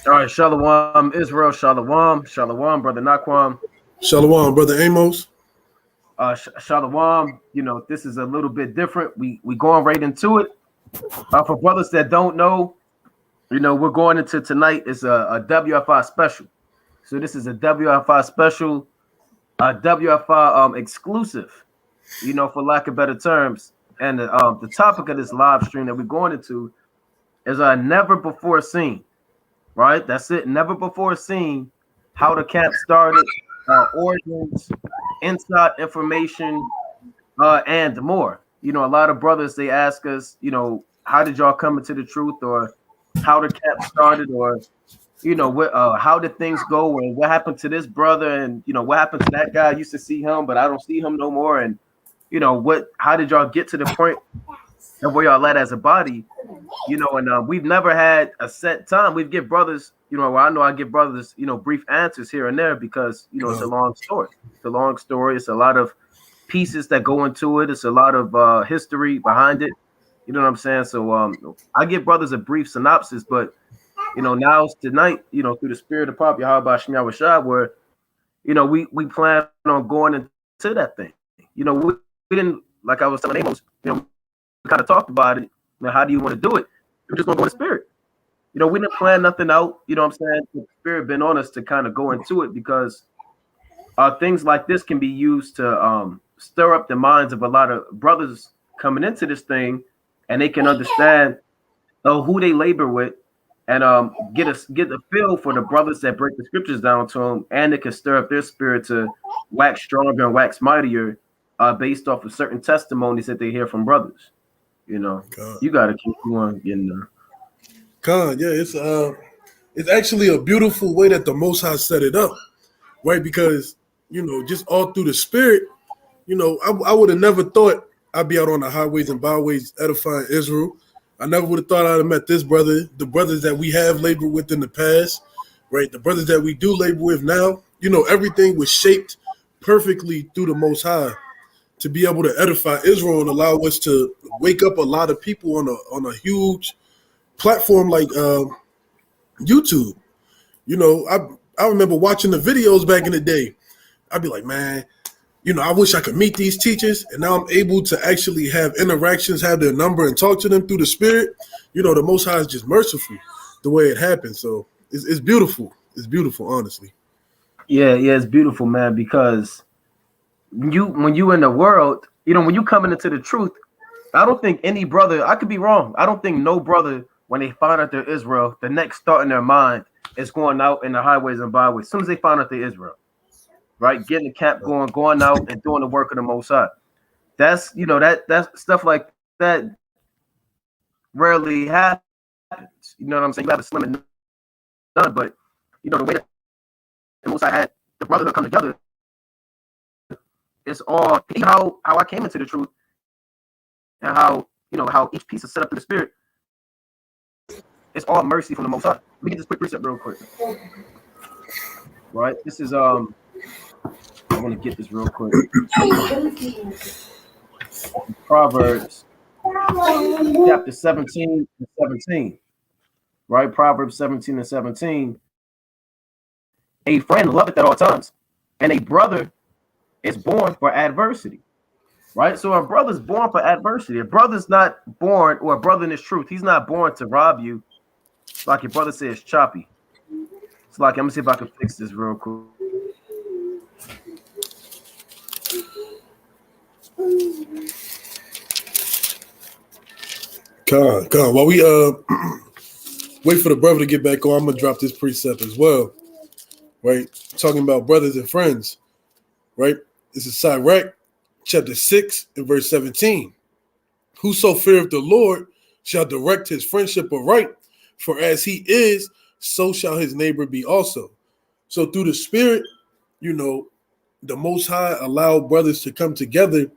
All right, Shalom, Israel, Shalom, Shalom, brother Naquam, Shalom, brother Amos. Shalom. This is a little bit different. We going right into it. For brothers that don't know, we're going into tonight is a WFI special. So this is a WFI special, a WFI exclusive. For lack of better terms. And the topic of this live stream that we're going into is never before seen. Right, that's it. Never before seen. How the camp started, origins, inside information, and more. A lot of brothers they ask us, how did y'all come into the truth, or how the camp started, or what, how did things go, and what happened to this brother, and what happened to that guy. I used to see him, but I don't see him no more. And how did y'all get to the point of where y'all at as a body? And we've never had a set time. We give brothers, I know I give brothers, brief answers here and there because, it's a long story. It's a long story. It's a lot of pieces that go into it. It's a lot of history behind it. You know what I'm saying? So I give brothers a brief synopsis, but, now tonight, through the spirit of Pop Yahweh Shem Yahweh, where, we plan on going into that thing. We didn't, like I was telling Amos, we kind of talked about it. How do you want to do it? We're just going to go in the spirit. We didn't plan nothing out. You know what I'm saying? The spirit been on us to kind of go into it because things like this can be used to stir up the minds of a lot of brothers coming into this thing, and they can understand who they labor with, and get the feel for the brothers that break the scriptures down to them, and it can stir up their spirit to wax stronger and wax mightier based off of certain testimonies that they hear from brothers. God. You got to keep on getting there. God, yeah, it's actually a beautiful way that the Most High set it up, right? Because just all through the spirit, I would have never thought I'd be out on the highways and byways edifying Israel. I never would have thought I'd have met this brother, the brothers that we have labored with in the past, right? The brothers that we do labor with now. Everything was shaped perfectly through the Most High to be able to edify Israel and allow us to wake up a lot of people on a huge platform like YouTube. I remember watching the videos back in the day. I'd be like, man, I wish I could meet these teachers, and now I'm able to actually have interactions, have their number, and talk to them through the spirit. The Most High is just merciful the way it happens. So it's beautiful. It's beautiful, honestly. Yeah, it's beautiful, man, because when you in the world, when you coming into the truth, I don't think any brother, I could be wrong, I don't think no brother, when they find out they're Israel, the next thought in their mind is going out in the highways and byways. As soon as they find out they're Israel, right? Getting the camp going out and doing the work of the Most High. That's, that's stuff like that rarely happens. You know what I'm saying? You have a slim and none, but, the way that the Most High had the brotherhood come together, it's all how I came into the truth, and how each piece is set up in the spirit. It's all mercy from the Most High. Let me get this quick precept real quick. Right, this is I want to get this real quick. Proverbs chapter 17 and 17. Right, Proverbs 17 and 17. A friend loveth at all times, and a brother is born for adversity, right? So a brother's born for adversity. A brother's not born, or a brother in his truth, he's not born to rob you. Like your brother says, choppy. It's like, I'm gonna see if I can fix this real quick. God. While we wait for the brother to get back on, I'm gonna drop this precept as well. Right? Talking about brothers and friends, right? This is Sirach, chapter 6 and verse 17. Whoso feareth the Lord shall direct his friendship aright, for as he is, so shall his neighbor be also. So through the spirit, the Most High allowed brothers to come together,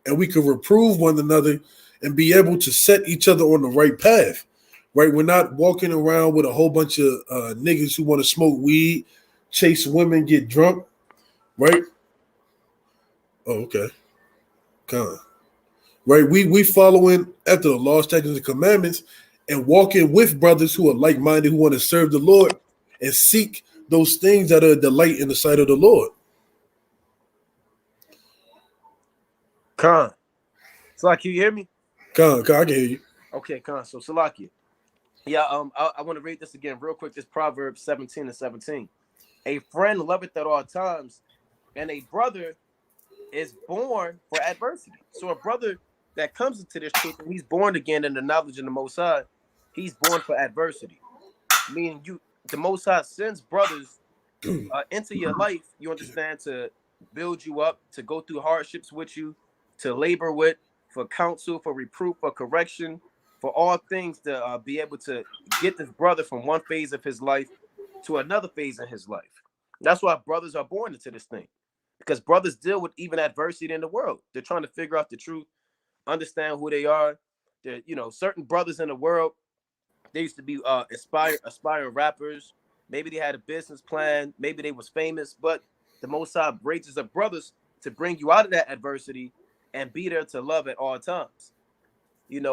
and we could reprove one another and be able to set each other on the right path, right? We're not walking around with a whole bunch of niggas who want to smoke weed, chase women, get drunk, right? Oh, okay. Come on. Right? We following after the law, statutes, and commandments, and walking with brothers who are like-minded, who want to serve the Lord and seek those things that are a delight in the sight of the Lord. Khan. Salaki, you hear me? Khan, I can hear you. Okay, Khan. So Salaki. Yeah, I want to read this again real quick. This Proverbs 17:17. A friend loveth at all times, and a brother is born for adversity. So a brother that comes into this truth and he's born again in the knowledge of the Most High, he's born for adversity. Meaning the Most High sends brothers into your life, you understand, to build you up, to go through hardships with you, to labor with, for counsel, for reproof, for correction, for all things to be able to get this brother from one phase of his life to another phase in his life. That's why brothers are born into this thing, because brothers deal with even adversity in the world. They're trying to figure out the truth, understand who they are. Certain brothers in the world, they used to be aspiring rappers. Maybe they had a business plan. Maybe they was famous, but the Most High raises up brothers to bring you out of that adversity and be there to love at all times. And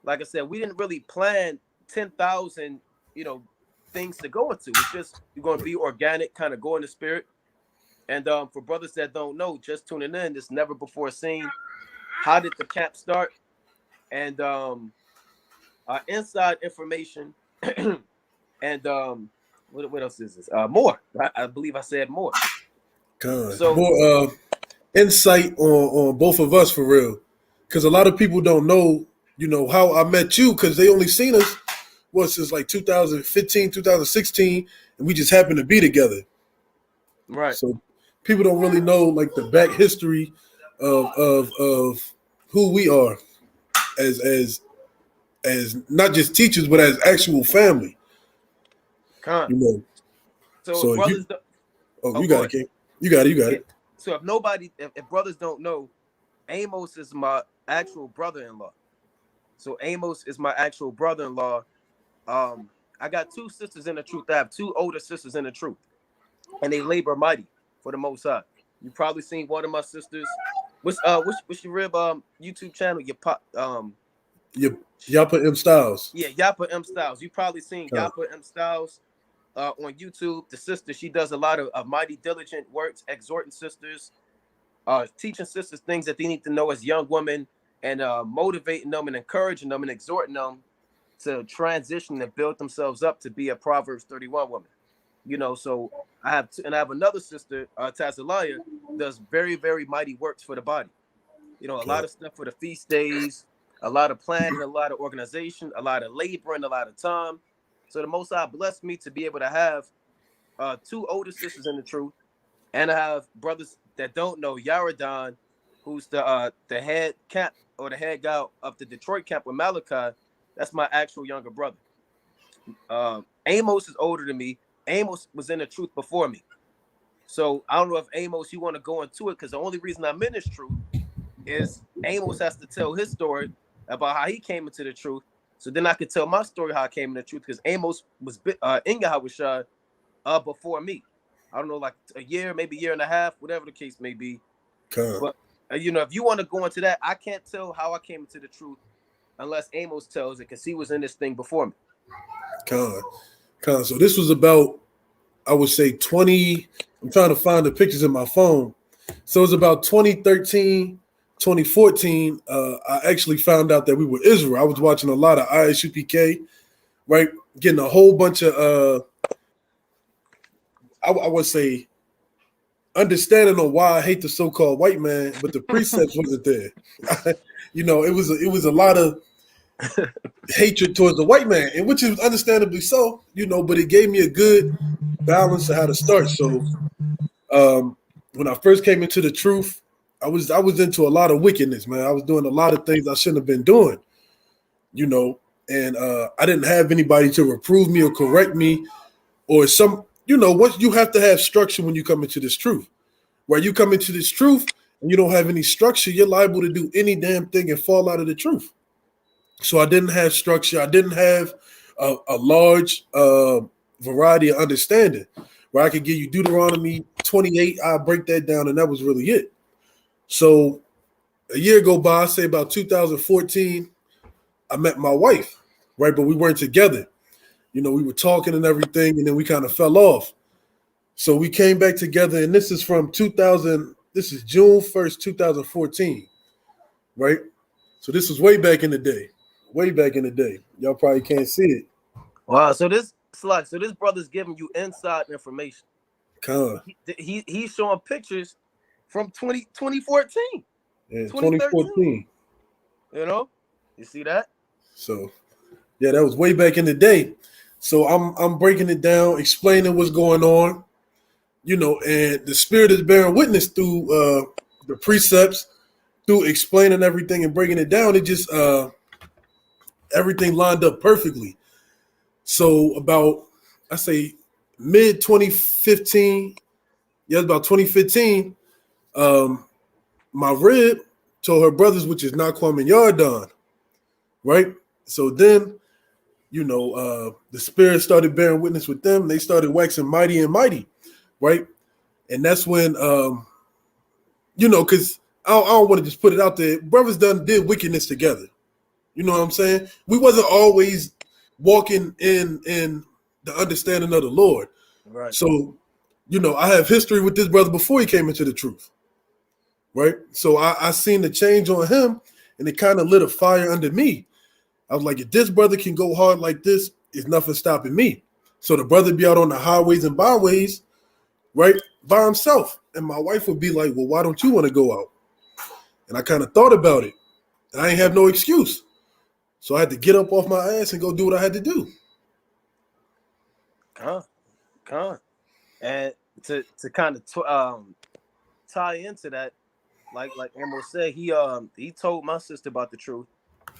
like I said, we didn't really plan 10,000, things to go into. It's just you're going to be organic, kind of go in the spirit. And for brothers that don't know, just tuning in, this never before seen. How did the camp start? And inside information. And what else is this? More. I believe I said more. God. So more insight on both of us for real, because a lot of people don't know, how I met you, because they only seen us since like 2015, 2016, and we just happened to be together. Right. So people don't really know like the back history of who we are as not just teachers, but as actual family. So brothers. You got it, King. You got it. So if brothers don't know, Amos is my actual brother-in-law. So Amos is my actual brother-in-law. I got two sisters in the truth. I have two older sisters in the truth, and they labor mighty for the Most High. You probably seen one of my sisters. What's your rib YouTube channel? Yapa M Styles. Yeah, Yapa M Styles. You probably seen Yapa M Styles on YouTube. The sister, she does a lot of mighty diligent works, exhorting sisters, teaching sisters things that they need to know as young women, and motivating them and encouraging them and exhorting them to transition and build themselves up to be a Proverbs 31 woman. So I have another sister, Tazalaya, does very, very mighty works for the body. A lot of stuff for the feast days, a lot of planning, a lot of organization, a lot of laboring, a lot of time. So the Most High blessed me to be able to have two older sisters in the truth, and I have brothers that don't know. Yaradon, who's the head camp or the head guy of the Detroit camp with Malachi. That's my actual younger brother. Amos is older than me. Amos was in the truth before me. So I don't know if Amos, you want to go into it, because the only reason I'm in this truth is Amos has to tell his story about how he came into the truth. So then I could tell my story how I came into the truth, because Amos was in Yahushua before me. I don't know, like a year, maybe a year and a half, whatever the case may be. But if you want to go into that, I can't tell how I came into the truth unless Amos tells it, because he was in this thing before me. So this was about, I would say 20, I'm trying to find the pictures in my phone. So it was about 2013, 2014. I actually found out that we were Israel. I was watching a lot of ISUPK, right? Getting a whole bunch of, I would say, understanding on why I hate the so-called white man, but the precepts wasn't there. It was a lot of hatred towards the white man, and which is understandably so, but it gave me a good balance of how to start. So when I first came into the truth, I was into a lot of wickedness, man. I was doing a lot of things I shouldn't have been doing, and I didn't have anybody to reprove me or correct me, or what you have to have structure when you come into this truth. Where you come into this truth and you don't have any structure, you're liable to do any damn thing and fall out of the truth. So I didn't have structure. I didn't have a large variety of understanding where I could give you Deuteronomy 28. I'll break that down, and that was really it. So a year go by, say about 2014, I met my wife, right? But we weren't together. You know, we were talking and everything, and then we kind of fell off. So we came back together, and this is from 2000. This is June 1st, 2014, right? So this was way back in the day. Way back in the day. Y'all probably can't see it. Wow. So this brother's giving you inside information. Con. He's showing pictures from 2014, Yeah, 2013. 2014. You know, you see that? So yeah, that was way back in the day. So I'm breaking it down, explaining what's going on, you know, and the Spirit is bearing witness through the precepts, through explaining everything and breaking it down. It just everything lined up perfectly. So about, I say, mid 2015, yeah, about 2015, my rib told her brothers, which is Naquam and Yardan, right? So then, you know, the Spirit started bearing witness with them. They started waxing mighty and mighty, right? And that's when, you know, because I don't want to just put it out there. Brothers did wickedness together. You know what I'm saying? We wasn't always walking in the understanding of the Lord. Right. So, you know, I have history with this brother before he came into the truth, right? So I seen the change on him, and it kind of lit a fire under me. I was like, if this brother can go hard like this, there's nothing stopping me. So the brother be out on the highways and byways, right, by himself. And my wife would be like, well, why don't you want to go out? And I kind of thought about it. And I ain't have no excuse. So I had to get up off my ass and go do what I had to do. And to kind of tie into that, like Amo said, he told my sister about the truth,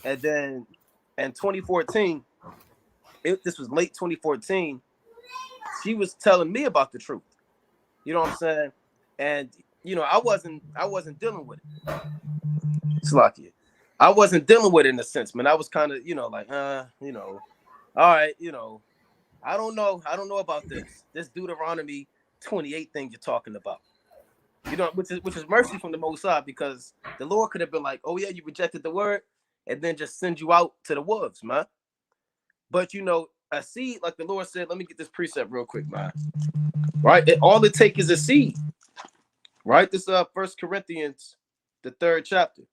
and then in 2014, this was late 2014, she was telling me about the truth. You know what I'm saying? And you know, I wasn't dealing with it. Slakia. I wasn't dealing with it in a sense, man. I was kind of, you know, like, you know, all right, you know, I don't know about this Deuteronomy 28 thing you're talking about. You know, which is mercy from the Most High, because the Lord could have been like, oh yeah, you rejected the word, and then just send you out to the wolves, man. But you know, a seed, like the Lord said, let me get this precept real quick, man. Right? All it takes is a seed. Right? This is 1 Corinthians, the 3rd chapter.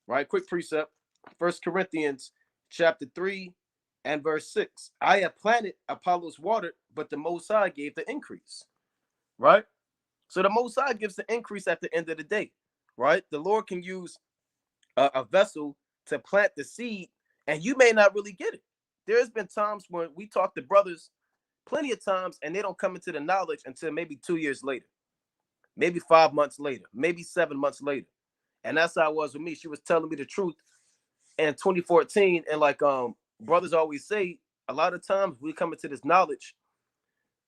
Right? Quick precept. 1 Corinthians chapter 3 and verse 6. I have planted, Apollos watered, but the Most High gave the increase. Right? So the Most High gives the increase at the end of the day. Right? The Lord can use a vessel to plant the seed, and you may not really get it. There's been times when we talk to brothers plenty of times, and they don't come into the knowledge until maybe 2 years later, maybe 5 months later, maybe 7 months later. And that's how it was with me. She was telling me the truth in 2014, and like brothers always say, a lot of times we come into this knowledge,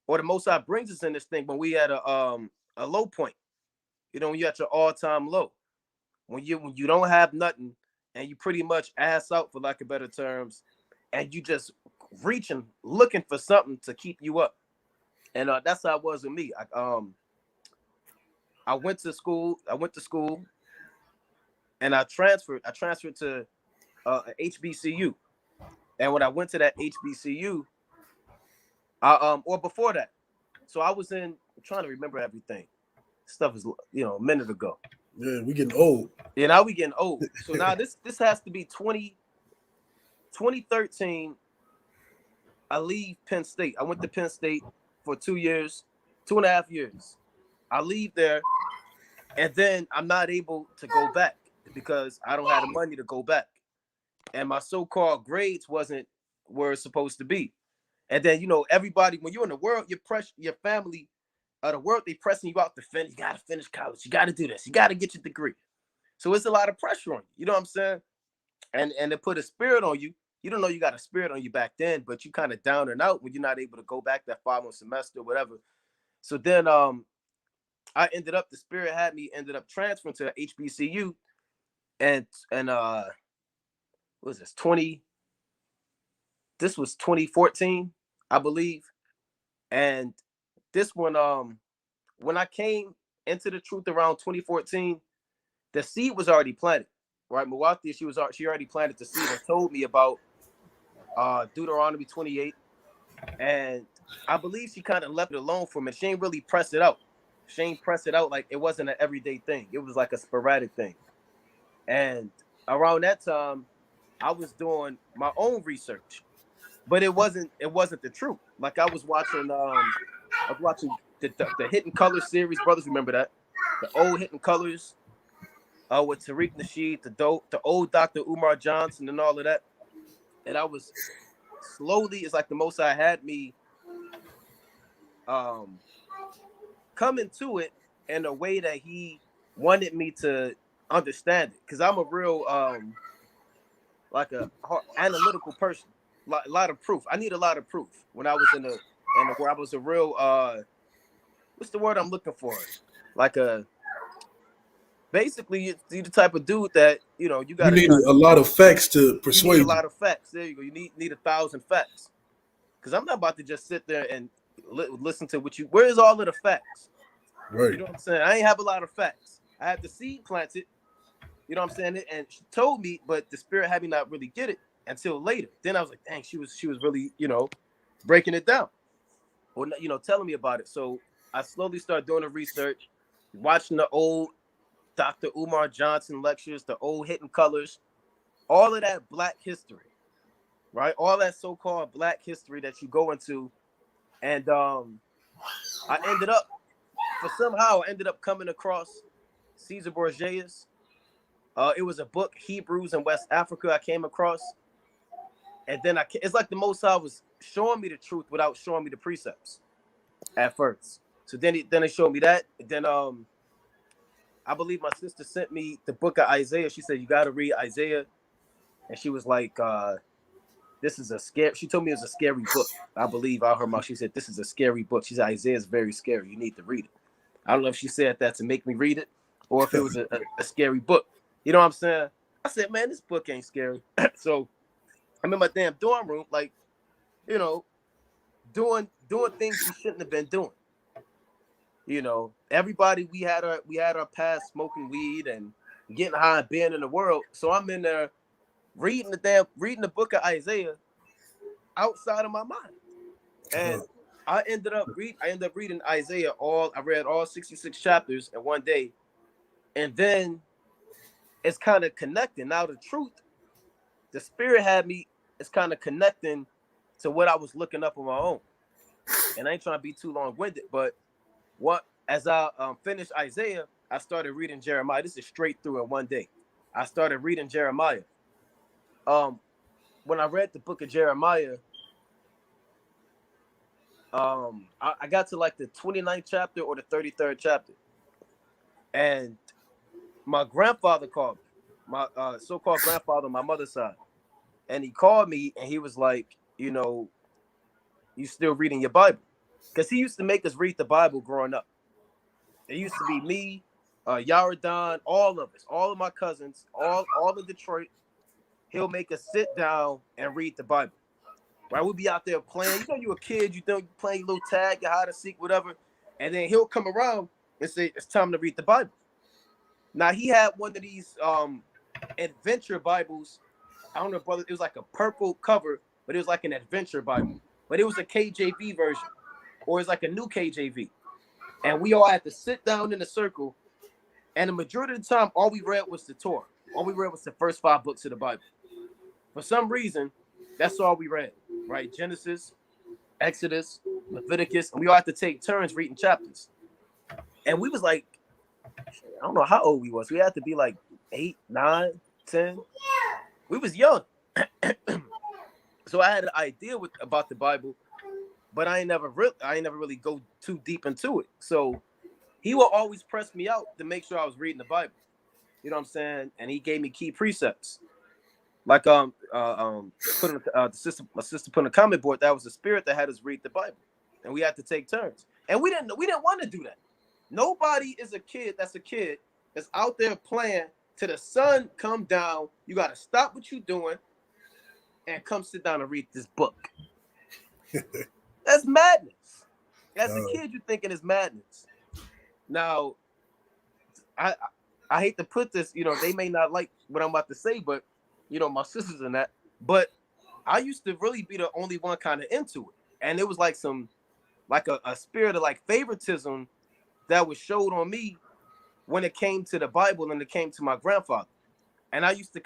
or the Most High brings us in this thing when we at a low point. You know, when you're at your all-time low, when you don't have nothing, and you pretty much ass out, for lack of better terms, and you just reaching, looking for something to keep you up. And that's how it was with me. I went to school, and I transferred to HBCU. And when I went to that HBCU, or before that, so I was I'm trying to remember everything. Stuff is, you know, a minute ago. Yeah, we getting old. Yeah, now we getting old. So now this has to be 2013. I leave Penn State. I went to Penn State for 2 years, 2.5 years. I leave there, and then I'm not able to go back because I don't have the money to go back. And my so-called grades wasn't where it's supposed to be. And then, you know, everybody, when you're in the world, your family, the world, they pressing you out to finish. You got to finish college. You got to do this. You got to get your degree. So it's a lot of pressure on you. You know what I'm saying? And they put a spirit on you. You don't know you got a spirit on you back then, but you kind of down and out when you're not able to go back that 5-month semester or whatever. So then I the spirit had me ended up transferring to HBCU, and what was this, this was 2014, I believe. And this one, when I came into the truth around 2014, the seed was already planted, right? Milwaukee, she already planted the seed and told me about Deuteronomy 28, And I believe she kind of left it alone for me. She ain't really press it out. She ain't press it out like it wasn't an everyday thing. It was like a sporadic thing. And around that time, I was doing my own research, but it wasn't the truth. Like I was watching the Hidden Colors series. Brothers remember that, the old Hidden Colors, with Tariq Nasheed, the old Dr. Umar Johnson, and all of that. And I was slowly, it's like the Most High had me um come into it in a way that he wanted me to understand it, because I'm a real like a analytical person. A lot of proof. I need a lot of proof. When I was in the where I was a real what's the word I'm looking for? Like a basically you're the type of dude that you You gotta need kind a lot of facts to you need a persuade you. lot of facts. There you go. You need 1,000 facts, because I'm not about to just sit there and listen to what you. Where's all of the facts? You Right. know what I'm saying? I ain't have a lot of facts. I had the seed planted. You know what I'm saying? And she told me, but the spirit had me not really get it until later. Then I was like, dang, she was really, breaking it down, or telling me about it. So I slowly started doing the research, watching the old Dr. Umar Johnson lectures, the old Hidden Colors, all of that Black history, right? All that so-called Black history that you go into, and I ended up, I ended up coming across Caesar Borgia's. It was a book, Hebrews in West Africa, I came across. And then it's like the Most High was showing me the truth without showing me the precepts at first. So then they showed me that. And then I believe my sister sent me the book of Isaiah. She said, you got to read Isaiah. And she was like, this is a scary. She told me it was a scary book. I believe out her mouth. She said, this is a scary book. She said, Isaiah is very scary. You need to read it. I don't know if she said that to make me read it or if it was a scary book. You know what I'm saying? I said, man, this book ain't scary. So I'm in my damn dorm room, like, doing things we shouldn't have been doing. Everybody, we had our past smoking weed and getting high and being in the world. So I'm in there reading the book of Isaiah outside of my mind. And I ended up reading Isaiah I read all 66 chapters in one day. And then it's kind of connecting. Now the truth, the spirit had me, it's kind of connecting to what I was looking up on my own. And I ain't trying to be too long-winded, but as I finished Isaiah, I started reading Jeremiah. This is straight through in one day. I started reading Jeremiah. When I read the book of Jeremiah, I got to like the 29th chapter or the 33rd chapter. And my grandfather called me, my so-called grandfather on my mother's side. And he called me and he was like, you still reading your Bible? Because he used to make us read the Bible growing up. It used to be me, Yaradon, all of us, all of my cousins, all in Detroit. He'll make us sit down and read the Bible. Right? We'll be out there playing. You a kid, you playing your little tag, your hide and seek, whatever. And then he'll come around and say, it's time to read the Bible. Now, he had one of these adventure Bibles. I don't know, brother. It was like a purple cover, but it was like an adventure Bible. But it was a KJV version, or it's like a new KJV. And we all had to sit down in a circle. And the majority of the time, all we read was the Torah. All we read was the first 5 books of the Bible. For some reason, that's all we read, right? Genesis, Exodus, Leviticus, and we all had to take turns reading chapters. And we was like, I don't know how old we was. We had to be like 8, 9, 10. We was young. So I had an idea about the Bible, but I ain't never really go too deep into it. So he will always press me out to make sure I was reading the Bible. You know what I'm saying? And he gave me key precepts. Like my sister put on a comment board, that was the spirit that had us read the Bible. And we had to take turns. And we didn't want to do that. Nobody is a kid that's out there playing till the sun come down. You got to stop what you're doing and come sit down and read this book. That's madness. As a kid, you're thinking it's madness. Now, I hate to put this, they may not like what I'm about to say, but my sisters and that. But I used to really be the only one kind of into it. And it was like a spirit of like favoritism that was showed on me when it came to the Bible and it came to my grandfather. And I used to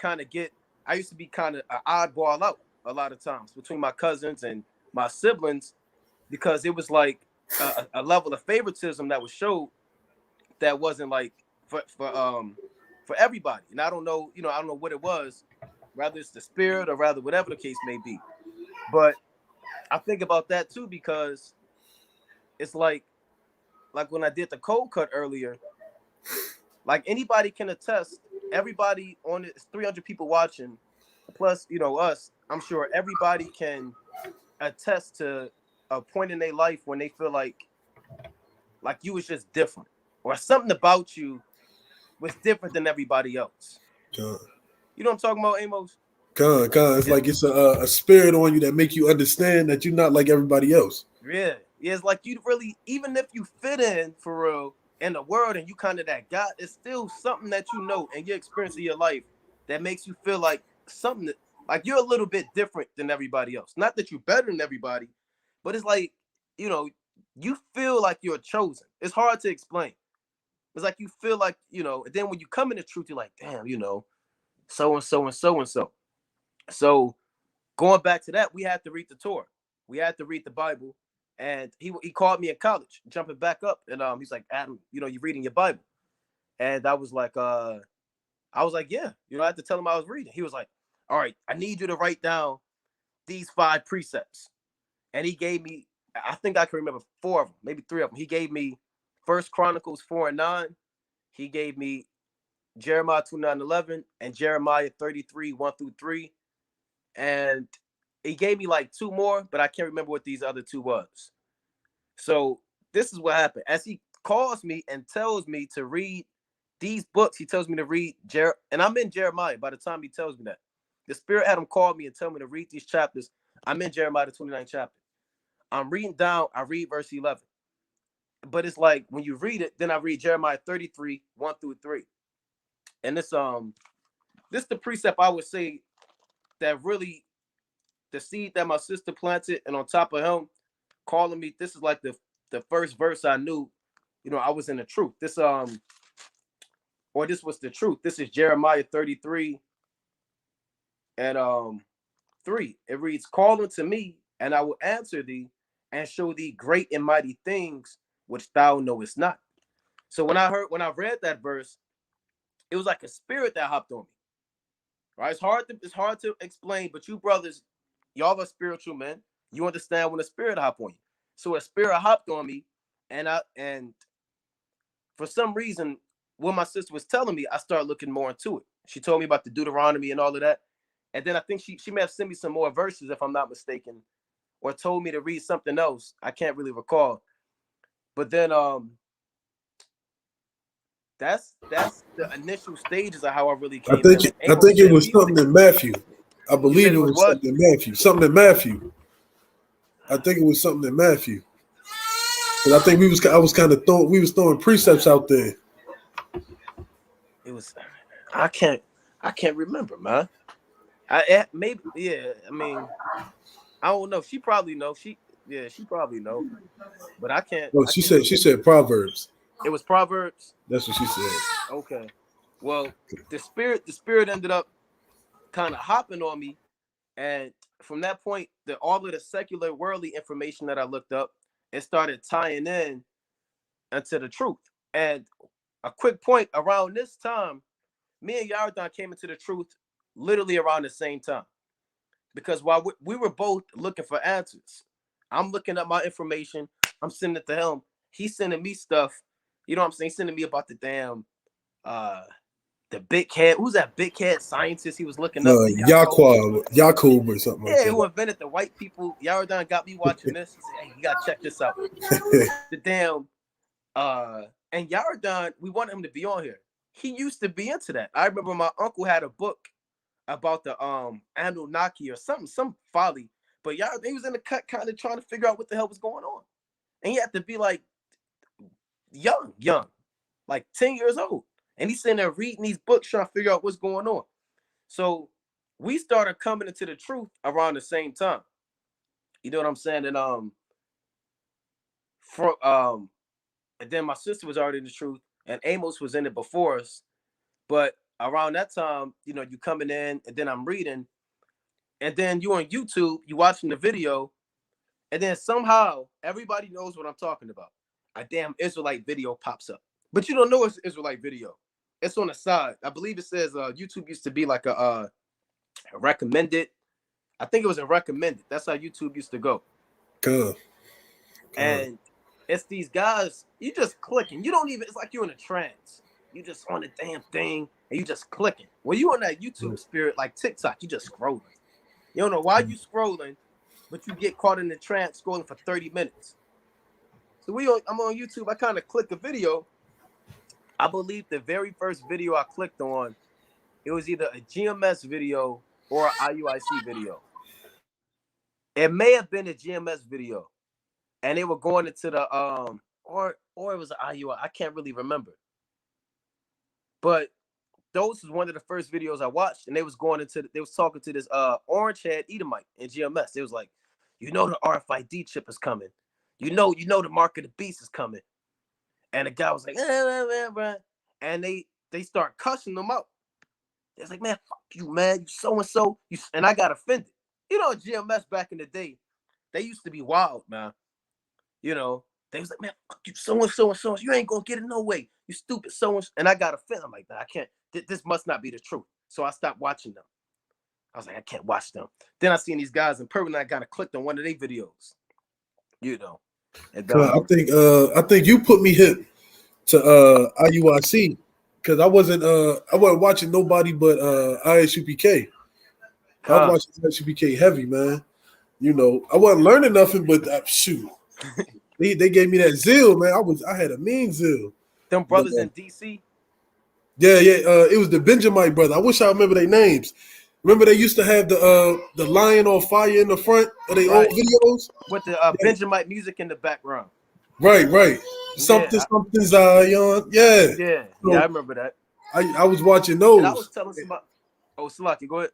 be kind of an oddball out a lot of times between my cousins and my siblings, because it was like a level of favoritism that was showed that wasn't like for everybody. And I don't know what it was, rather it's the spirit or rather whatever the case may be. But I think about that too, because it's like when I did the cold cut earlier, like anybody can attest, everybody on it's 300 people watching, plus, us, I'm sure everybody can attest to a point in their life when they feel like you was just different, or something about you was different than everybody else. God. You know what I'm talking about, Amos? God. It's like it's a spirit on you that make you understand that you're not like everybody else. Yeah. It's like you really, even if you fit in for real in the world and you kind of that guy, it's still something that in your experience of your life that makes you feel like something that, like you're a little bit different than everybody else. Not that you're better than everybody, but it's like, you feel like you're chosen. It's hard to explain. It's like you feel like, and then when you come in the truth, you're like, damn, so and so and so and so. So going back to that, we had to read the Torah. We had to read the Bible. And he called me in college, jumping back up. And he's like, Adam, you're reading your Bible. And I was like, yeah. I had to tell him I was reading. He was like, all right, I need you to write down these 5 precepts. And he gave me, I think I can remember 4 of them, maybe 3 of them. He gave me 1 Chronicles 4:9. He gave me Jeremiah 29:11 and Jeremiah 33, 1-3. And he gave me like 2 more, but I can't remember what these other 2 was. So this is what happened. As he calls me and tells me to read these books, he tells me to read and I'm in Jeremiah by the time he tells me that. The Spirit had him call me and tell me to read these chapters. I'm in Jeremiah the 29th chapter. I'm reading down, I read verse 11. But it's like when you read it, then I read Jeremiah 33, 1-3. And this the precept I would say that really, the seed that my sister planted, and on top of him calling me, this is like the first verse I knew, I was in the truth. This was the truth. This is Jeremiah 33 and 3. It reads, call unto me, and I will answer thee, and show thee great and mighty things which thou knowest not. So when I read that verse, it was like a spirit that hopped on me. Right? It's hard to explain, but you brothers, y'all are spiritual men. You understand when a spirit hop on you. So a spirit hopped on me, and for some reason, when my sister was telling me, I started looking more into it. She told me about the Deuteronomy and all of that. And then I think she may have sent me some more verses, if I'm not mistaken, or told me to read something else. I can't really recall. But then that's the initial stages of how I really came in. I think it was something in Matthew. I believe it was what? something in Matthew. Something in Matthew. I think it was something in Matthew. Because I think we was throwing precepts out there. It was, I can't remember, man. Maybe, yeah. I mean, I don't know. She probably know. She probably know. But I can't. No, she said Proverbs. It was Proverbs. That's what she said. Okay. Well, the spirit ended up kind of hopping on me, and from that point, all of the secular worldly information that I looked up, it started tying in into the truth. And a quick point, around this time, me and Yardan came into the truth literally around the same time, because while we were both looking for answers, I'm looking up my information, I'm sending it to him, he's sending me stuff, you know what I'm saying, he's sending me about the damn the big head, who's that big head scientist he was looking up, Yakub or something like that. Who invented the white people. Yardan got me watching this. He said, hey, you gotta check this out. The damn and Yardan, we wanted him to be on here. He used to be into that. I remember my uncle had a book about the Anunnaki or some folly, but Yardan, he was in the cut kind of trying to figure out what the hell was going on. And he had to be like young, like 10 years old. And he's sitting there reading these books trying to figure out what's going on. So we started coming into the truth around the same time. You know what I'm saying? And then my sister was already in the truth, and Amos was in it before us. But around that time, you know, you coming in, and then I'm reading, and then you on YouTube, you watching the video, and then somehow everybody knows what I'm talking about. A damn Israelite video pops up, but you don't know it's Israelite video. It's on the side. I believe it says YouTube used to be like a recommended. I think it was a recommended. That's how YouTube used to go. Good. And it's these guys, you just clicking. You don't even, it's like you're in a trance. You just on the damn thing and you just clicking. When you on that YouTube spirit, like TikTok, you just scrolling. You don't know why you scrolling, but you get caught in the trance scrolling for 30 minutes. So I'm on YouTube. I kind of click a video. I believe the very first video I clicked on, it was either a GMS video or an IUIC video. It may have been a GMS video. And they were going into the or it was an IUI. I can't really remember. But those was one of the first videos I watched, and they was talking to this orange head Edomite in GMS. They was like, you know, the RFID chip is coming. You know the mark of the beast is coming. And the guy was like, and they start cussing them out. They was like, man, fuck you, man, you so and so. And I got offended. You know, GMS back in the day, they used to be wild, man. You know, they was like, man, fuck you, so and so and so. You ain't gonna get it no way. You stupid so and so. And I got offended. I'm like, nah, I can't. This must not be the truth. So I stopped watching them. I was like, I can't watch them. Then I seen these guys in Peru, and I got clicked on one of their videos. You know. And, I think you put me hip to IUIC because I wasn't watching nobody but ISUPK. I was watching ISUPK heavy, man. You know, I wasn't learning nothing, but shoot. They gave me that zeal, man. I had a mean zeal. Them brothers in DC. Yeah. It was the Benjamite brother. I wish I remember their names. Remember they used to have the lion on fire in the front of their old videos with the Benjamite music in the background. Right. Something Zion. Yeah. Yeah, I remember that. I was watching those. And I was telling somebody. Oh, Salaki, go ahead.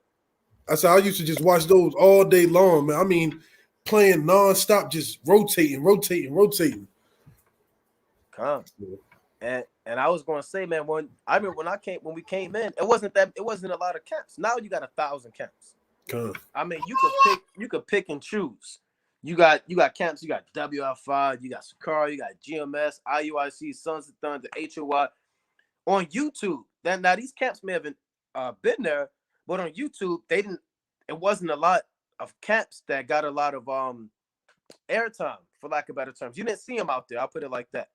I said I used to just watch those all day long, man. I mean, playing nonstop, just rotating. Come. And I was gonna say, man, when we came in, it wasn't a lot of camps. Now you got 1,000 camps. Come. I mean, you could pick and choose. You got camps, you got WFI, you got Sakara, you got GMS, IUIC, Sons of Thunder, HOI. On YouTube, now these camps may have been there, but on YouTube, it wasn't a lot of camps that got a lot of airtime, for lack of better terms. You didn't see them out there, I'll put it like that.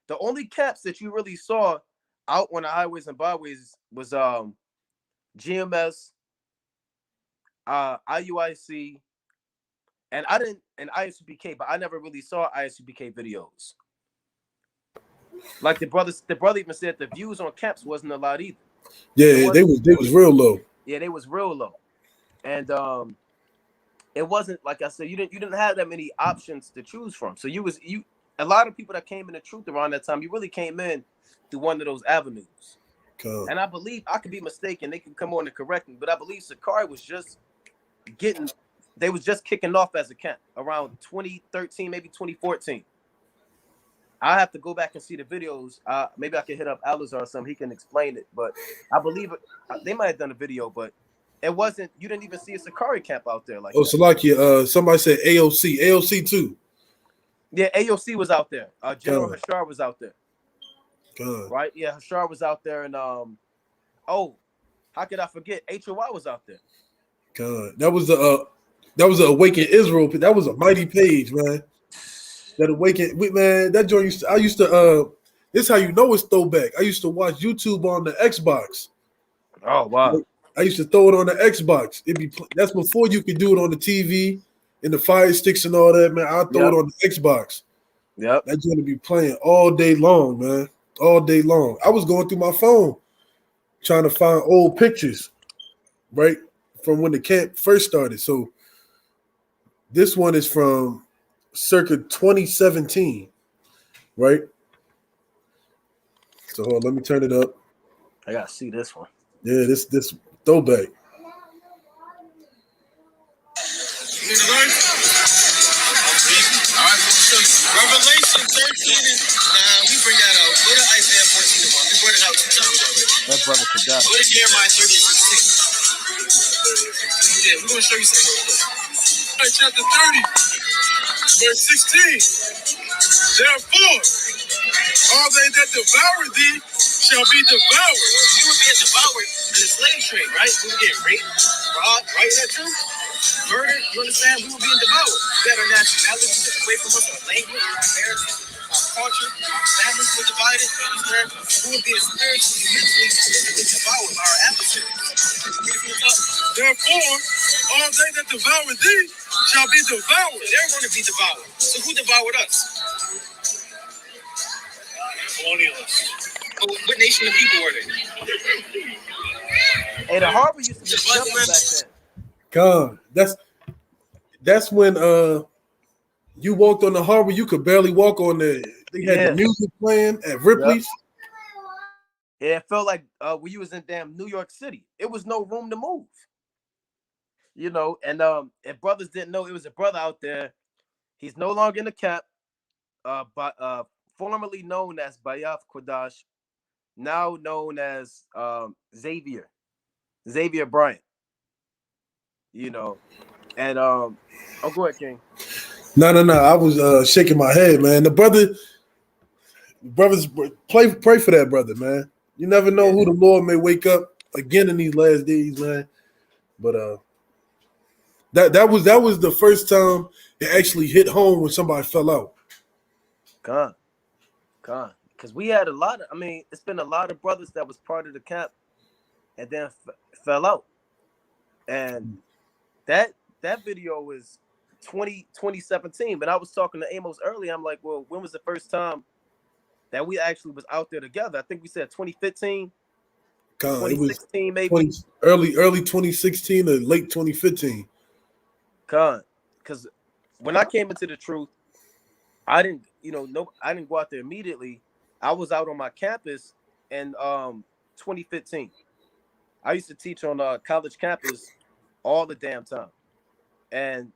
The only camps that you really saw out on the highways and byways was GMS, IUIC, and ISUPK, but I never really saw ISUPK videos. Like the brother even said the views on camps wasn't a lot either. Yeah, they was real low. Yeah, they was real low. And it wasn't, like I said, you didn't have that many options to choose from. So a lot of people that came in the truth around that time, you really came in through one of those avenues. Cool. And I believe, I could be mistaken, they can come on and correct me, but I believe Sakari was just kicking off as a camp around 2013, maybe 2014. I have to go back and see the videos. Maybe I can hit up Alizar or something. He can explain it, but I believe they might have done a video, but it wasn't. You didn't even see a Sakari camp out there like. Oh, Salakia, somebody said AOC too. Yeah, AOC was out there. General Hashar was out there. God. Right? Yeah, Hashar was out there, and how could I forget? HOI was out there. God, that was the Awaken Israel. That was a mighty page, man. That Awaken, man. That joint I used to. This is how you know it's throwback. I used to watch YouTube on the Xbox. Oh wow! I used to throw it on the Xbox. That's before you could do it on the TV and the Fire Sticks and all that, man. I throw it on the Xbox. Yep. That's going to be playing all day long, man. All day long. I was going through my phone trying to find old pictures, right, from when the camp first started. So this one is from circa 2017, right? So hold on, let me turn it up. I gotta see this one. Yeah, this throwback. Revelation 13 is we bring that out. Go to Isaiah 14 1. We brought it out 2 times already. That brother could die. Go to Jeremiah 30 16. Yeah, we're gonna show you something real quick. Chapter 30, verse 16. Therefore, all they that devour thee shall be devoured. We were being devoured in the slave trade, right? We were getting raped, robbed, right? Is that true? Murdered, you understand? We were being devoured. We had our nationality took away from us, our language, our heritage, our culture, our families were divided, you understand? We were being spiritually, mentally, physically devoured by our adversaries. Therefore, all they that devour thee shall be devoured. They're going to be devoured. So who devoured us? Colonialists. What nation of people were they? Hey, the harbor used to be jumping back then. God, that's when you walked on the harbor, you could barely walk on there. They had the music playing at Ripley's. Yep. Yeah, it felt like when you was in damn New York City. It was no room to move. You know, and if brothers didn't know, it was a brother out there. He's no longer in the cap, but formerly known as Bayaf Kodash, now known as Xavier Bryant. You know, and oh, go ahead, King. No. I was shaking my head, man. The brothers pray for that brother, man. You never know who the Lord may wake up again in these last days, man. But that was the first time it actually hit home when somebody fell out. Con. Because we had a lot of, it's been a lot of brothers that was part of the camp and then fell out. And that video was 2017. But I was talking to Amos earlier. I'm like, well, when was the first time that we actually was out there together? I think we said 2015, 2016 maybe. Early 2016 or late 2015. Because when I came into the truth, I didn't go out there immediately. I was out on my campus in 2015. I used to teach on a college campus all the damn time. And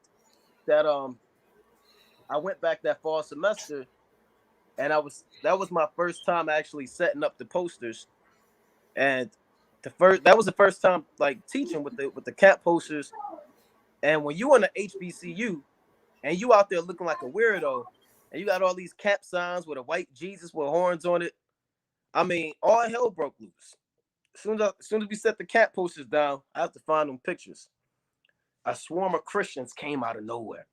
that I went back that fall semester, and that was my first time actually setting up the posters. And that was the first time like teaching with the camp posters. And when you on the HBCU and you out there looking like a weirdo, and you got all these cap signs with a white Jesus with horns on it, all hell broke loose. As soon as we set the cap posters down, I have to find them pictures. A swarm of Christians came out of nowhere.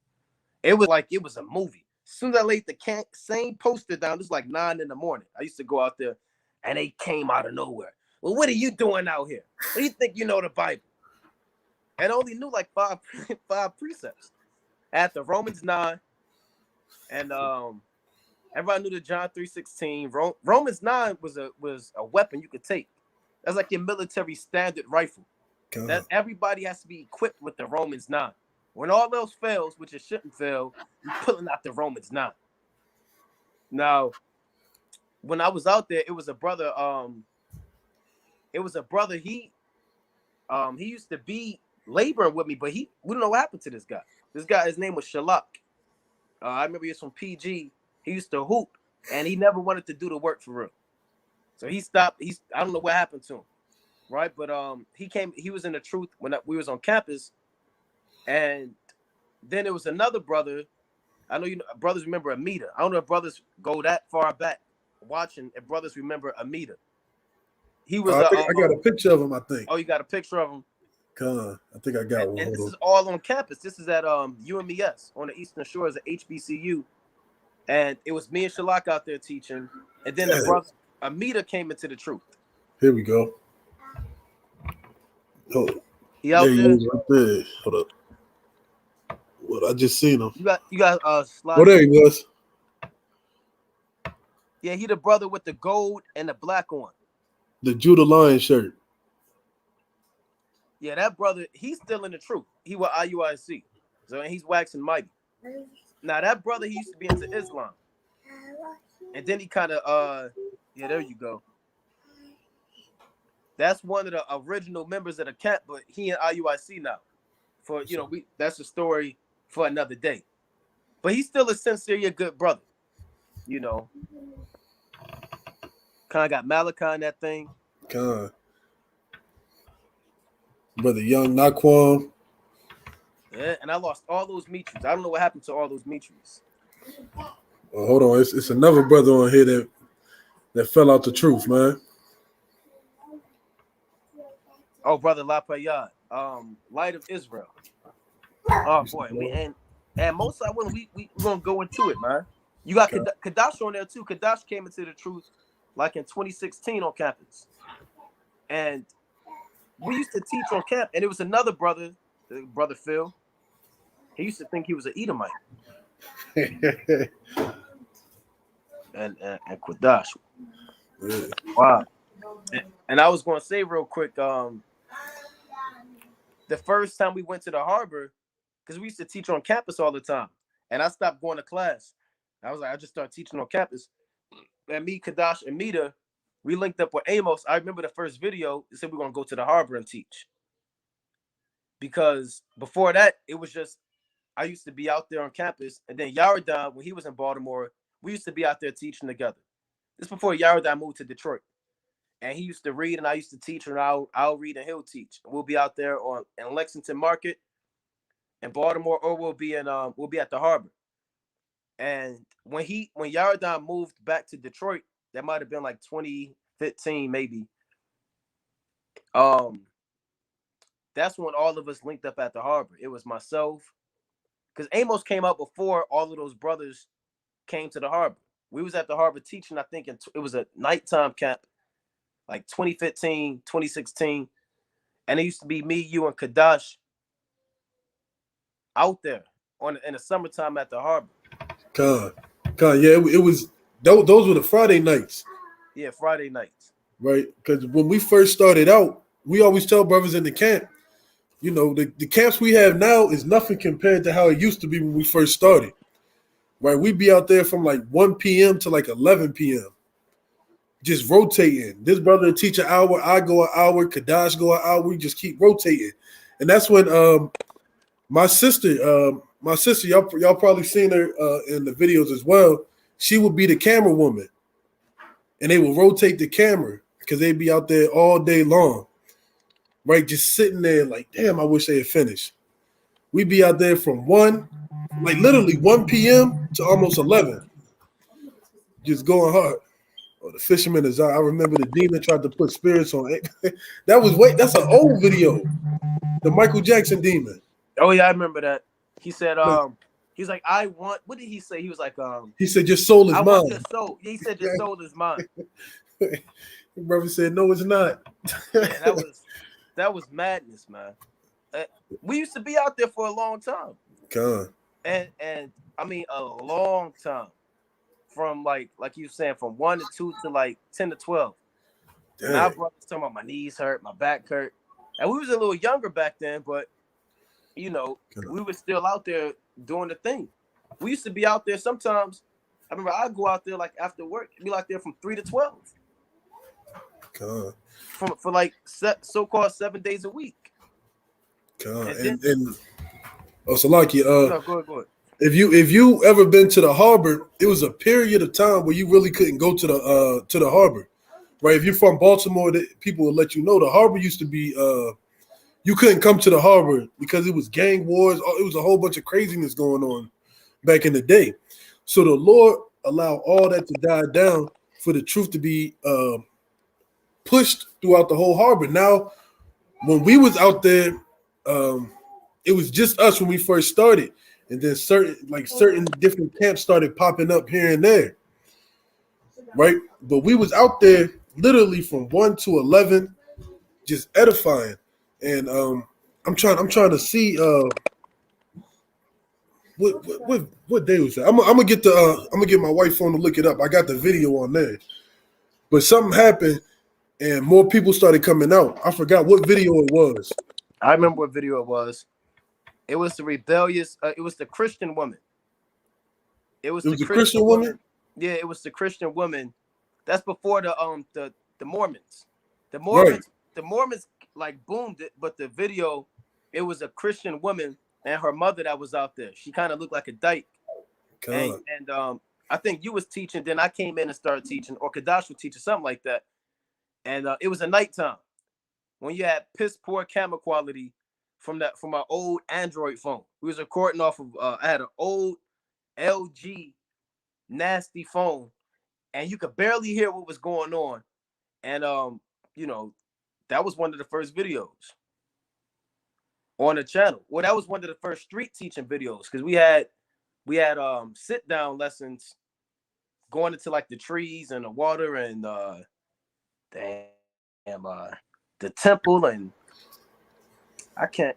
It was like it was a movie. As soon as I laid the same poster down, it was like 9 a.m. I used to go out there, and they came out of nowhere. Well, what are you doing out here? What do you think you know the Bible? And I only knew like five precepts. I had the Romans 9, and everybody knew the John 3:16. Romans 9 was a weapon you could take. That's like your military standard rifle. That everybody has to be equipped with the Romans 9. When all else fails, which it shouldn't fail, you're pulling out the Romans 9. Now, when I was out there, it was a brother. He used to be laboring with me, but we don't know what happened to this guy. This guy, his name was Shalak. I remember he was from PG. He used to hoop, and he never wanted to do the work for real. So he stopped. I don't know what happened to him, right? But he was in the truth when we was on campus, and then there was another brother. I know brothers remember Amida. I don't know if brothers go that far back watching. If brothers remember Amida, he was. I got a picture of him. I think. Oh, you got a picture of him? I think I got one. And this is all on campus. This is at UMES on the Eastern Shores at HBCU, and it was me and Shalak out there teaching, and then the brother Amida came into the truth. Here we go. Oh, he out there. Right there. Hold up. What I just seen him. You got slide. Oh, there he was. Yeah, he the brother with the gold and the black on. The Judah Lion shirt. Yeah, that brother, he's still in the truth. He was IUIC. So he's waxing mighty. Now that brother, he used to be into Islam. And then he kind of yeah, there you go. That's one of the original members of the camp, but he in IUIC now. That's a story for another day. but he's still a sincerely good brother. You know, kind of got Malachi in that thing. God. Brother Young Naquan. Yeah, and I lost all those Mitris. I don't know what happened to all those Mitris. Well, hold on, it's another brother on here that fell out the truth, man. Oh, brother Lapayad, Light of Israel. Oh boy, and most I will we gonna go into it, man. You got Kadash on there too. Kadash came into the truth like in 2016 on campus, and we used to teach on camp. And it was another brother, brother Phil. He used to think he was an Edomite. and Kadash. Yeah. Wow. And I was going to say real quick, the first time we went to the harbor, because we used to teach on campus all the time, and I stopped going to class. I was like, I just started teaching on campus. And me, Kadash, and Mita, we linked up with Amos. I remember the first video, it said we we're going to go to the harbor and teach. Because before that, it was just, I used to be out there on campus, and then Yaradan, when he was in Baltimore, we used to be out there teaching together. This before Yaradan moved to Detroit. And he used to read, and I used to teach, and I'll read, and he'll teach. We'll be out there in Lexington Market, in Baltimore, or we'll be at the harbor. And when Yaradan moved back to Detroit, that might have been like 2015, maybe. That's when all of us linked up at the harbor. It was myself, because Amos came out before all of those brothers came to the harbor. We was at the harbor teaching, I think, it was a nighttime camp. Like 2015, 2016. And it used to be me, you, and Kadash out there in the summertime at the harbor. God, yeah, it was those were the Friday nights. Yeah, Friday nights. Right? Because when we first started out, we always tell brothers in the camp, you know, the camps we have now is nothing compared to how it used to be when we first started. Right? We'd be out there from like 1 p.m. to like 11 p.m. Just rotating. This brother teach an hour, I go an hour, Kadash go an hour. We just keep rotating, and that's when my sister, y'all probably seen her in the videos as well. She would be the camera woman, and they would rotate the camera because they'd be out there all day long, right? Just sitting there like, damn, I wish they had finished. We'd be out there from literally 1 p.m. to almost 11, just going hard. Oh, the fisherman is out. I remember the demon tried to put spirits on it. That's an old video. The Michael Jackson demon. Oh yeah, I remember that. He said, he's like, what did he say? He was like, he said, your soul is mine. Want your soul. Yeah, he said your soul is mine. Your brother said, no, it's not. Yeah, that was madness, man. We used to be out there for a long time. God. And I mean a long time. From like you saying, from 1 to 2 to like 10 to 12. Damn. And I brought talking about my knees hurt, my back hurt. And we was a little younger back then, but you know, we were still out there doing the thing. We used to be out there sometimes. I remember I'd go out there like after work, be like there from 3 to 12. God. For like so-called 7 days a week. God. And Salaki, no, go ahead. If you ever been to the harbor, it was a period of time where you really couldn't go to the harbor, right? If you're from Baltimore, people will let you know the harbor used to be you couldn't come to the harbor because it was gang wars. It was a whole bunch of craziness going on back in the day. So the Lord allowed all that to die down for the truth to be pushed throughout the whole harbor. Now, when we was out there, it was just us when we first started. And then certain different camps started popping up here and there, right? But we was out there literally from 1 to 11, just edifying. And I'm trying to see what day was that? I'm gonna get my wife phone to look it up. I got the video on there, but something happened and more people started coming out. I forgot what video it was. I remember what video it was. It was the rebellious. It was the Christian woman. It was the Christian woman. Yeah, it was the Christian woman. That's before the Mormons. The Mormons. Right. The Mormons like boomed it, but the video, it was a Christian woman and her mother that was out there. She kind of looked like a dyke, God. And I think you was teaching, then I came in and started teaching, or Kadash was teaching, something like that. And it was a nighttime when you had piss poor camera quality from my old Android phone. We was recording off of I had an old LG nasty phone, and you could barely hear what was going on. And you know, that was one of the first videos on the channel. Well, that was one of the first street teaching videos, because we had sit down lessons going into like the trees and the water and the temple, and I can't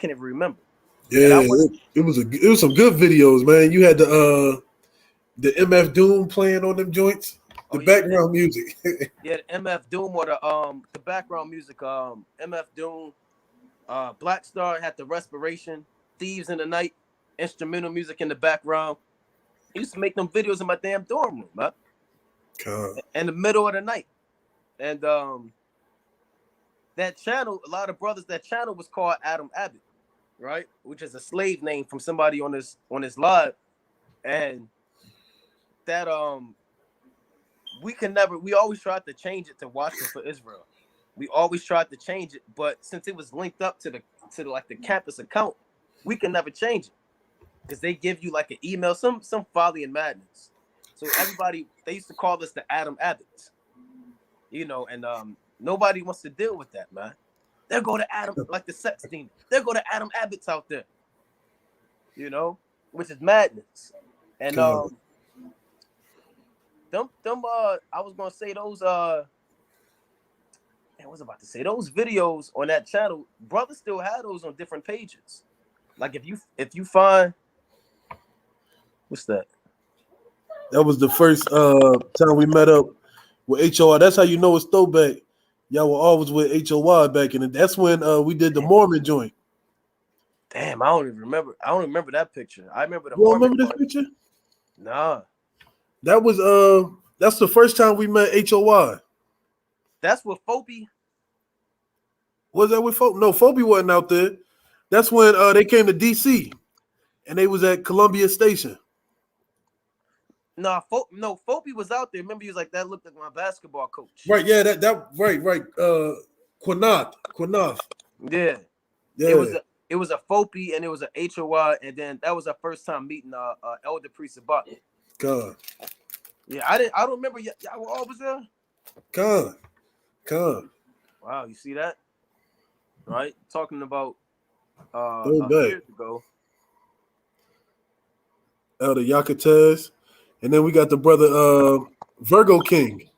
even remember. Yeah, it was some good videos, man. You had the MF Doom playing on them joints, the background music. Yeah, the MF Doom, or the background music, MF Doom, Black Star had the Respiration, Thieves in the Night, instrumental music in the background. I used to make them videos in my damn dorm room, man. In the middle of the night. And that channel, a lot of brothers, that channel was called Adam Abbott, right? Which is a slave name from somebody on this live. And that we always tried to change it to Watchmen for Israel. We always tried to change it, but since it was linked up to the campus account, we can never change it, because they give you like an email, some folly and madness. So everybody, they used to call us the Adam Abbotts, and nobody wants to deal with that, man. They'll go to Adam, like the sex demon. They'll go to Adam Abbotts out there, which is madness. And I was gonna say those I was about to say those videos on that channel, brothers still had those on different pages. Like if you find, what's that? That was the first time we met up with HOI. That's how you know it's throwback. Y'all were always with HOI back in it. That's when we did the Mormon joint. Damn, I don't even remember. I don't remember that picture. I remember the. You don't remember this picture? Nah. That was that's the first time we met HOI. That's with Fobi. Was that with Fobi? No, Fobi wasn't out there. That's when they came to DC and they was at Columbia Station. Nah, Fobi was out there. Remember, he was like, that looked like my basketball coach. Right, yeah, that right. Quinath. Yeah. It was a Fobi and it was a HOI, and then that was our first time meeting Elder Priest Sabat. God. Yeah, I don't remember y'all were always there. God. Wow, you see that? Right? Talking about years ago. Elder Yakutas. And then we got the brother Virgo King.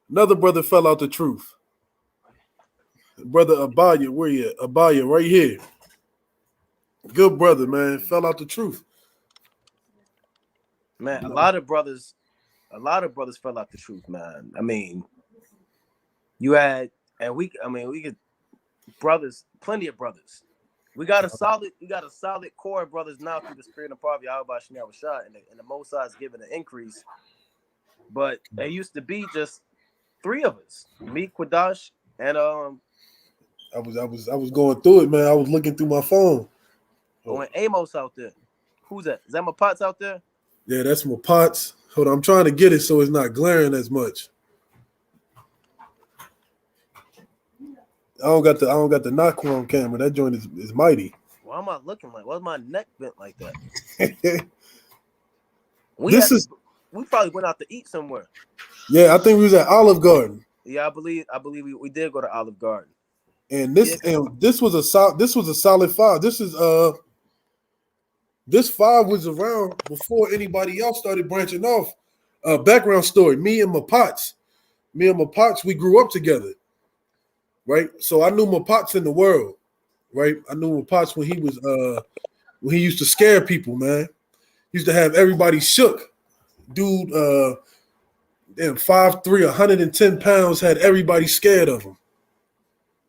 Another brother fell out the truth. Brother Abaya, where you at? Abaya, right here. Good brother, man. Fell out the truth. Man, a lot of brothers fell out the truth, man. I mean, we could brothers, plenty of brothers. We got a solid core of brothers now through the spirit of Prophet Yahweh Shania Rashad, and the Most High is giving an increase. But there used to be just three of us, me, Quadash, and I was going through it, man. I was looking through my phone. and Amos out there. Who's that? Is that my pots out there? Yeah, that's my pots. Hold on, I'm trying to get it so it's not glaring as much. I don't got the Naquan camera. That joint is mighty. Why am I looking like? Why's my neck bent like that? We probably went out to eat somewhere. Yeah, I think we was at Olive Garden. Yeah, I believe we did go to Olive Garden. And this was a solid 5. This 5 was around before anybody else started branching off. Background story: me and my pots, we grew up together. Right, so I knew my pots in the world, right? I knew my pots when he used to scare people, man. He used to have everybody shook. Dude, 5'3", 110 pounds, had everybody scared of him,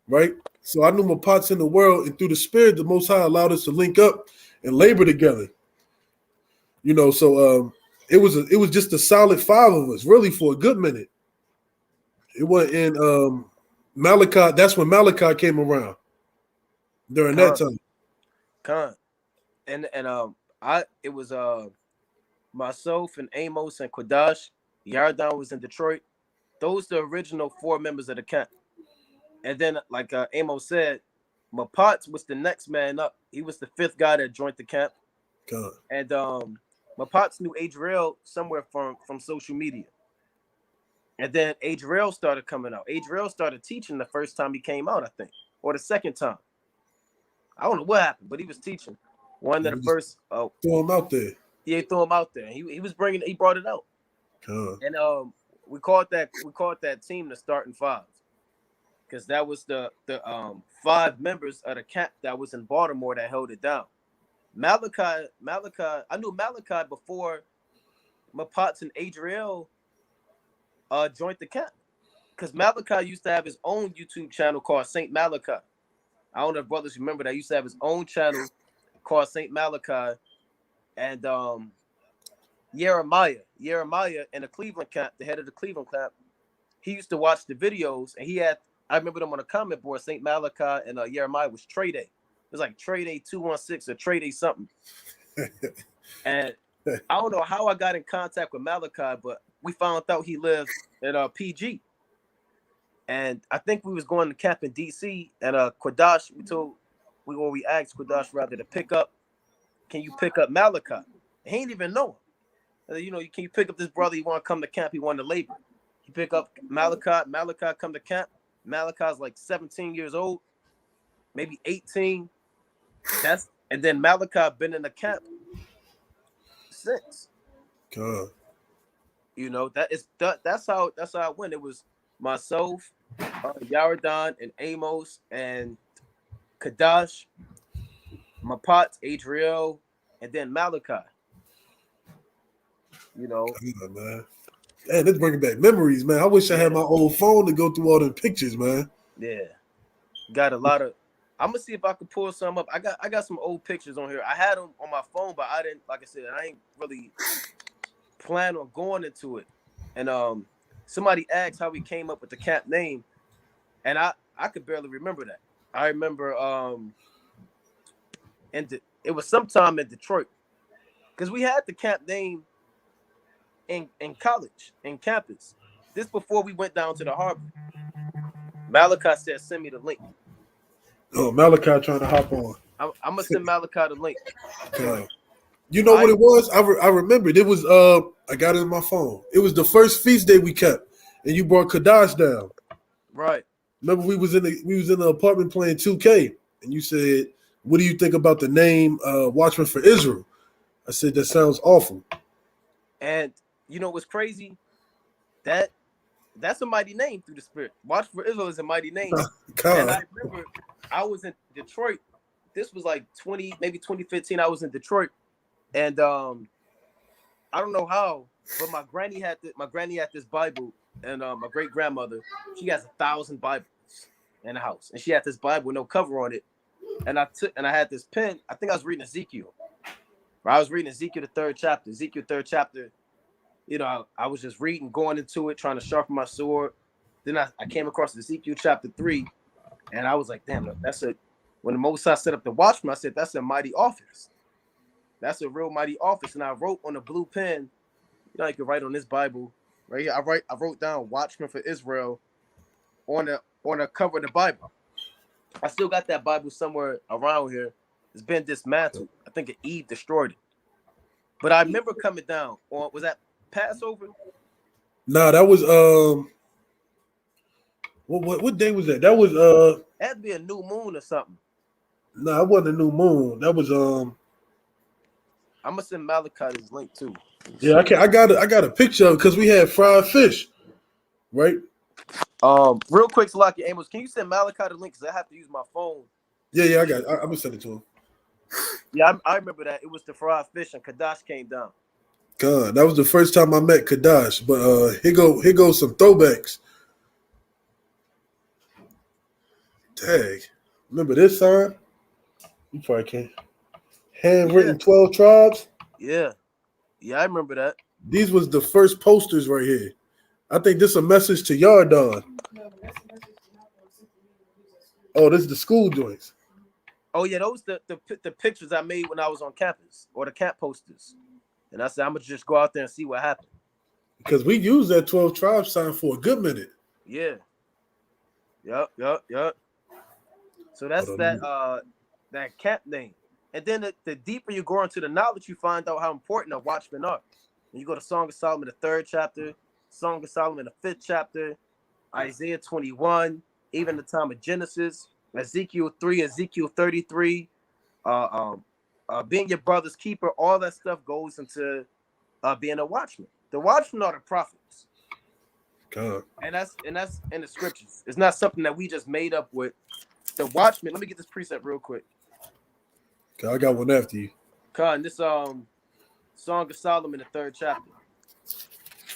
right? So I knew my pots in the world, and through the spirit, the Most High allowed us to link up and labor together. So it was just a solid 5 of us, really, for a good minute. It went in Malachi. That's when Malachi came around during that time. And it was myself and Amos and Quadash. Yardan was in Detroit. Those the original 4 members of the camp. And then, like Amos said, Mapats was the next man up. He was the 5th guy that joined the camp. God. And Mapats knew Adriel somewhere from social media. And then Adriel started coming out. Adriel started teaching the first time he came out, I think, or the second time. I don't know what happened, but he was teaching. One of the first. Throw him out there. Yeah, threw him out there. He brought it out. God. And we called that team the starting 5, because that was the 5 members of the camp that was in Baltimore that held it down. Malachi, I knew Malachi before Mapats and Adriel joined the camp, because Malachi used to have his own YouTube channel called Saint Malachi. I don't know if brothers remember that. He used to have his own channel called Saint Malachi. And Jeremiah in the Cleveland camp, the head of the Cleveland camp, he used to watch the videos, and I remember them on the comment board. Saint Malachi and Jeremiah was Trade Day. It was like Trade Day 216 or Trade Day something. And I don't know how I got in contact with Malachi, but we found out he lived at PG. And I think we was going to camp in DC, and Quadash, we asked Quadash rather to pick up. Can you pick up Malachi? He ain't even know him. Can you pick up this brother? He want to come to camp. He want to labor. He pick up Malachi. Malachi come to camp. Malachi's like 17 years old, maybe 18. And then Malachi been in the camp since. God. That's how it went. It was myself, Yardan, and Amos, and Kadash, Mapats, Adriel, and then Malachi. God, man. Man, let's bring back memories, man. I wish I had my old phone to go through all the pictures, man. Yeah, got a lot of. I'm gonna see if I can pull some up. I got some old pictures on here. I had them on my phone, but I didn't. Like I said, I ain't really plan on going into it. And somebody asked how we came up with the camp name, and I could barely remember that. I remember it was sometime in Detroit, because we had the camp name in college, in campus. This before we went down to the harbor. Malachi said, "Send me the link." Oh, Malachi trying to hop on. I'm gonna send Malachi the link. You know what it was? I remembered. It was I got it in my phone. It was the first feast day we kept, and you brought Kadash down. Right. Remember, we was in the apartment playing 2K, and you said, "What do you think about the name Watchmen for Israel?" I said, "That sounds awful." And you know what's crazy? That's a mighty name through the spirit. Watch for Israel is a mighty name. And I remember I was in Detroit. This was like 2015. I was in Detroit, and I don't know how, but my granny had this Bible, and my great grandmother, she has 1,000 Bibles in the house, and she had this Bible with no cover on it. And I had this pen. I think I was reading Ezekiel. I was reading Ezekiel the 3rd chapter. Ezekiel 3rd chapter. I was just reading, going into it, trying to sharpen my sword. Then I came across Ezekiel Chapter 3, and I was like, damn, when the Most High set up the Watchmen, I said, that's a mighty office. That's a real mighty office. And I wrote on a blue pen, you can write on this Bible right here. I wrote down Watchmen for Israel on the cover of the Bible. I still got that Bible somewhere around here. It's been dismantled. I think Eve destroyed it. But I remember coming down on, was that Passover? No, that was what day was that? That was it had to be a new moon or something. No, it wasn't a new moon. That was I'm gonna send Malachi this link too. Yeah, I got a picture of it because we had fried fish, right? Real quick, Salaki Amos, can you send Malachi the link? Because I have to use my phone. Yeah, I got it. I'm gonna send it to him. Yeah, I remember that. It was the fried fish, and Kadash came down. God, that was the first time I met Kadash. But here goes some throwbacks. Dang. Remember this sign? You probably can't. Handwritten 12 tribes? Yeah, I remember that. These was the first posters right here. I think this is a message to Yardan. Oh, this is the school joints. Oh, yeah, those the pictures I made when I was on campus, or the camp posters. And I said, I'm gonna just go out there and see what happens. Because we used that 12 tribe sign for a good minute. Yeah. Yep. So that's that camp name. And then the deeper you go into the knowledge, you find out how important the watchmen are. When you go to Song of Solomon, the 3rd chapter, Song of Solomon, the 5th chapter, Isaiah 21, even the time of Genesis, Ezekiel 3, Ezekiel 33, being your brother's keeper, all that stuff goes into being a watchman. The watchmen are the prophets. God. And that's in the scriptures. It's not something that we just made up with. The watchman, let me get this precept real quick. Okay, I got one after you. This Song of Solomon, the 3rd chapter.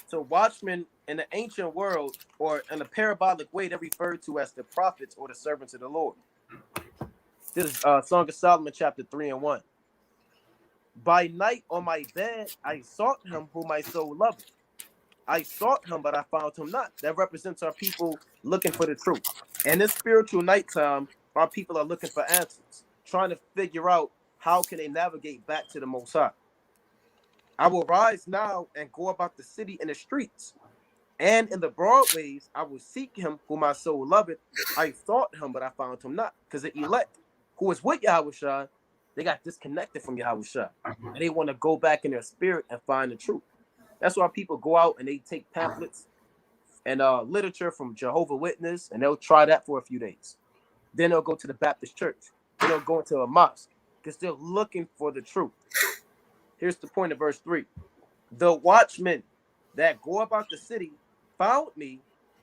So watchmen in the ancient world, or in a parabolic way, they're referred to as the prophets or the servants of the Lord. This is Song of Solomon, chapter 3 and 1. By night on my bed, I sought him whom my soul loved. I sought him, but I found him not. That represents our people looking for the truth. And this spiritual nighttime, our people are looking for answers, trying to figure out how can they navigate back to the Most High. I will rise now and go about the city in the streets, and in the broad ways I will seek him whom my soul loveth. I sought him, but I found him not. Because the elect who was with Yahushua, they got disconnected from Yahushua, and they want to go back in their spirit and find the truth. That's why people go out and they take pamphlets and literature from Jehovah Witness, and they'll try that for a few days. Then they'll go to the Baptist church. Then they'll go into a mosque because they're looking for the truth. Here's the point of verse 3. The watchmen that go about the city found me,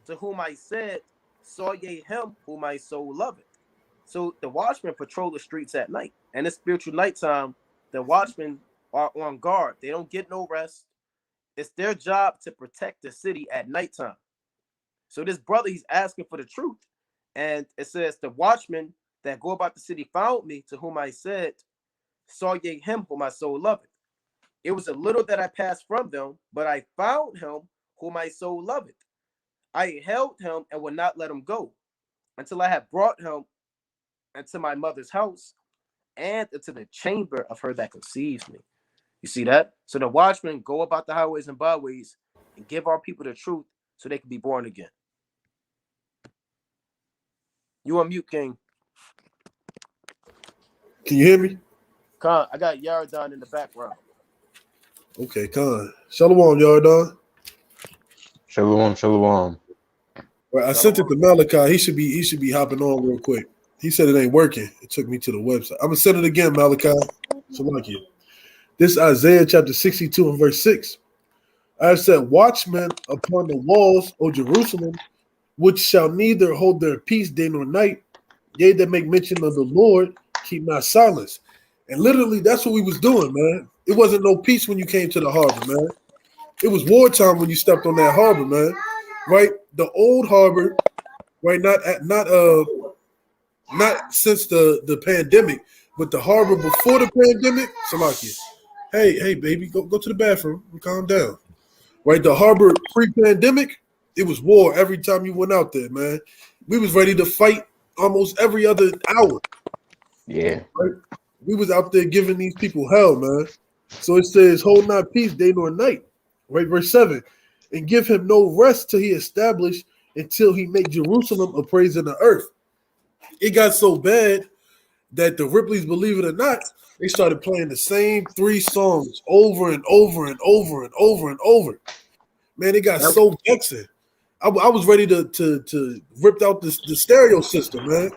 to whom I said, saw ye him whom my soul loveth. So the watchmen patrol the streets at night. And it's spiritual nighttime. The watchmen are on guard. They don't get no rest. It's their job to protect the city at nighttime. So this brother, he's asking for the truth. And it says, the watchmen that go about the city found me, to whom I said, saw ye him whom my soul loveth. It was a little that I passed from them, but I found him whom my soul loveth. I held him and would not let him go until I had brought him into my mother's house and into the chamber of her that conceives me. You see that? So the watchmen go about the highways and byways and give our people the truth so they can be born again. You on mute, King. Can you hear me? Khan, I got Yaradon in the background. Okay, Khan. Shalom, Yardan. Shalom. Right, I sent it to Malachi. He should be hopping on real quick. He said it ain't working. It took me to the website. I'm gonna send it again, Malachi. Salakia. This Isaiah chapter 62 and verse 6. I have set watchmen upon the walls, O Jerusalem, which shall neither hold their peace day nor night. They that make mention of the Lord keep not silence. And literally, that's what we was doing, man. It wasn't no peace when you came to the harbor, man. It was wartime when you stepped on that harbor, man. Right? The old harbor, right? Not since the pandemic, but the harbor before the pandemic. Salakia. Hey, baby, go to the bathroom and calm down. Right? The harbor pre-pandemic, it was war every time you went out there, man. We was ready to fight almost every other hour. Yeah. Right? We was out there giving these people hell, man. So it says, hold not peace day nor night. Right, verse 7. And give him no rest till he establish, until he make Jerusalem a praise in the earth. It got so bad that the Ripleys, believe it or not, they started playing the same 3 songs over and over and over and over and over. Man, it got so vexing. I was ready to rip out the stereo system, man.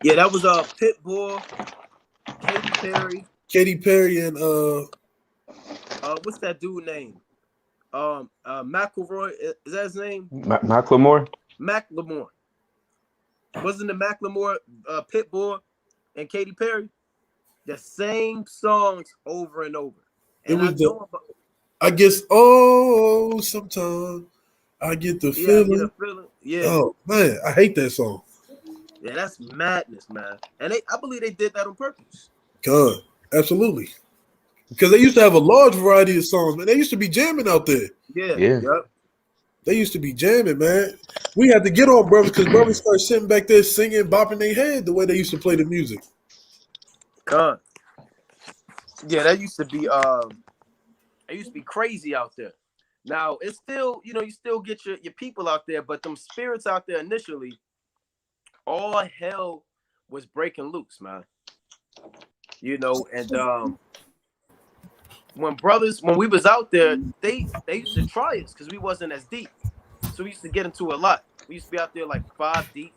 Yeah, that was Pitbull, Katy Perry, and what's that dude name? McElroy, is that his name? Macklemore. Wasn't the Macklemore Pitbull and Katy Perry the same songs over and over? And it was I guess sometimes I get the feeling. Yeah. Oh man, I hate that song. Yeah, that's madness, man. And I believe they did that on purpose. God, absolutely. Because they used to have a large variety of songs, man. They used to be jamming out there. Yeah. Yep. They used to be jamming, man. We had to get on brothers because brothers started sitting back there singing, bopping their head the way they used to play the music. God. Yeah, that used to be it used to be crazy out there. Now it's still, you still get your people out there, but them spirits out there initially, all hell was breaking loose, man. And when we was out there, they used to try us because we wasn't as deep. So we used to get into a lot. We used to be out there like 5 deep,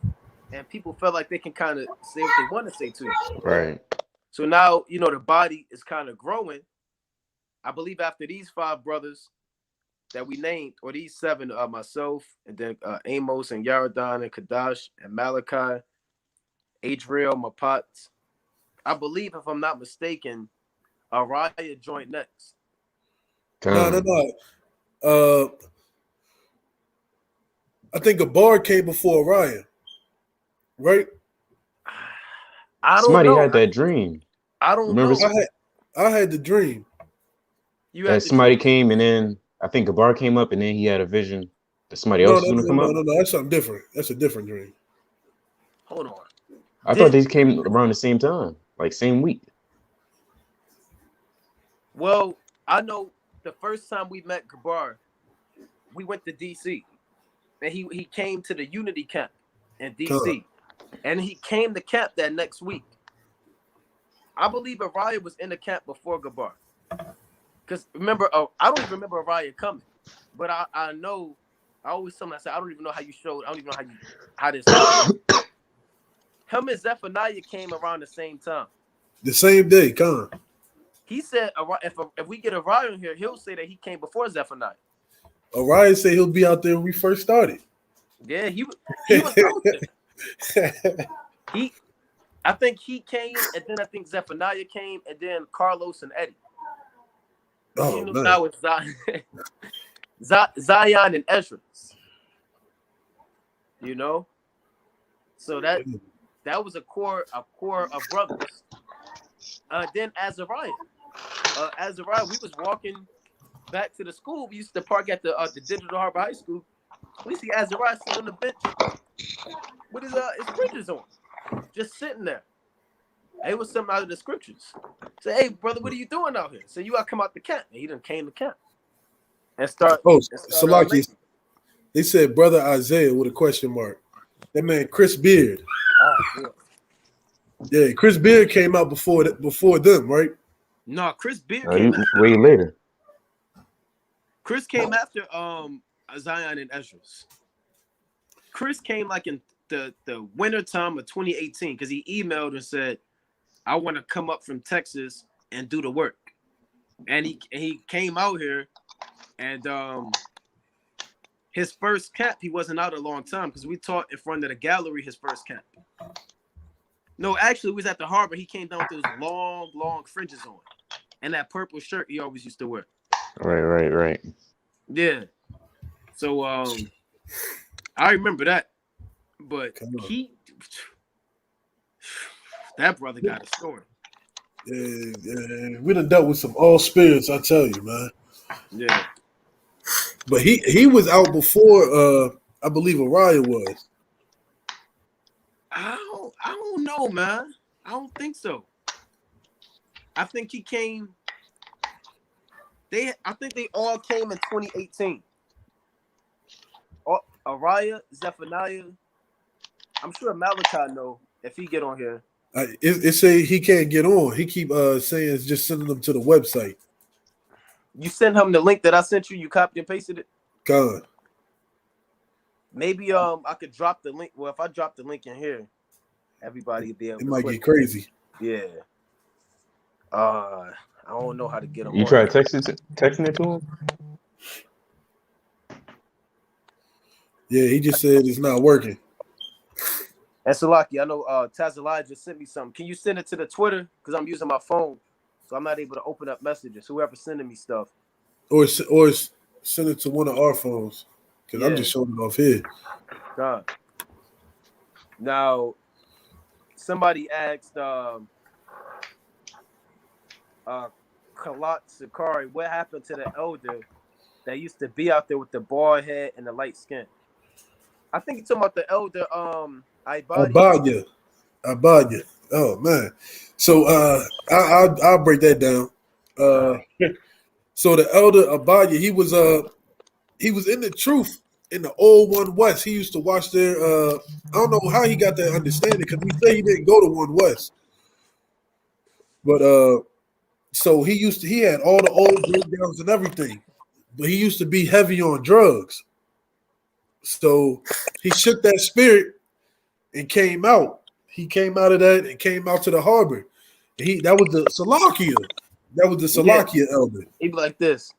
and people felt like they can kind of say what they want to say to you. Right. So now, the body is kind of growing. I believe after these 5 brothers that we named, or these 7, myself, and then Amos and Yaradon and Kadash and Malachi, Adriel, Mapat, I believe, if I'm not mistaken, Araya joined next. No. I think a bar came before Ryan, right? I don't Somebody know. had that dream. I don't Remember know. I had the dream. That somebody came, and then I think a bar came up, and then he had a vision that somebody else was going to come up. No, that's something different. That's a different dream. Hold on. I thought these came around the same time, like same week. Well, I know the first time we met Gabar, we went to DC, and he came to the Unity camp in DC, and he came to camp that next week. I believe Araya was in the camp before Gabar, because remember, I don't even remember Araya coming, but I know. I always tell him, I said, I don't even know how you showed. I don't even know how this happened. Him and Zephaniah came around the same time. The same day, Con. He said, if we get Araya in here, he'll say that he came before Zephaniah. Araya said he'll be out there when we first started. Yeah, he was out there. I think he came, and then I think Zephaniah came, and then Carlos and Eddie. Oh, man. Now it's Zion and Ezra. So that was a core of brothers. Then Azariah, we was walking back to the school. We used to park at the Digital Harbor High School. We see Azariah sitting on the bench with his fringes on, just sitting there. It was something out of the scriptures. Say, hey brother, what are you doing out here? So you gotta come out the camp. And he done came to camp and start. Salaki. They said brother Isaiah with a question mark. That man Chris Beard. Yeah, Chris Beard came out before them, right? No, Chris Beard came way later. Chris came after Zion and Ezra's. Chris came like in the winter time of 2018 because he emailed and said, I want to come up from Texas and do the work. And he came out here, and his first camp, he wasn't out a long time because we taught in front of the gallery his first camp. No, actually, we was at the harbor. He came down with those long fringes on, and that purple shirt he always used to wear. Right. Yeah. So I remember that, but that brother got a story. Yeah, we done dealt with some all spirits, I tell you, man. Yeah. But he was out before I believe Araya was. I don't know, man. I don't think so. I think he came. I think they all came in 2018. Araya, Zephaniah. I'm sure Malachi know if he get on here. It say he can't get on. He keep saying it's just sending them to the website. You sent him the link that I sent you. You copied and pasted it. God. Maybe I could drop the link. Well, if I drop the link in here, everybody will be able. It might get crazy. Yeah. I don't know how to get him. You try texting it to him? Yeah, he just said it's not working. And Salaki, I know Tazalai just sent me something. Can you send it to the Twitter? Because I'm using my phone, so I'm not able to open up messages. Whoever's sending me stuff. Or send it to one of our phones. Because I'm just showing it off here. God. Now, somebody asked Kalat Sakari, what happened to the elder that used to be out there with the bald head and the light skin? I think you're talking about the elder Abadya. Oh man. So I'll break that down. So the elder Abaya, he was in the truth in the old One West. He used to watch their I don't know how he got that understanding because he said he didn't go to One West. But so he had all the old breakdowns and everything, but he used to be heavy on drugs. So he shook that spirit and came out. He came out of that and came out to the harbor. That was the Salakia. That was the Salakia elder. He'd be like this.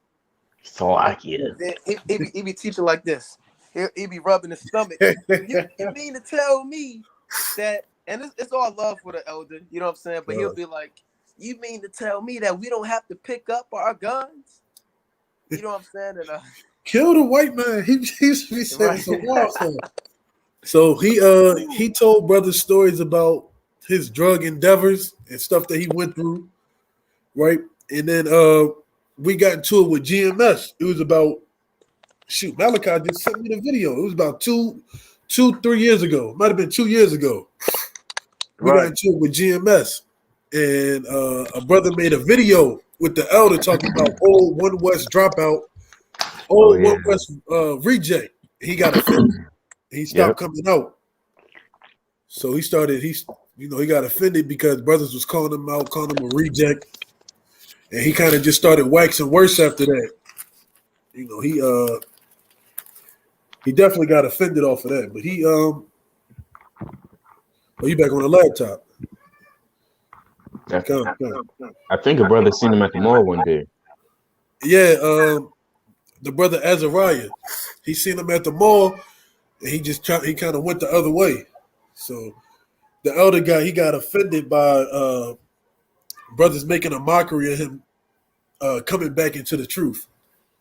Salakia. He be teaching like this. He be rubbing his stomach. You mean to tell me that? And it's all love for the elder. You know what I'm saying? But he'll be like, you mean to tell me that we don't have to pick up our guns? You know what I'm saying? And, kill the white man. He used to be saying some wild stuff. So he told brothers stories about his drug endeavors and stuff that he went through, right? And then we got into it with GMS. It was about Malachi just sent me the video. It was about 3 years ago. Might have been 2 years ago. We got into it with GMS. And a brother made a video with the elder talking about old One West dropout, One West reject. He got offended. He stopped coming out. So he got offended because brothers was calling him out, calling him a reject. And he kind of just started waxing worse after that. You know, he definitely got offended off of that. But he back on the laptop. I think a brother seen him at the mall one day. Yeah, the brother Azariah, he seen him at the mall, and he kind of went the other way. So the elder guy, he got offended by brothers making a mockery of him coming back into the truth,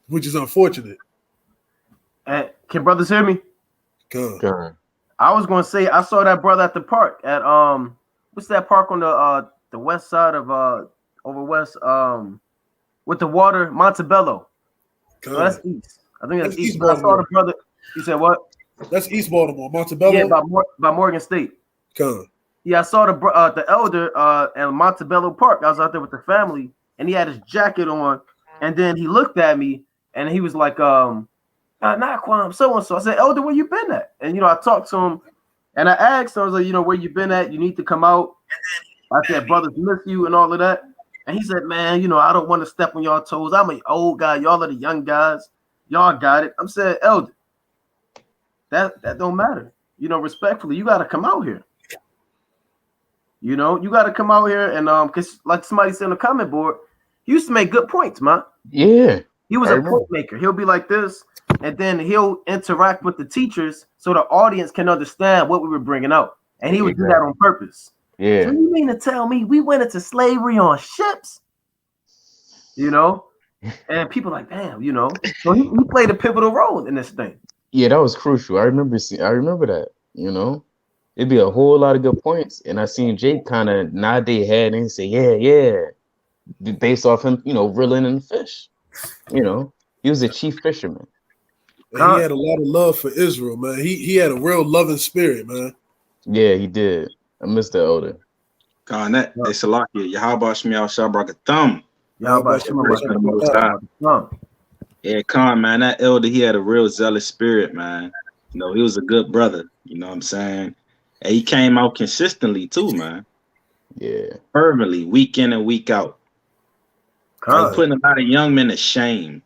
which is unfortunate. Can brothers hear me? Good. I was going to say I saw that brother at the park at what's that park on the west side of over west with the water, Montebello. No, that's east. I think that's east. I saw the brother. You said what? That's East Baltimore, Montebello. Yeah, by Morgan State. Yeah, I saw the elder at Montebello Park. I was out there with the family, and he had his jacket on, and then he looked at me, and he was like, not Kwame, so and so. I said, Elder, where you been at? And I talked to him, and I asked him, I was like, where you been at? You need to come out. I said, brothers miss you and all of that. And he said, man, I don't want to step on y'all toes. I'm an old guy. Y'all are the young guys. Y'all got it. I'm saying, Elder, that don't matter. Respectfully, you got to come out here. You got to come out here and because like somebody said on the comment board, he used to make good points, man. Yeah. He was a point maker. He'll be like this, and then he'll interact with the teachers so the audience can understand what we were bringing out. And he would do that on purpose. Yeah. So you mean to tell me we went into slavery on ships? And people like, damn, So he played a pivotal role in this thing. Yeah, that was crucial. I remember that, It'd be a whole lot of good points. And I seen Jake kind of nod their head and say, yeah. Based off him, reeling in the fish. He was a chief fisherman. And he had a lot of love for Israel, man. He had a real loving spirit, man. Yeah, he did. I miss the elder. That they Salakia. Yahweh Shemiel Shabrak Thumb. Yeah, Khan, man. That elder, he had a real zealous spirit, man. He was a good brother. You know what I'm saying? And he came out consistently too, man. Yeah. Fervently, week in and week out. Like putting a lot of young men to shame.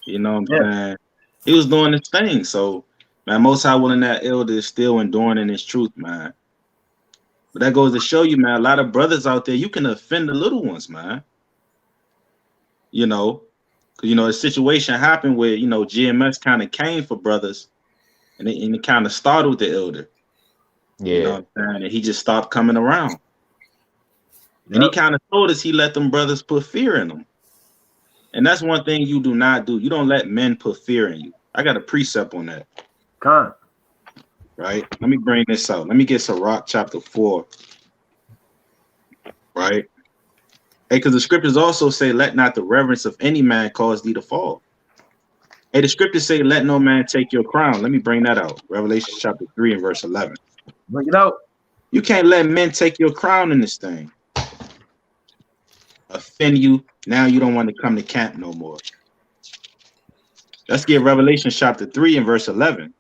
You know what I'm saying? He was doing his thing. So, man, Most High willing that elder is still enduring in his truth, man. But that goes to show you, man, a lot of brothers out there, you can offend the little ones, man. Because, a situation happened where, GMS kind of came for brothers and it kind of startled the elder. Yeah. You know what I'm saying? And he just stopped coming around. Yep. And he kind of told us he let them brothers put fear in them. And that's one thing you do not do. You don't let men put fear in you. I got a precept on that. Right? Let me bring this out. Let me get Sirach chapter 4. Right? Hey, because the scriptures also say, let not the reverence of any man cause thee to fall. Hey, the scriptures say, let no man take your crown. Let me bring that out. Revelation chapter 3 and verse 11. Bring it out. You can't let men take your crown in this thing. offend you. Now you don't want to come to camp no more. Let's get Revelation chapter 3 and verse 11.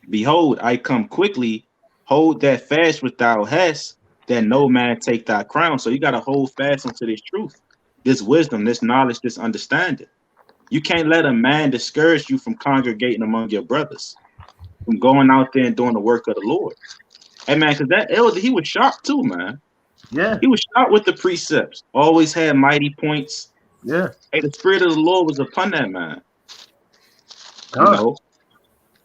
Behold, I come quickly. Hold that fast which thou hast, that no man take thy crown. So you got to hold fast unto this truth, this wisdom, this knowledge, this understanding. You can't let a man discourage you from congregating among your brothers, from going out there and doing the work of the Lord. Hey, man, because that elder, he was sharp too, man. Yeah. He was sharp with the precepts. Always had mighty points. Yeah. Hey, the Spirit of the Lord was upon that man. God. You know?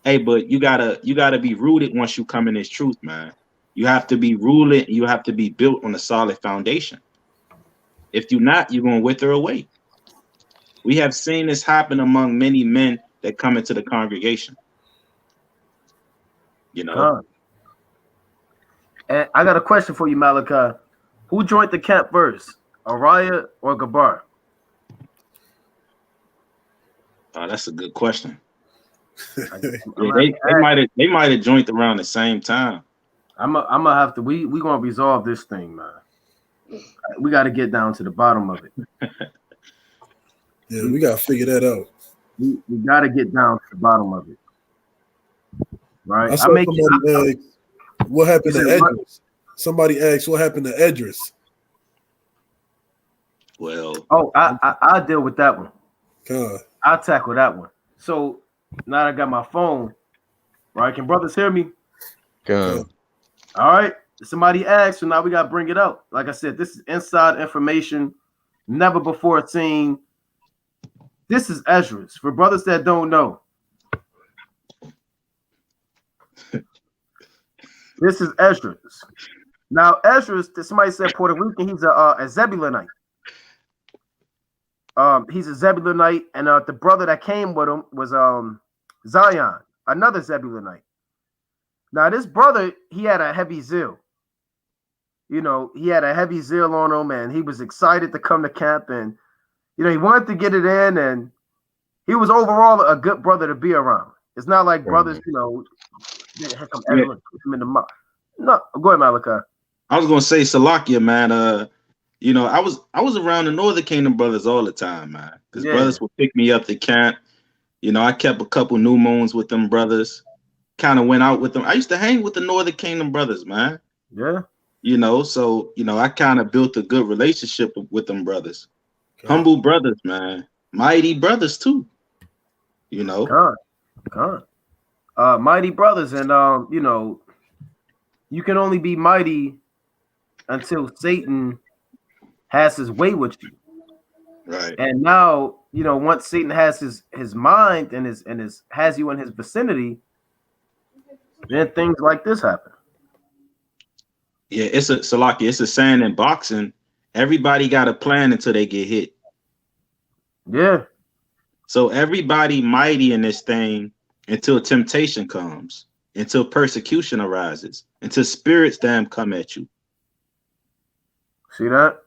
Hey, but you gotta be rooted once you come in this truth, man. You have to be rooted. You have to be built on a solid foundation. If you're not, you're going to wither away. We have seen this happen among many men that come into the congregation. You know. God. And I got a question for you, Malachi. Who joined the camp first, Ariah or Gabar? Oh, that's a good question. They They might have joined around the same time. I'm gonna have to. We gonna resolve this thing, man. We got to get down to the bottom of it. Yeah, we gotta figure that out. We got to get down to the bottom of it, right? I saw somebody ask, what happened to Edris? Somebody asked what happened to Edris. Well, I'll deal with that one. God. I'll tackle that one. So now I got my phone, right? Can brothers hear me? God. All right. Somebody asked, so now we got to bring it out. Like I said, this is inside information, never before seen. This is Esdras. For brothers that don't know, this is Esdras. Now, Esdras, somebody said Puerto Rican, he's a Zebulonite. He's a Zebulonite, and the brother that came with him was Zion, another Zebulonite. Now, this brother, he had a heavy zeal. You know, he had a heavy zeal on him, and he was excited to come to camp, and you know, he wanted to get it in, and he was overall a good brother to be around. It's not like brothers, you know, here come everyone put him in the mouth. No, go ahead, Malachi. I was gonna say Salakia, man. You know, I was around the Northern Kingdom brothers all the time, man. Because brothers would pick me up to camp. You know, I kept a couple new moons with them brothers. Kind of went out with them. I used to hang with the Northern Kingdom brothers, man. Yeah. You know, so you know, I kind of built a good relationship with them brothers. Humble brothers, man. Mighty brothers too. You know. Mighty brothers, and you know, you can only be mighty until Satan has his way with you. Right. And now, you know, once Satan has his mind and has you in his vicinity, then things like this happen. Yeah, it's a saying in boxing, everybody got a plan until they get hit. Yeah. So everybody mighty in this thing until temptation comes, until persecution arises, until spirits damn come at you. See that?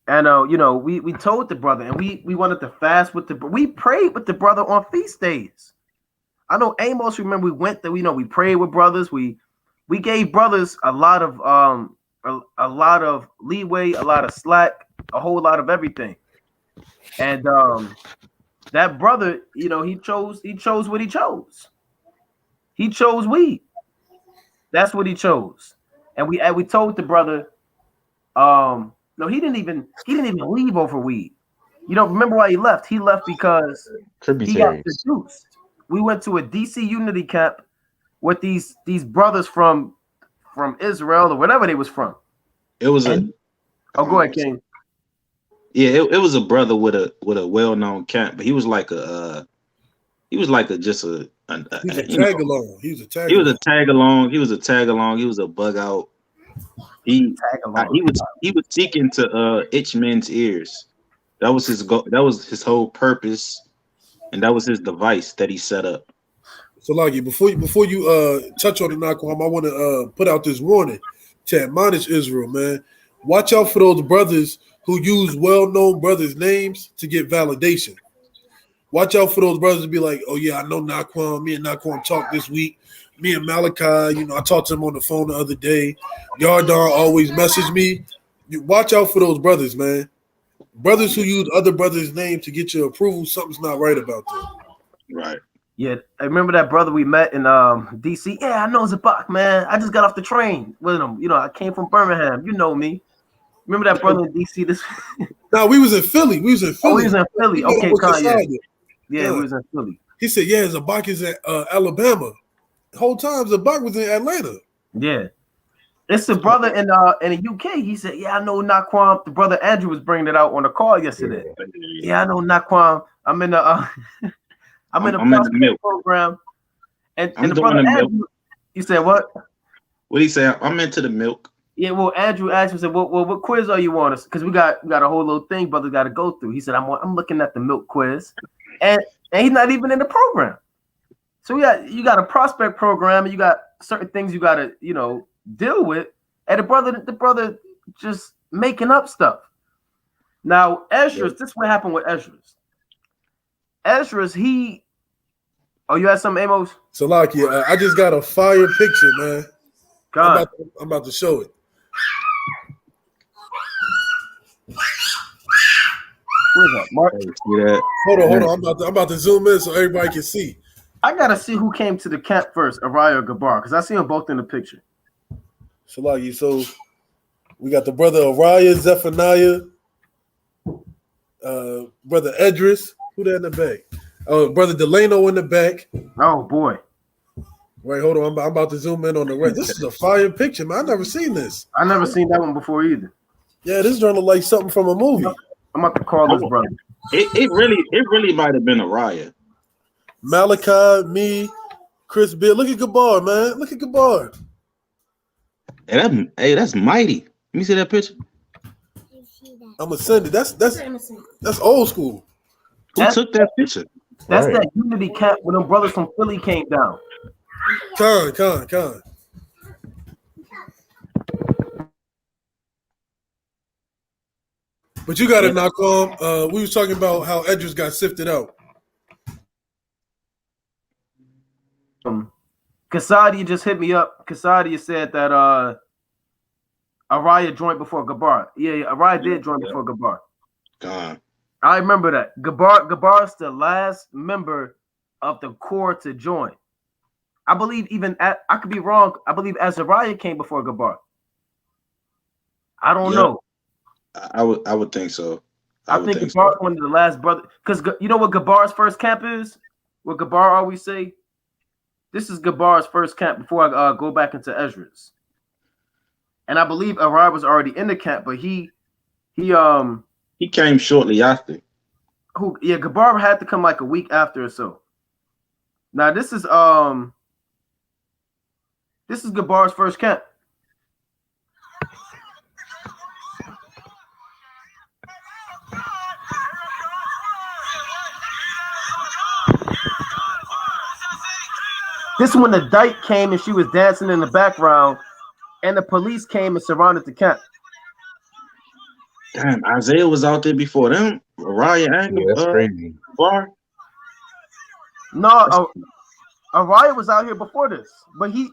And you know, we told the brother, and we wanted to fast with we prayed with the brother on feast days. I know Amos, remember we went there, you know, we prayed with brothers, we gave brothers a lot of leeway, a lot of slack, a whole lot of everything. And that brother, you know, he chose what he chose. He chose weed. That's what he chose. And we told the brother, no, he didn't even leave over weed. You know, remember why he left? He left because he got seduced. We went to a DC Unity camp with these brothers from Israel or whatever they was from. It was go ahead, King. Yeah, it was a brother with a well-known camp, but he was like a tag along. He was a tag along. He was a bug out. He was seeking to itch men's ears. That was his goal. That was his whole purpose, and that was his device that he set up. So, Lagi, before you touch on the Naquam, I want to put out this warning to admonish Israel, man. Watch out for those brothers who use well-known brothers' names to get validation. Watch out for those brothers to be like, oh yeah, I know Naquam. Me and Naquam talked this week. Me and Malachi, you know, I talked to him on the phone the other day. Yardar always messaged me. You watch out for those brothers, man. Brothers who use other brothers' name to get your approval, something's not right about them. Right. Yeah, I remember that brother we met in DC. Yeah, I know Zabak, man. I just got off the train with him. You know, I came from Birmingham. You know me. Remember that brother in DC? This. No, we was in Philly. We was in Philly. Oh, we was in Philly. Okay, yeah, we was in Philly. He said, "Yeah, Zabak is at Alabama." The whole time Zabak was in Atlanta. Yeah. It's the brother in the UK. He said, "Yeah, I know Naquan." The brother Andrew was bringing it out on the call yesterday. Yeah, I know Naquan. I'm in the I'm in the milk program, and the brother Andrew. You said what? What he say? I'm into the milk. Yeah, well, Andrew asked me, said, "Well, what quiz are you on?" Because we got a whole little thing, brother, got to go through. He said, "I'm looking at the milk quiz," and he's not even in the program. So you got a prospect program, and you got certain things you got to deal with, and the brother just making up stuff. Now, Esdras, this is what happened with Esdras. Esdras, oh, you had some Amos? Salakia, I just got a fire picture, man. God. I'm about to show it. Where's that, Mark? Hold on. I'm about to zoom in so everybody can see. I gotta see who came to the camp first, Araya or Gabar, because I see them both in the picture. Salagi, so we got the brother Araya, Zephaniah, brother Edris. Who there in the back? Brother Delano in the back. Oh boy. Wait, hold on. I'm about to zoom in on the right. This is a fire picture, man. I never seen this. I never seen that one before either. Yeah, this joint look like something from a movie. I'm about to call this brother. It really might have been Araya. Malachi, me, Chris Bill. Look at Gabar, man. Look at Gabar. Hey, that's mighty. Let me see that picture. I'm gonna send it. That's old school. Who took that picture? That's that unity camp when them brothers from Philly came down. Con. But you got to knock on. We was talking about how Edris got sifted out. Kasadia just hit me up. Kasadia said that Araya joined before Gabar. Yeah, Araya did join before Gabar. God. I remember that. Gabar's the last member of the core to join. I believe I could be wrong. I believe Azariah came before Gabar. I don't know. I would think so. I think Gabar's one of the last brothers. Because you know what Gabar's first camp is? What Gabar always say? This is Gabar's first camp before I go back into Esdras. And I believe Araya was already in the camp, but he came shortly after. Gabar had to come like a week after or so. Now this is Gabar's first camp. This is when the dyke came and she was dancing in the background, and the police came and surrounded the camp. Damn, Isaiah was out there before them. Araya and that's crazy. Bar. No, Araya was out here before this, but he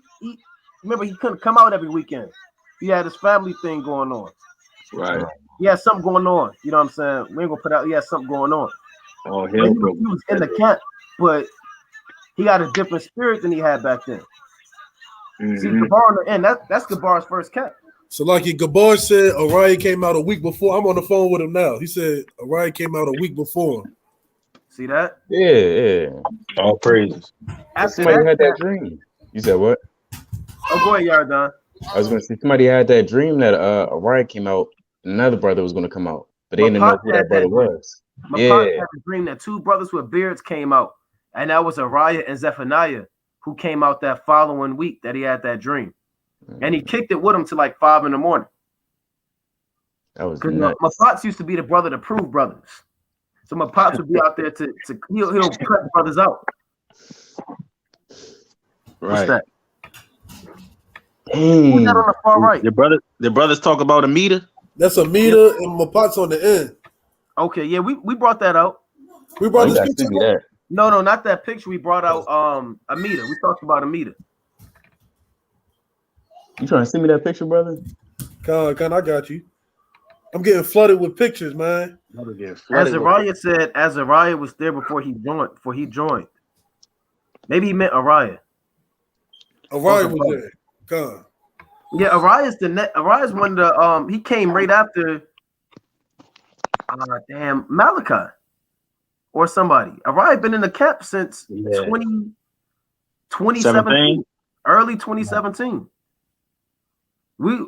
remember he couldn't come out every weekend. He had his family thing going on. Right. He had something going on. You know what I'm saying? We ain't gonna put out. He had something going on. Oh, he was in the camp, but he had a different spirit than he had back then. Mm-hmm. See, Gabar on the end, that's Gabar's first camp. So like Gabar said, Araya came out a week before. I'm on the phone with him now. He said Araya came out a week before him. See that? Yeah. All praises. Somebody had that dream. You said what? Oh, go ahead, Yardan. I was going to say somebody had that dream that Araya came out, another brother was going to come out, but they didn't know who that brother was. My pop had a dream that two brothers with beards came out, and that was Araya and Zephaniah, who came out that following week that he had that dream. And he kicked it with him to like 5 in the morning. That was nuts. My pops used to be the brother to prove brothers. So my pops would be out there to he'll cut brothers out. Right. What's that? Who's that on the far right? The brothers talk about a meter? That's a meter and my pot's on the end. Okay, yeah, we brought that out. We brought this picture. No, not that picture. We brought out a meter. We talked about a meter. You trying to send me that picture, brother? Con, I got you. I'm getting flooded with pictures, man. Azariah said Azariah was there before he joined. Maybe he meant Ariah. Ariah was there. God. Yeah, Ariah's Ariah's one of the he came right after Malachi or somebody. Ariah been in the camp since 2017, early 2017.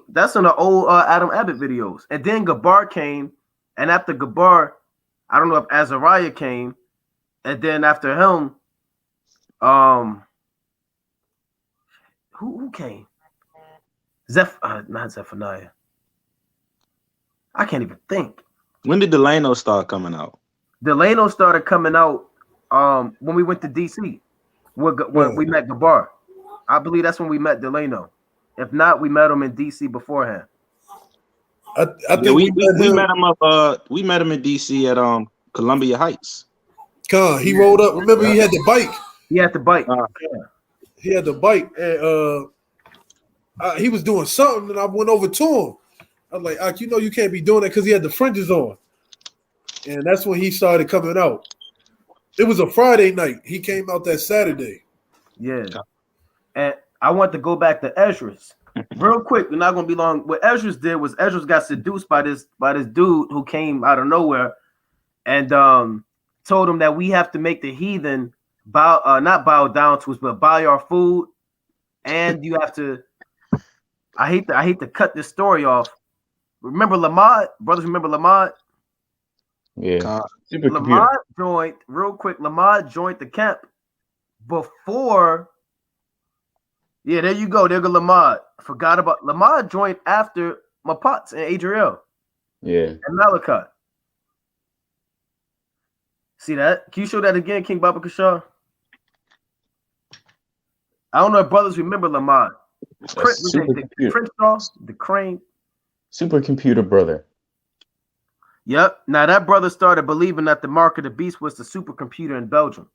That's in the old Adam Abbott videos. And then Gabar came, and after Gabar, I don't know if Azariah came, and then after him, who came? Not Zephaniah. I can't even think. When did Delano start coming out? Delano started coming out when we went to DC. When we met Gabar. I believe that's when we met Delano. If not, we met him in DC beforehand. I think we met him up. We met him in DC at Columbia Heights. God, he rolled up. Remember, he had the bike. He had the bike. He had the bike, and he was doing something, and I went over to him. I was like, you know, you can't be doing that because he had the fringes on, and that's when he started coming out. It was a Friday night. He came out that Saturday. Yeah, and I want to go back to Ezra's real quick. We're not going to be long. What Ezra's did was Ezra's got seduced by this dude who came out of nowhere, and told him that we have to make the heathen not bow down to us, but buy our food, and you have to. I hate to cut this story off. Remember Lamad, brothers? Remember Lamad? Yeah. Lamad joined real quick. Lamad joined the camp before. Yeah, there you go. There go Lamad. Forgot about Lamad joined after Mapats and Adriel. Yeah. And Malachi. See that? Can you show that again, King Baba Kashar? I don't know if brothers remember Lamad. The crane. Supercomputer brother. Yep. Now that brother started believing that the mark of the beast was the supercomputer in Belgium.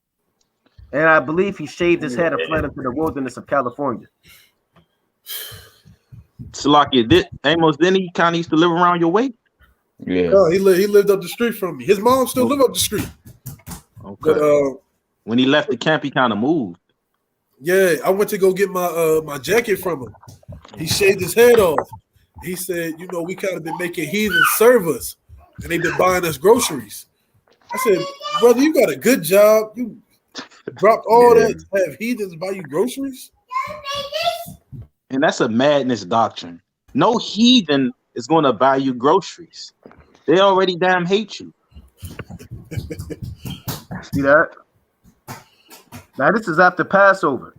And I believe he shaved his head and fled into the wilderness of California. Salakia, Amos, then he kind of used to live around your way? Yeah. Oh, he lived up the street from me. His mom still live up the street. Okay. But, when he left the camp, he kind of moved. Yeah, I went to go get my jacket from him. He shaved his head off. He said, you know, we kind of been making heathens serve us, and they've been buying us groceries. I said, brother, you got a good job. You dropped all that to have heathens buy you groceries? And that's a madness doctrine. No heathen is going to buy you groceries. They already damn hate you. See that? Now this is after Passover.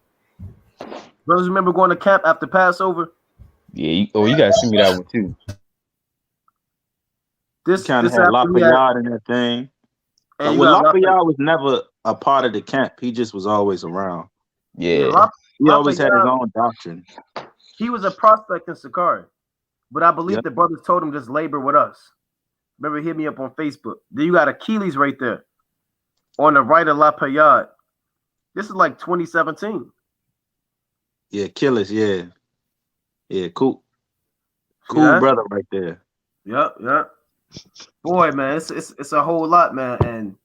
Brothers, remember going to camp after Passover? Yeah. You gotta send me that one too. This kind of had Lafayette in that thing. But Lafayette was never a part of the camp. He just was always around. Yeah. He always had his own doctrine. He was a prospect in Sakari, but I believe the brothers told him just labor with us. Remember, hit me up on Facebook. Then you got Achilles right there on the right of Lafayette. This is like 2017. Yeah, Achilles, yeah. Yeah, cool brother right there. Yep. Boy, man, it's a whole lot, man. And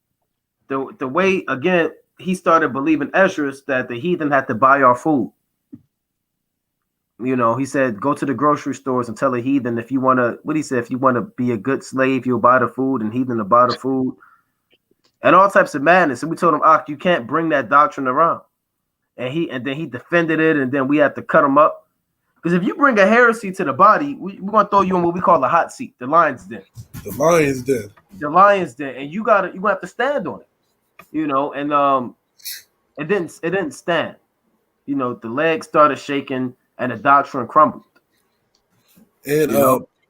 the way, again, he started believing Esdras that the heathen had to buy our food. You know, he said, go to the grocery stores and tell a heathen if you want to, if you want to be a good slave, you'll buy the food, and heathen to buy the food. And all types of madness. And we told him, you can't bring that doctrine around. And then he defended it, and then we had to cut him up. Because if you bring a heresy to the body, we're going to throw you in what we call the hot seat, the lion's den. The lion's den. The lion's den. And you're going to have to stand on it. You know, and it didn't stand. You know, the legs started shaking and the doctrine crumbled. And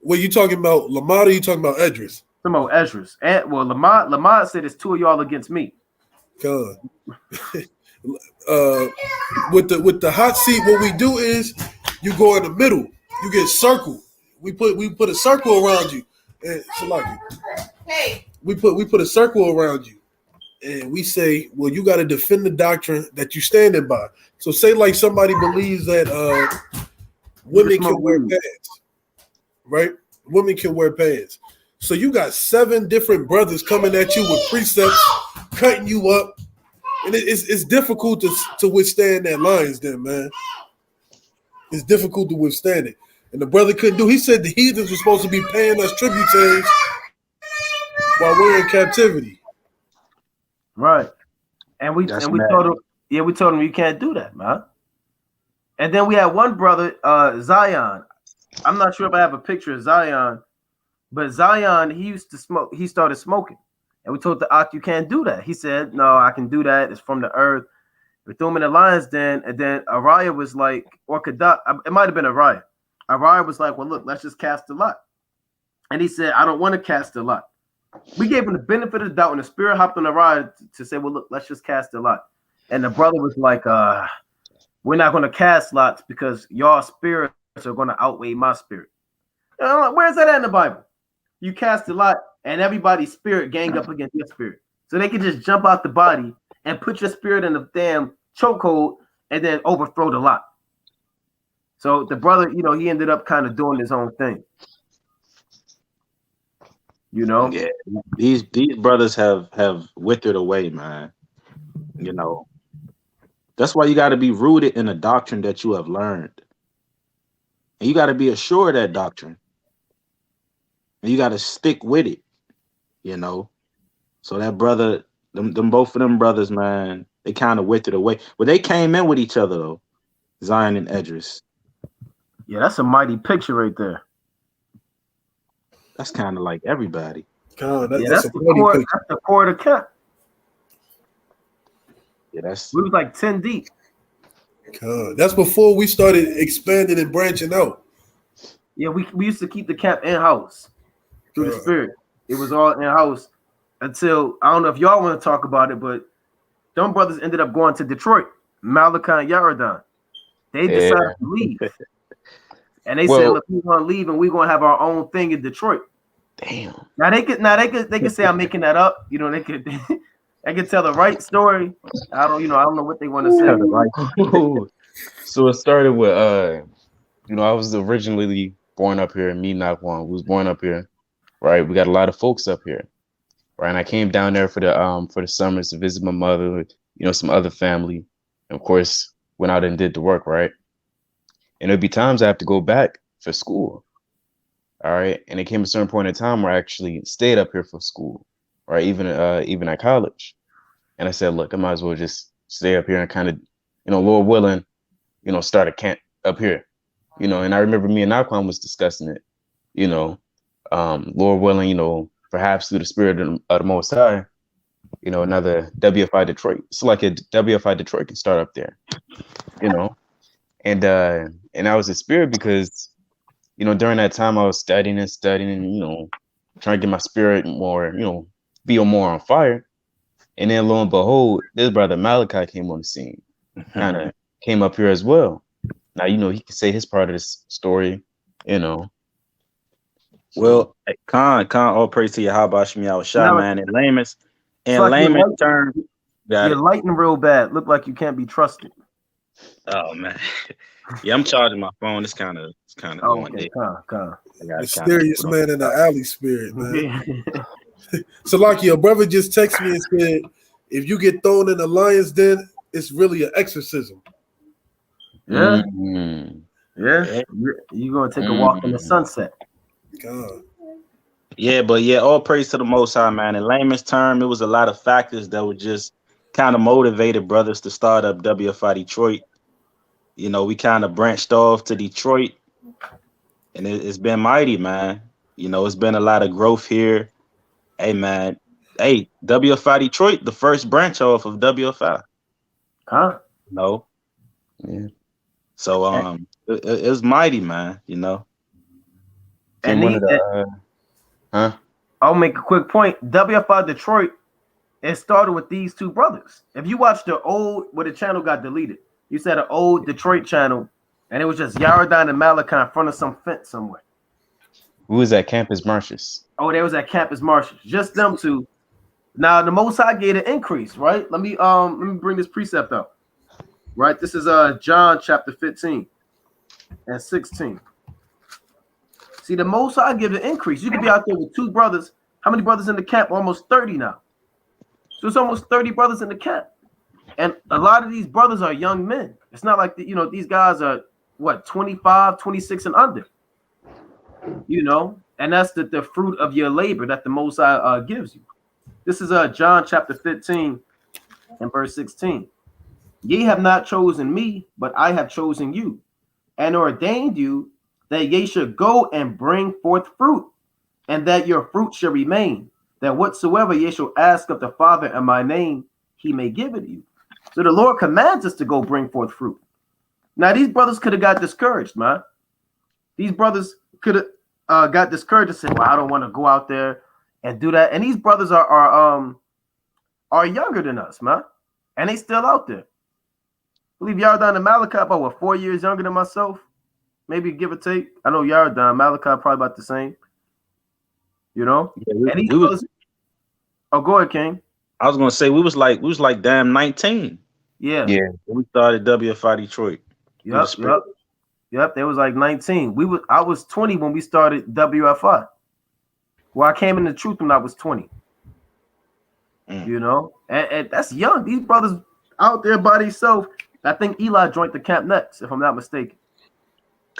what you talking about, Lamar, or you talking about Esdras? Talking about Esdras. And well, Lamar said it's two of y'all against me. God. With the hot seat, what we do is you go in the middle. You get circled. We put a circle around you. And we put a circle around you. And we say, well, you got to defend the doctrine that you're standing by. So say like somebody believes that women can wear pants, right? Women can wear pants. So you got 7 different brothers coming at you with precepts, cutting you up. And it's difficult to withstand that lion's den, man. It's difficult to withstand it. And the brother couldn't do. He said the heathens were supposed to be paying us tributaries while we're in captivity. Right. And we told him, we told him you can't do that, man. And then we had one brother, Zion. I'm not sure if I have a picture of Zion, but Zion, he used to smoke. He started smoking. And we told the Ak, you can't do that. He said, no, I can do that. It's from the earth. We threw him in the lion's den. And then Araya was like, or Kadak, it might have been Araya. Araya was like, well, look, let's just cast a lot. And he said, I don't want to cast a lot. We gave him the benefit of the doubt, and the spirit hopped on Araya to say, well, look, let's just cast a lot. And the brother was like, we're not going to cast lots because your spirits are going to outweigh my spirit. And I'm like, where's that at in the Bible? You cast a lot, and everybody's spirit gang up against your spirit. So they can just jump out the body and put your spirit in the damn chokehold and then overthrow the lot. So the brother, he ended up kind of doing his own thing. Yeah, these brothers have withered away, man. That's why you got to be rooted in a doctrine that you have learned, and you got to be assured of that doctrine, and you got to stick with it. So that brother, them both of them brothers, man, they kind of withered away, but they came in with each other though, Zion and Edris. Yeah, that's a mighty picture right there. That's kind of like everybody. God, that's the core. Picture. That's the core of the camp. Yeah, we was like 10 deep. God, that's before we started expanding and branching out. Yeah, we used to keep the camp in house through the spirit. It was all in house until I don't know if y'all want to talk about it, but them brothers ended up going to Detroit, Malachi and Yaradan. They decided to leave. And they said, look, we're gonna leave and we're gonna have our own thing in Detroit. Damn. Now they could say I'm making that up. They could they could tell the right story. I don't know what they want to say. So it started with I was originally born up here, and me Naquan was born up here. Right. We got a lot of folks up here. Right. And I came down there for the summers to visit my mother, some other family. And of course, went out and did the work, right? And there'd be times I have to go back for school. All right. And it came a certain point in time where I actually stayed up here for school, right? Even at college. And I said, look, I might as well just stay up here and kind of, Lord willing, start a camp up here. And I remember me and Naquan was discussing it, Lord willing, perhaps through the spirit of the Most High, another WFI Detroit. It's like a WFI Detroit can start up there, And I was a spirit because, during that time I was studying and trying to get my spirit more, be more on fire. And then lo and behold, this brother Malachi came on the scene, kind of came up here as well. Now, he can say his part of this story, Well, Khan, all praise to Yahweh Shemiah Shah, man. In layman's term, you're lighting real bad. Look like you can't be trusted. Oh man, yeah, I'm charging my phone. It's kind of going there. Mysterious man in the alley spirit, man. So, like your brother just texted me and said, if you get thrown in the lion's den, it's really an exorcism. Yeah, yeah. You're gonna take a walk in the sunset. God. Yeah, but all praise to the Most High, man. In layman's term, it was a lot of factors that were just kind of motivated brothers to start up WFI Detroit. We kind of branched off to Detroit, and it's been mighty, man. It's been a lot of growth here. Hey, man. Hey, WFI Detroit, the first branch off of WFI. Huh? No. Yeah. So it was mighty, man. And I'll make a quick point. WFI Detroit, it started with these two brothers. If you watch the old, where the channel got deleted, you said an old Detroit channel, and it was just Yaradan and Malachi in front of some fence somewhere. Who was at Campus Martius? Oh, they was at Campus Martius. Just them two. Now the Most High gave an increase, right? Let me bring this precept up. Right, this is John chapter 15 and 16. See, the Most High gives an increase. You could be out there with 2 brothers. How many brothers in the camp? Almost 30 now. So it's almost 30 brothers in the camp. And a lot of these brothers are young men. It's not like, these guys are, 25, 26 and under. And that's the fruit of your labor that the Most High gives you. This is John chapter 15 and verse 16. Ye have not chosen me, but I have chosen you, and ordained you that ye should go and bring forth fruit, and that your fruit shall remain, that whatsoever ye shall ask of the Father in my name, he may give it you. So the Lord commands us to go bring forth fruit. Now, these brothers could have got discouraged, man. These brothers could have got discouraged and said, well, I don't want to go out there and do that. And these brothers are younger than us, man. And they still out there. I believe Yardan and Malachi about 4 years younger than myself, maybe give or take. I know Yardan, Malachi probably about the same. Yeah, and these brothers, go ahead, King. I was gonna say we was like damn 19. Yeah. When we started WFI Detroit. Yep. They was like 19. I was 20 when we started WFI. Well, I came into truth when I was 20. And that's young. These brothers out there by themselves. I think Eli joined the camp next, if I'm not mistaken.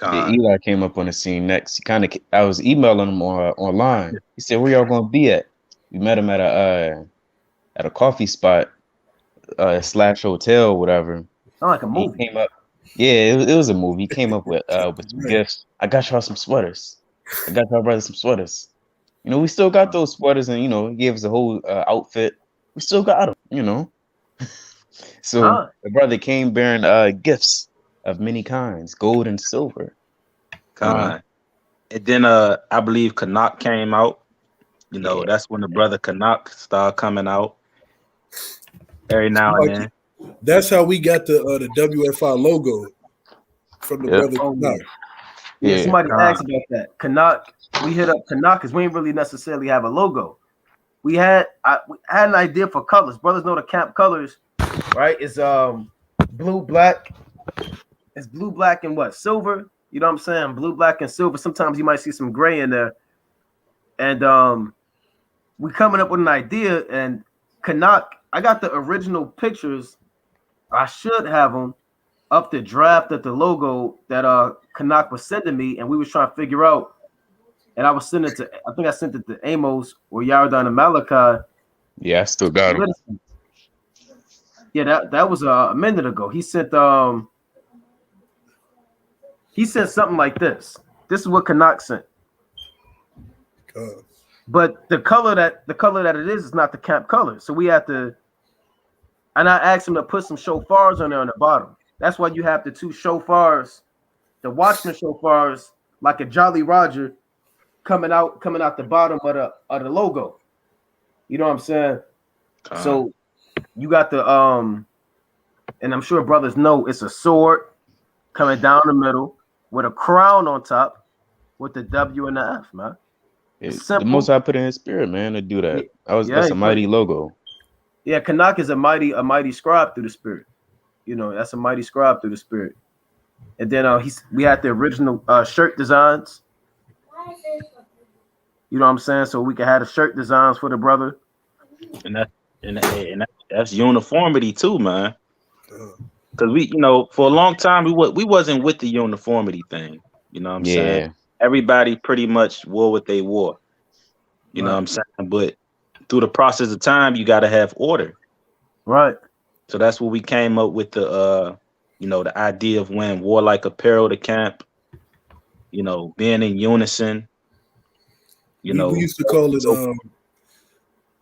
Yeah, Eli came up on the scene next. I was emailing him online. He said, "Where y'all gonna be at?" We met him at a coffee spot / hotel, whatever. Sound like a movie. He came up. Yeah, it was a movie. He came up with some gifts. I got y'all some sweaters. I got y'all brothers some sweaters. We still got those sweaters, and he gave us a whole outfit. We still got them, So the brother came bearing gifts of many kinds, gold and silver. And then I believe Canuck came out. That's when the brother Canuck started coming out every now and then. That's how we got the WFI logo from the brother Canuck. Yeah, somebody asked about that. Canuck, we hit up Canuck because we didn't really necessarily have a logo. We had an idea for colors. Brothers know the camp colors, right? It's blue, black. It's blue, black, and what? Silver. You know what I'm saying? Blue, black, and silver. Sometimes you might see some gray in there. And we coming up with an idea. And Canuck, I got the original pictures. I should have them up the draft of the logo that Canuck was sending me, and we was trying to figure out. And I was sending it to, I think I sent it to Amos or Yardan and Malachi. Yeah, I still got him. Yeah, that was a minute ago. He sent something like this. This is what Canuck sent. But the color that it is not the camp color. So we have to, and I asked him to put some shofars on there on the bottom. That's why you have the 2 shofars, the Watchmen shofars, like a Jolly Roger, coming out the bottom of the logo. You know what I'm saying? So you got the and I'm sure brothers know it's a sword coming down the middle with a crown on top with the W and the F, man. The Most High put in his spirit, man, to do that. That's a mighty logo. Yeah, Canuck is a mighty scribe through the spirit. That's a mighty scribe through the spirit. And then we had the original shirt designs. You know what I'm saying? So we could have the shirt designs for the brother. And that's uniformity too, man. Because we, for a long time we wasn't with the uniformity thing. You know what I'm saying? Everybody pretty much wore what they wore. You know what I'm saying? But through the process of time, you got to have order. Right. So that's what we came up with the the idea of wearing warlike apparel to camp. Being in unison. We used to call it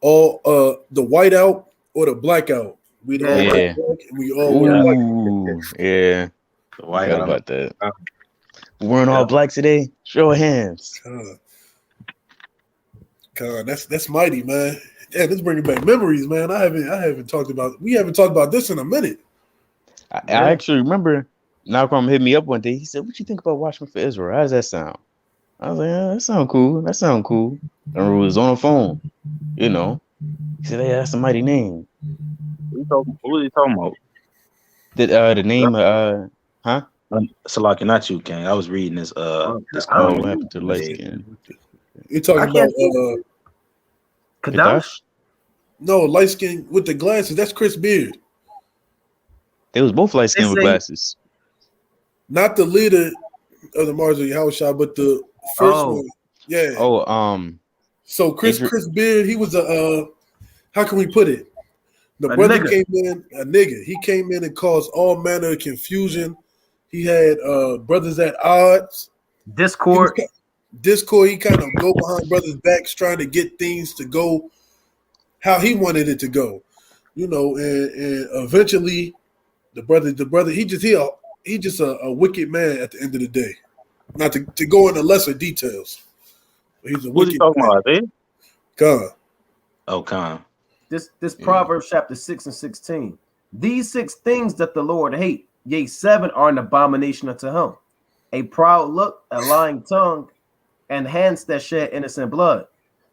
the whiteout or the blackout. We all black, we all white. Yeah. The white about that. We're in all black today. Show of hands. God, that's mighty, man. Yeah, this bringing back memories, man. We haven't talked about this in a minute. I actually remember Malcolm hit me up one day. He said, "What you think about Watchmen for Israel? How does that sound?" I was like, "That sound cool." And it was on the phone, He said, "Hey, that's a mighty name." What are you talking about? The name, huh? Salaki, not you, King. I was reading this this Oh, comment. what happened to light skin? You're talking I can't about Kadash? no, light skin with the glasses. That's Chris Beard, They was both light skin with say- glasses. not the leader of the Marjorie Howard Shah, but the first one. Yeah. Oh, So Chris Beard, he was a how can we put it? The A brother nigga. came in, a nigga. He came in and caused all manner of confusion. He had brothers at odds. Discord. Discord, he kind of go behind brothers' backs trying to get things to go how he wanted it to go. You know, and eventually the brother, he just a wicked man at the end of the day. Not to go into lesser details. He's a What are you wicked talking man. about, eh? God. Oh, Khan. This Proverbs chapter 6 and 16. These 6 things that the Lord hate, yea, 7 are an abomination unto him. A proud look, a lying tongue, and hands that shed innocent blood,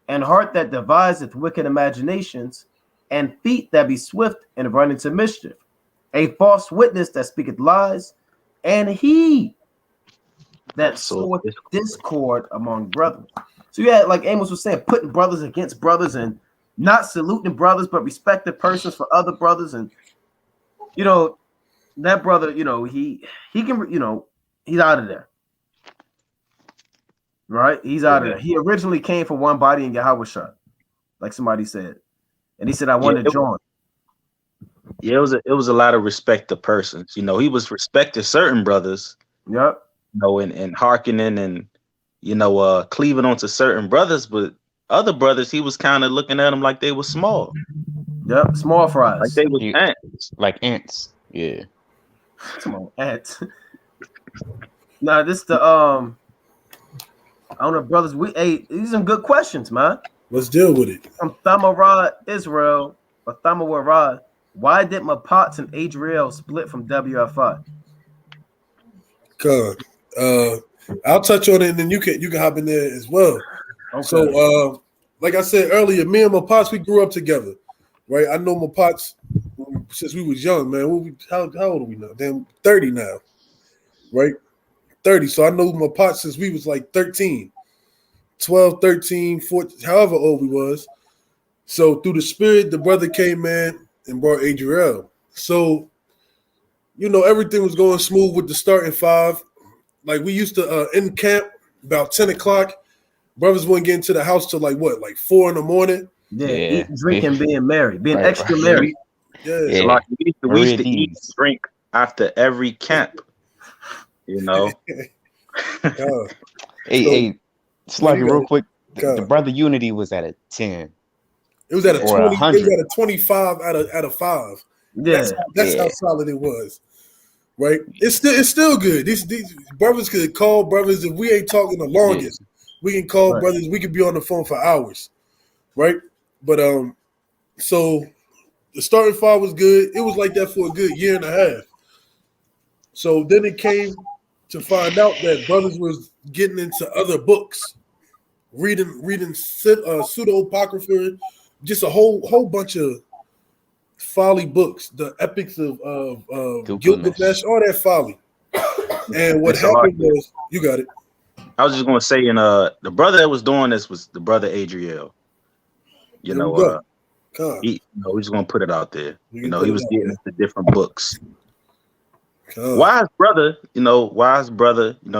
and heart that deviseth wicked imaginations, and feet that be swift and run into mischief, a false witness that speaketh lies, and he that soweth discord among brethren. So you had, like Amos was saying, putting brothers against brothers and not saluting brothers, but respecting persons for other brothers. And, you know, that brother, you know, he can, you know, he's out of there. Right? He's out of there. He originally came from one body in Yahweh Shah, like somebody said. And he said, I want to join. Yeah, it was a lot of respect to persons. You know, he was respecting certain brothers. Yep. You know, and hearkening and, you know, cleaving onto certain brothers, but other brothers, he was kind of looking at them like they were small. Yep, small fries. Like they were ants. Like ants. Yeah. Come on, ants. Nah, this the I don't know, brothers. These are some good questions, man. Let's deal with it. From Thamarad Israel or Thamarad, why did Mapots and Adriel split from WFI? God. I'll touch on it and then you can hop in there as well. Okay. So like I said earlier, me and my pots, we grew up together, right? I know my pots since we was young, man. How old are we now? Damn, 30 now, right? 30. So I know my pots since we was like 13, 12, 13, 14, however old we was. So through the spirit, the brother came in and brought Adriel. So, you know, everything was going smooth with the starting 5. Like we used to end camp about 10 o'clock. Brothers wouldn't get into the house till like 4 in the morning. Yeah. Eating, drinking, being married, being extra right. married. Yeah. So like we used to eat and drink after every camp. You know. Hey, Sluggy, real quick. The brother unity was at a 10. It was at a 20. 100. It was at a 25 out of 5. Yeah, that's how solid it was. Right? It's still good. These brothers could call brothers if we ain't talking the longest. We can call brothers. We could be on the phone for hours, right? But so the starting 5 was good. It was like that for a good year and a half. So then it came to find out that brothers was getting into other books, reading pseudo apocrypha, just a whole bunch of folly books, the epics of Gilgamesh, all that folly. And what happened was, you got it. I was just gonna say, the brother that was doing this was the brother Adriel. You know, we're just gonna put it out there. You know, he was getting into different books. Wise brother,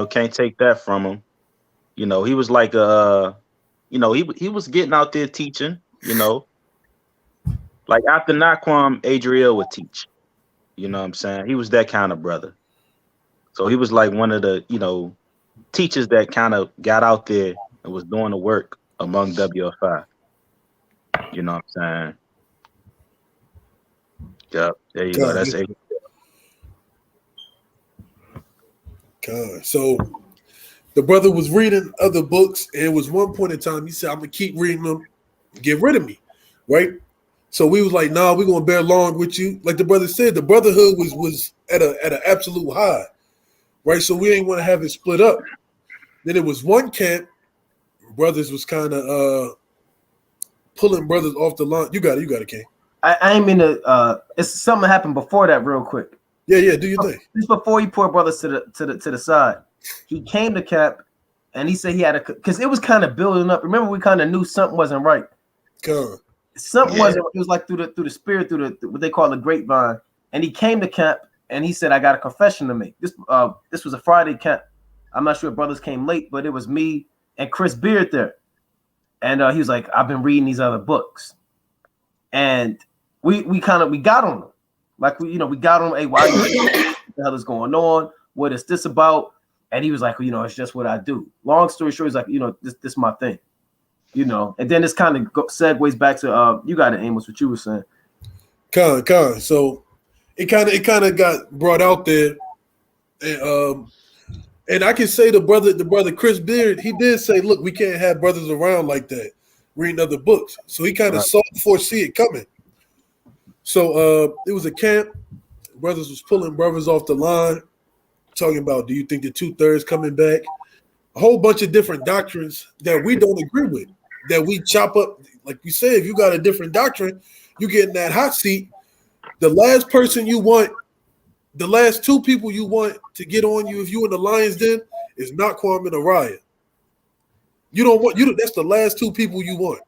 can't take that from him. You know, he was like he was getting out there teaching, you know. Like after Naquam, Adriel would teach. You know what I'm saying? He was that kind of brother. So he was like one of the, teachers that kind of got out there and was doing the work among WFI. You know what I'm saying? Yep, there you go. That's it. So the brother was reading other books, and it was one point in time he said, I'm gonna keep reading them, get rid of me, right? So we was like, nah, we're gonna bear along with you. Like the brother said, the brotherhood was at an absolute high, right? So we ain't want to have it split up. Then it was one camp, brothers was kind of pulling brothers off the line. You got it, King. I ain't mean to. It's something happened before that, real quick. Yeah. Do you think? This before he poured brothers to the side. He came to camp, and he said he had because it was kind of building up. Remember, we kind of knew something wasn't right. Something wasn't. It was like through the spirit, through the what they call the grapevine. And he came to camp, and he said, "I got a confession to make." This was a Friday camp. I'm not sure if brothers came late, but it was me and Chris Beard there. And he was like, "I've been reading these other books," and we got on him, like we got on him. Hey, why what the hell is going on? What is this about? And he was like, it's just what I do. Long story short, he's like, this is my thing, And then this kind of segues back to you got it, Amos, what you were saying. Con. So it kind of got brought out there, and I can say the brother Chris Beard, he did say, look, we can't have brothers around like that reading other books. So he kind of foresee it coming. So it was a camp. Brothers was pulling brothers off the line, talking about, do you think the 2/3 coming back? A whole bunch of different doctrines that we don't agree with, that we chop up. Like you said, if you got a different doctrine, you get in that hot seat. The last person you want, the last two people you want to get on you if you in the lion's den is not Kwame and Araya. You don't want you. That's the last two people you want,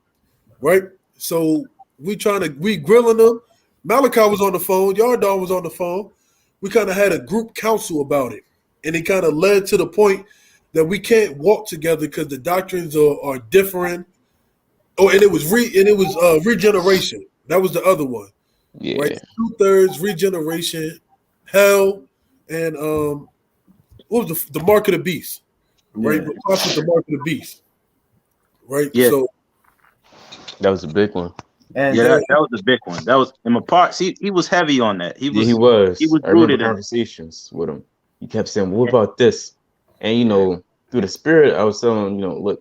right? So we grilling them. Malachi was on the phone. Yardan was on the phone. We kind of had a group council about it, and it kind of led to the point that we can't walk together because the doctrines are different. Oh, and it was regeneration. That was the other one. Yeah. Right, 2/3 regeneration, hell, and what was the mark of the beast? Right, the mark of the beast. Right, yeah. So that was a big one. And that was the big one. That was in my parts. He was heavy on that. He was. I remember conversations with him. He kept saying, "What about this?" And through the spirit, I was telling him, look,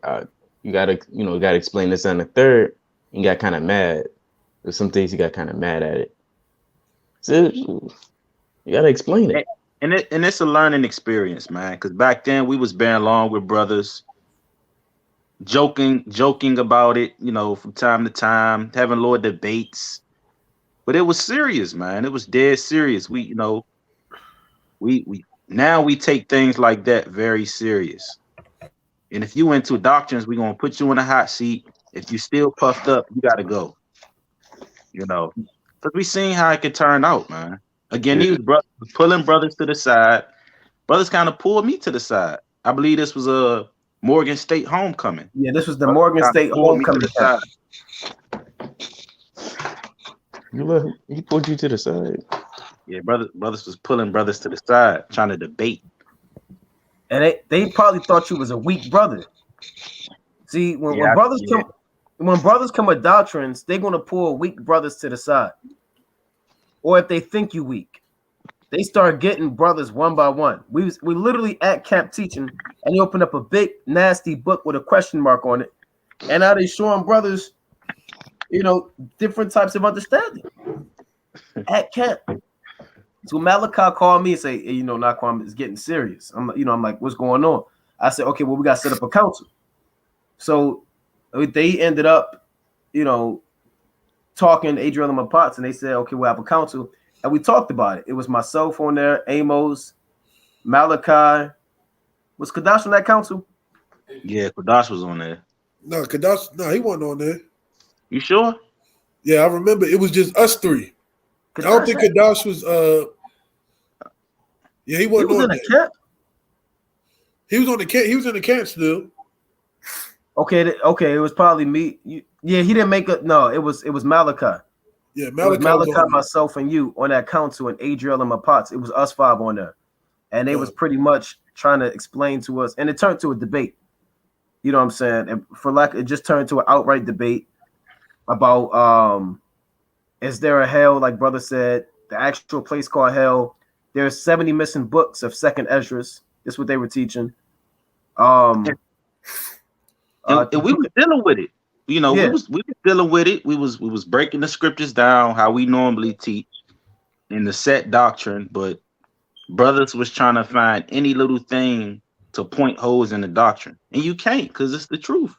you gotta explain this on the third. And he got kind of mad. There's some things he got kind of mad at it. So you gotta explain it. And it's a learning experience, man. Because back then we was bearing along with brothers, joking about it, from time to time, having little debates. But it was serious, man. It was dead serious. We now we take things like that very serious. And if you into doctrines, we're gonna put you in a hot seat. If you still puffed up, you gotta go. Because we seen how it could turn out, man. Again, these brothers pulling brothers to the side. Brothers kind of pulled me to the side. I believe this was a Morgan State homecoming. Yeah, this was the Morgan State homecoming. He pulled you to the side. Yeah, brothers was pulling brothers to the side, trying to debate. And they probably thought you was a weak brother. See, when brothers come with doctrines, they're gonna pull weak brothers to the side. Or if they think you weak, they start getting brothers one by one. We literally at camp teaching, and he opened up a big nasty book with a question mark on it, and now they showing brothers, different types of understanding at camp. So Malachi called me and say, hey, Naquan is getting serious. I'm like, what's going on? I said, okay, well, we got to set up a council. So they ended up, talking to Adriel and my pots, and they said, okay, we'll have a council. And we talked about it. It was myself on there, Amos, Malachi. Was Kadash on that council? Yeah, Kadash was on there. No, Kadash, he wasn't on there. You sure? Yeah, I remember it was just us three. I don't think Kadash was he wasn't on the camp. He was on the camp. He was in the camp still. Okay, it was probably me. He didn't make it. No, it was Malachi. Yeah, Malachi, myself, and you on that council, and Adriel and my pots. It was us five on there, and they was pretty much trying to explain to us, and it turned to a debate. You know what I'm saying? And it just turned to an outright debate about is there a hell? Like brother said, the actual place called hell. There's 70 missing books of Second Esdras. This is what they were teaching. And we were dealing with it. We was dealing with it. We was breaking the scriptures down how we normally teach in the set doctrine, but brothers was trying to find any little thing to point holes in the doctrine, and you can't because it's the truth.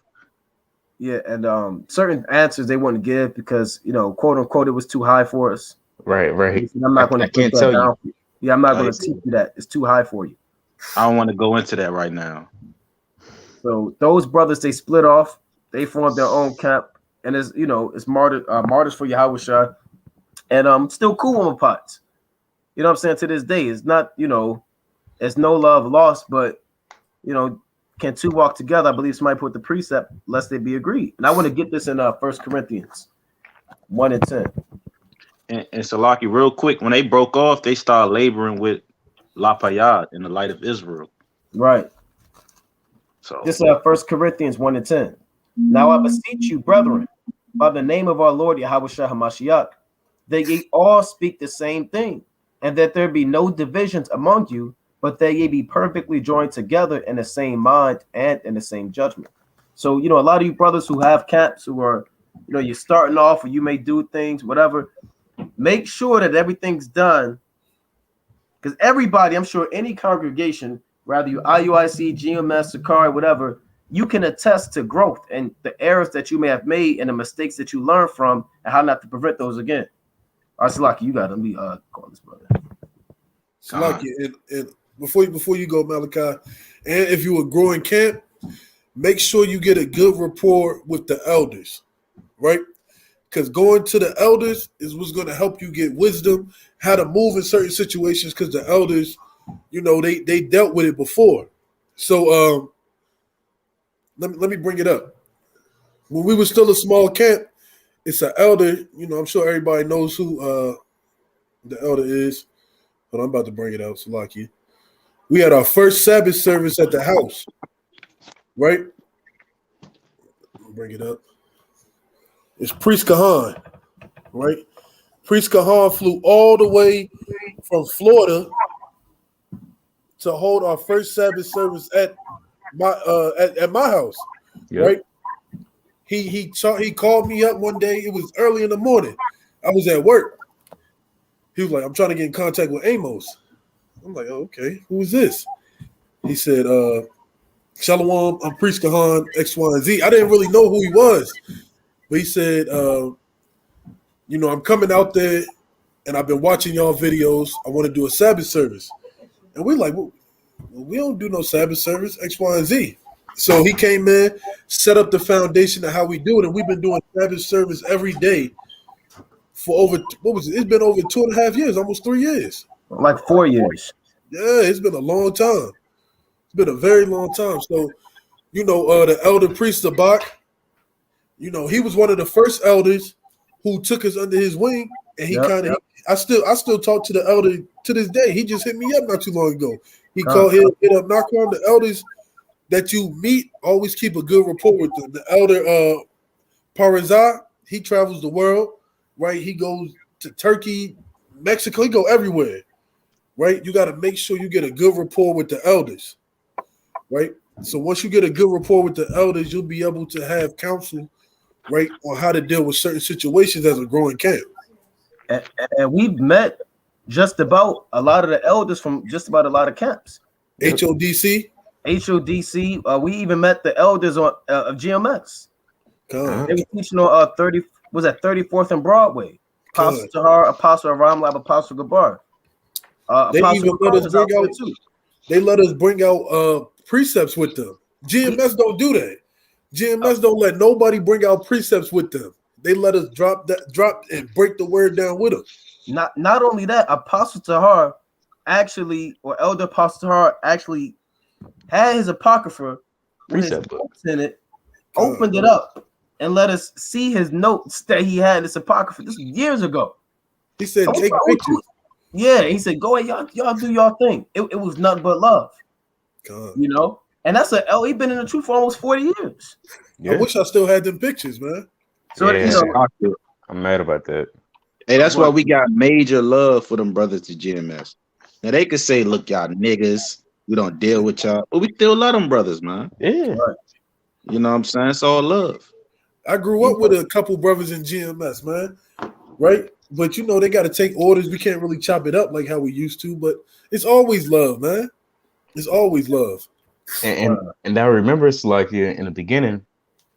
Yeah, and certain answers they wouldn't give because quote unquote it was too high for us. Right. I'm not going to. I can't tell you. Yeah, I'm not going to teach you that. It's too high for you. I don't want to go into that right now. So those brothers, they split off. They formed their own camp, and it's martyrs for Yahweh, and still cool on my pots. You know what I'm saying? To this day, it's not it's no love lost, but can two walk together? I believe somebody put the precept, lest they be agreed. And I want to get this in 1 Corinthians 1:10. And Salaki, real quick, when they broke off, they started laboring with Lapayad in the light of Israel. Right. So this is 1 Corinthians 1:10. Now I beseech you, brethren, by the name of our Lord Yahweh HaMashiach, that ye all speak the same thing, and that there be no divisions among you, but that ye be perfectly joined together in the same mind and in the same judgment. So, a lot of you brothers who have camps, who are, you're starting off, or you may do things, whatever, make sure that everything's done. Because everybody, I'm sure any congregation, whether you IUIC, GMS, Sakari, whatever, you can attest to growth and the errors that you may have made and the mistakes that you learn from and how not to prevent those again. All right, Salaki, you got to be call this brother. Salaki, and before you go, Malachi, and if you are growing camp, make sure you get a good rapport with the elders, right? Because going to the elders is what's going to help you get wisdom, how to move in certain situations, because the elders, they dealt with it before. So let me bring it up. When we were still a small camp, it's an elder, I'm sure everybody knows who the elder is, but I'm about to bring it out, Salaki. We had our first Sabbath service at the house, right? Bring it up. It's Priest Kahan, right? Priest Kahan flew all the way from Florida to hold our first Sabbath service at my house, right? He called me up one day. It was early in the morning. I was at work. He was like, "I'm trying to get in contact with Amos." I'm like, "Oh, okay, who is this?" He said, "Shalom, I'm Priest Kahan, X, Y, and Z." I didn't really know who he was. But he said, I'm coming out there and I've been watching y'all videos. I want to do a Sabbath service. And we're like, well, we don't do no Sabbath service, X, Y, and Z. So he came in, set up the foundation of how we do it. And we've been doing Sabbath service every day for over, it's been over 2.5 years, almost 3 years. Like 4 years. Yeah, it's been a long time. It's been a very long time. So, the elder priest Zabak, he was one of the first elders who took us under his wing, and he I still talk to the elder to this day. He just hit me up not too long ago. He called hit up Naquan. The elders that you meet always keep a good rapport with them. The elder Parazah, he travels the world, right? He goes to Turkey, Mexico, he go everywhere, right? You got to make sure you get a good rapport with the elders, right? So once you get a good rapport with the elders, you'll be able to have counsel, right, on how to deal with certain situations as a growing camp. And we've met just about a lot of the elders from just about a lot of camps. HODC. We even met the elders of GMS. They were teaching on 34th and Broadway. Apostle Tahar, Apostle Ramlab, Apostle Gabar. They let us bring out precepts with them. GMS don't do that. GMS don't let nobody bring out precepts with them. They let us drop and break the word down with them. Not only that, Apostle Tahar or Elder Apostle Tahar actually had his apocrypha with his notes in it, opened it up, and let us see his notes that he had in his apocrypha. This was years ago. He said, "Take pictures." Yeah, he said, "Go ahead, y'all do y'all thing." It was nothing but love, And that's he been in the truth for almost 40 years. I wish I still had them pictures, man. So I'm mad about that. Hey, that's why we got major love for them brothers to GMS. Now they could say, "Look, y'all niggas, we don't deal with y'all," but we still love them brothers, man. Yeah, right. You know what I'm saying? It's all love. I grew up with a couple brothers in GMS, man. Right? But they got to take orders. We can't really chop it up like how we used to, but it's always love, man. It's always love. And I remember it's like in the beginning,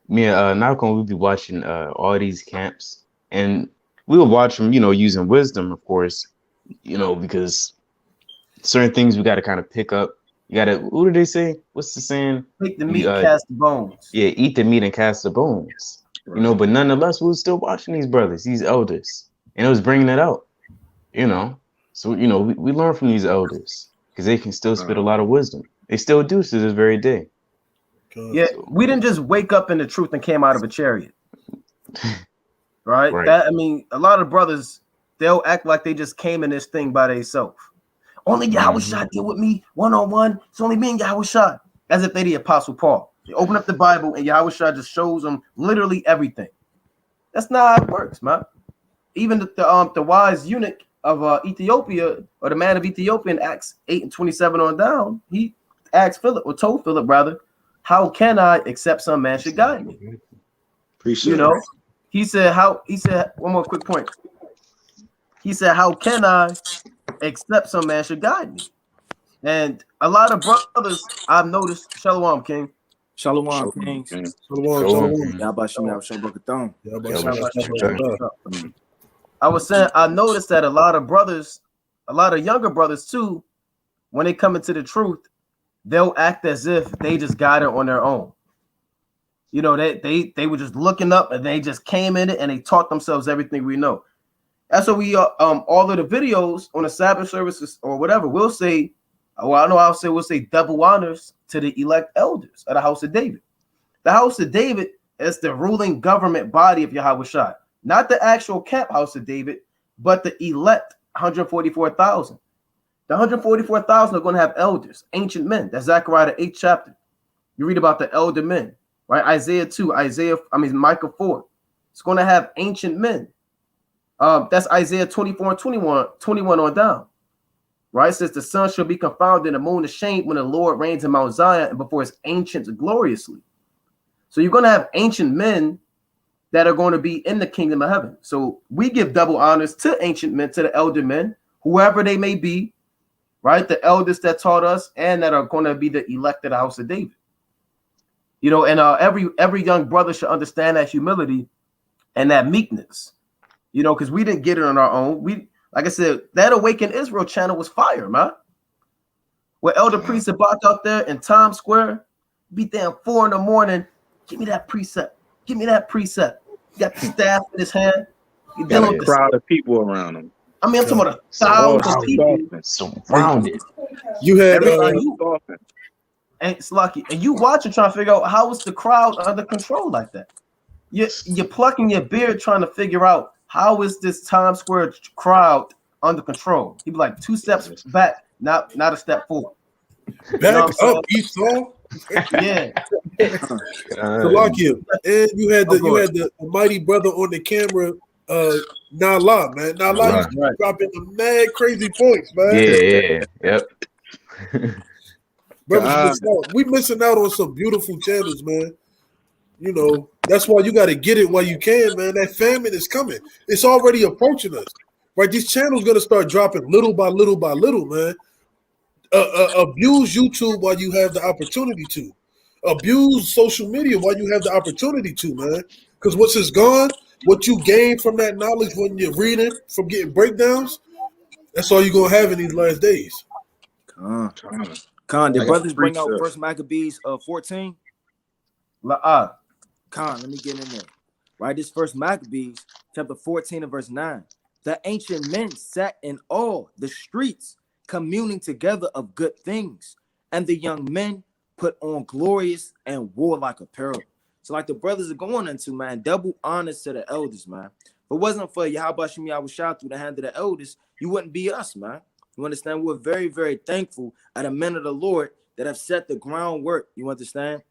me and Malcolm, we'd be watching all these camps, and we would watch them, using wisdom, of course, because certain things we got to kind of pick up. You got to, what do they say? What's the saying? Take the meat, cast the bones. Yeah, eat the meat and cast the bones. Right. You know, but nonetheless, we were still watching these brothers, these elders, and it was bringing it out. You know, so you know, we learn from these elders because they can still spit a lot of wisdom. They still do to this very day. Yeah, we didn't just wake up in the truth and came out of a chariot. Right? That, I mean, a lot of brothers, they'll act like they just came in this thing by themselves. Only Yahushua deal with me one-on-one. It's only me and Yahushua. As if they the Apostle Paul. They open up the Bible and Yahushua just shows them literally everything. That's not how it works, man. Even the wise eunuch of Ethiopia, or the man of Ethiopia in Acts 8:27 on down, he asked Philip, or told Philip rather, how can I accept some man should guide me? Appreciate you know, he said, one more quick point. He said, how can I accept some man should guide me? And a lot of brothers I've noticed, Shalom King. Shalom Kings. Shalom. I was saying, I noticed that a lot of brothers, a lot of younger brothers too, when they come into the truth, they'll act as if they just got it on their own. You know, they were just looking up and they just came in it and they taught themselves everything we know. That's what we all of the videos on the Sabbath services or whatever, we'll say, well, I know we'll say double honors to the elect elders of the house of David. The house of David is the ruling government body of Yahushua, not the actual camp house of David, but the elect 144,000. The 144,000 are going to have elders, ancient men. That's Zechariah the 8th chapter. You read about the elder men, right? Isaiah 2, Micah 4. It's going to have ancient men. That's Isaiah 24 and 21 on down. Right? It says the sun shall be confounded and the moon ashamed when the Lord reigns in Mount Zion and before his ancients gloriously. So you're going to have ancient men that are going to be in the kingdom of heaven. So we give double honors to ancient men, to the elder men, whoever they may be, right? The elders that taught us and that are going to be the elect of the house of David. You know, and every young brother should understand that humility and that meekness, you know, because we didn't get it on our own. Like I said, that Awaken Israel channel was fire, man. Where Elder Priest about out there in Times Square, be there at 4 a.m. Give me that precept. Give me that precept. You got the staff in his hand. You got a crowd of people around him. I mean, I'm talking about 1,000 people. Surrounded. You had and it's lucky. And you watching trying to figure out how is the crowd under control like that. You're plucking your beard trying to figure out how is this Times Square crowd under control. He'd be like 2 steps back, not a step forward. Back up, Esau. Yeah. Salakia. And you had the mighty brother on the camera, Nala, man. Nala used to dropping the mad crazy points, man. Yep. Brothers, we missing out on some beautiful channels, man. You know, that's why you got to get it while you can, man. That famine is coming. It's already approaching us, right? These channels going to start dropping little by little by little, man. Abuse YouTube while you have the opportunity to. Abuse social media while you have the opportunity to, man. Because once it's gone, what you gain from that knowledge when you're reading, from getting breakdowns, that's all you're going to have in these last days. Khan, did brothers bring out First Maccabees 14? Khan, let me get in there. Right, this First Maccabees, chapter 14 and verse 9. The ancient men sat in all the streets, communing together of good things, and the young men put on glorious and warlike apparel. So like the brothers are going into, man, double honors to the elders, man. If it wasn't for Yahweh Shem Yahushua through the hand of the elders, you wouldn't be us, man. You understand? We're very, very thankful at the men of the Lord that have set the groundwork, you understand,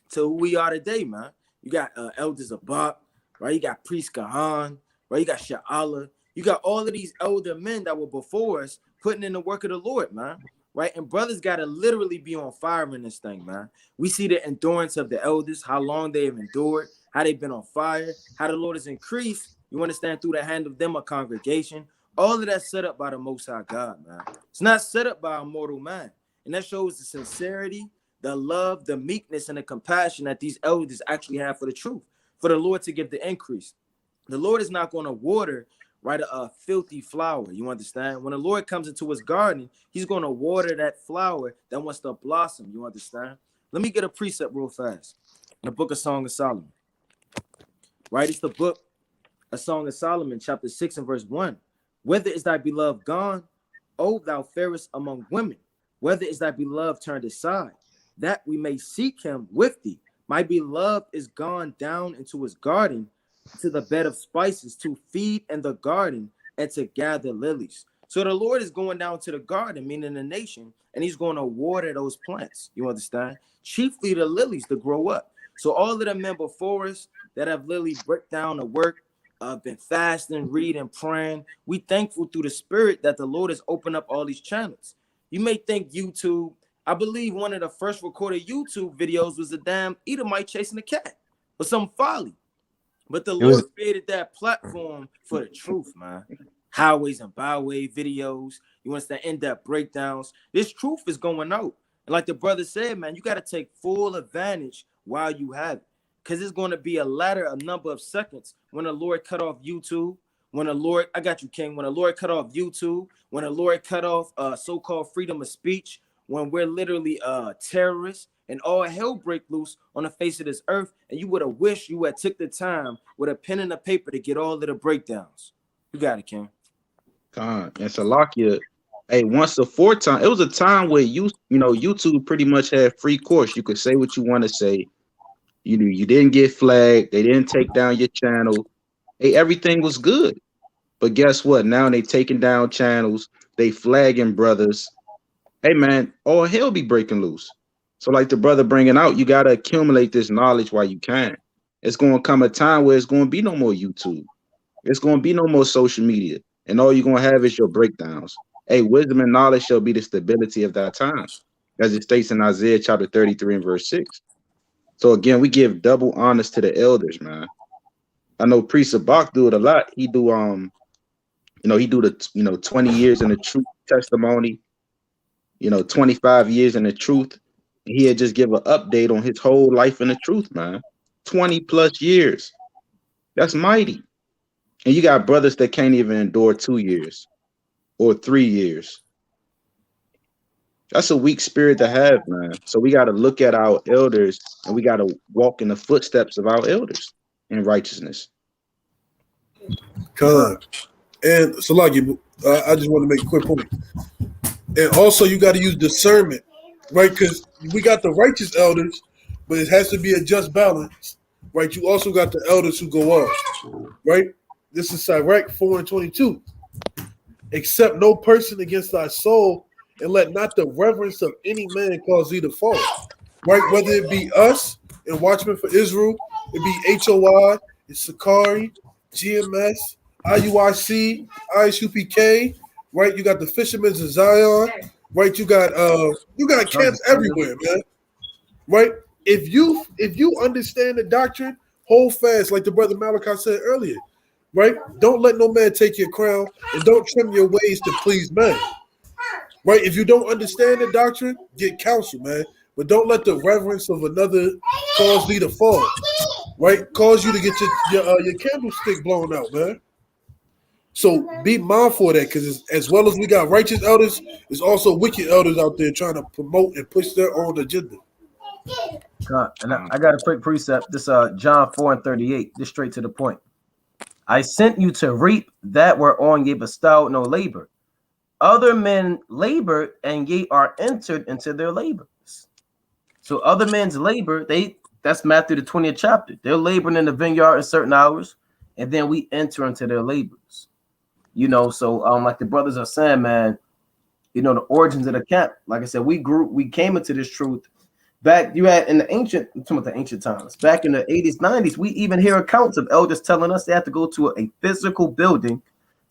to who we are today, man. You got elders Abak, right? You got priest Kahan, right? You got Sha'ala. You got all of these elder men that were before us putting in the work of the Lord, man, right? And brothers got to literally be on fire in this thing, man. We see the endurance of the elders, how long they have endured, how they've been on fire, how the Lord has increased, you understand, through the hand of them, a congregation. All of that set up by the Most High God, man. It's not set up by a mortal man. And that shows the sincerity, the love, the meekness, and the compassion that these elders actually have for the truth, for the Lord to give the increase. The Lord is not going to water, right? A filthy flower. You understand? When the Lord comes into his garden, he's going to water that flower that wants to blossom. You understand? Let me get a precept real fast. In the book of Song of Solomon, right? It's the book of Song of Solomon, chapter 6 and verse 1. Whether is thy beloved gone, O thou fairest among women? Whether is thy beloved turned aside, that we may seek him with thee? My beloved is gone down into his garden, to the bed of spices, to feed in the garden and to gather lilies. So the Lord is going down to the garden, meaning the nation, and he's going to water those plants. You understand? Chiefly the lilies to grow up. So all of the men before us that have literally break down the work, been fasting, reading, praying, we thankful through the Spirit that the Lord has opened up all these channels. You may think YouTube, I believe one of the first recorded YouTube videos was a damn Edomite chasing a cat or some folly. But the Lord created that platform for the truth, man. Highways and byway videos. You want to in-depth breakdowns. This truth is going out. And like the brother said, man, you got to take full advantage while you have it. Because it's going to be a number of seconds when the Lord cut off YouTube. When the Lord, I got you, King. When the Lord cut off YouTube. When the Lord cut off so-called freedom of speech. When we're literally terrorists. And all hell break loose on the face of this earth, and you would have wished you had took the time with a pen and a paper to get all of the breakdowns. You got it, King. And Salakia, hey, once before time, it was a time where YouTube pretty much had free course. You could say what you want to say. You didn't get flagged. They didn't take down your channel. Hey, everything was good. But guess what? Now they taking down channels. They flagging brothers. Hey, man, all hell be breaking loose. So like the brother bringing out, you got to accumulate this knowledge while you can. It's going to come a time where it's going to be no more YouTube. It's going to be no more social media. And all you're going to have is your breakdowns. Hey, wisdom and knowledge shall be the stability of that time, as it states in Isaiah chapter 33 and verse 6. So again, we give double honors to the elders, man. I know Priest Sabak do it a lot. He do he do the 20 years in the truth testimony, 25 years in the truth. He had just give an update on his whole life in the truth, man. 20 plus years. That's mighty. And you got brothers that can't even endure 2 years or 3 years. That's a weak spirit to have, man. So we got to look at our elders and we got to walk in the footsteps of our elders in righteousness. God. And Salaki, I just want to make a quick point. And also you got to use discernment, right? Because we got the righteous elders, but it has to be a just balance, right? You also got the elders who go off, right? This is Sirach 4 and 22. Accept no person against thy soul, and let not the reverence of any man cause thee to fall, right? Whether it be us and Watchmen for Israel, it be HOI, it's Sakari, GMS, IUIC, ISUPK, right? You got the Fishermen of Zion, right? You got camps everywhere, man. Right? If you understand the doctrine, hold fast, like the brother Malachi said earlier. Right? Don't let no man take your crown, and don't trim your ways to please men. Right? If you don't understand the doctrine, get counsel, man. But don't let the reverence of another cause thee to fall. Right? Cause you to get your candlestick blown out, man. So be mindful of that, because as well as we got righteous elders, there's also wicked elders out there trying to promote and push their own agenda. And I got a quick precept. This John 4 and 38, just straight to the point. I sent you to reap that whereon ye bestowed no labor. Other men labored, and ye are entered into their labors. So other men's labor, that's Matthew the 20th chapter. They're laboring in the vineyard in certain hours, and then we enter into their labors. So like the brothers are saying, man, the origins of the camp. Like I said, we came into this truth back. You had in the ancient times, back in the 80s, 90s. We even hear accounts of elders telling us they have to go to a physical building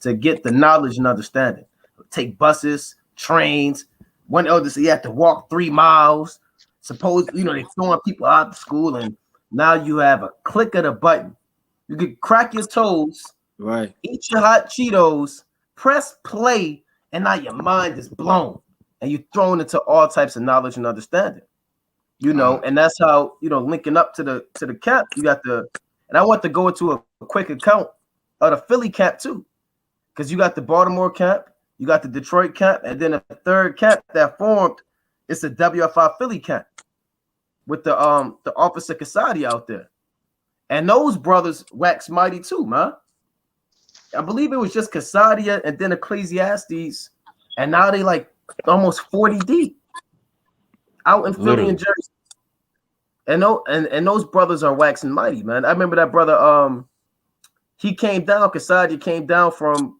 to get the knowledge and understanding. Take buses, trains. One elder said you have to walk 3 miles. Suppose they throwing people out of school, and now you have a click of the button. You can crack your toes. Right. Eat your hot Cheetos, press play, and now your mind is blown, and you're thrown into all types of knowledge and understanding. And that's how linking up to the camp. You got and I want to go into a quick account of the Philly camp too. because you got the Baltimore camp, you got the Detroit camp, and then a third camp that formed. It's the WFI Philly camp with the Officer Casati out there, and those brothers waxed mighty too, man. I believe it was just Cassadia and then Ecclesiastes, and now they like almost 40 deep out in Philly and Jersey. And those brothers are waxing mighty, man. I remember that brother. He came down. Cassadia came down from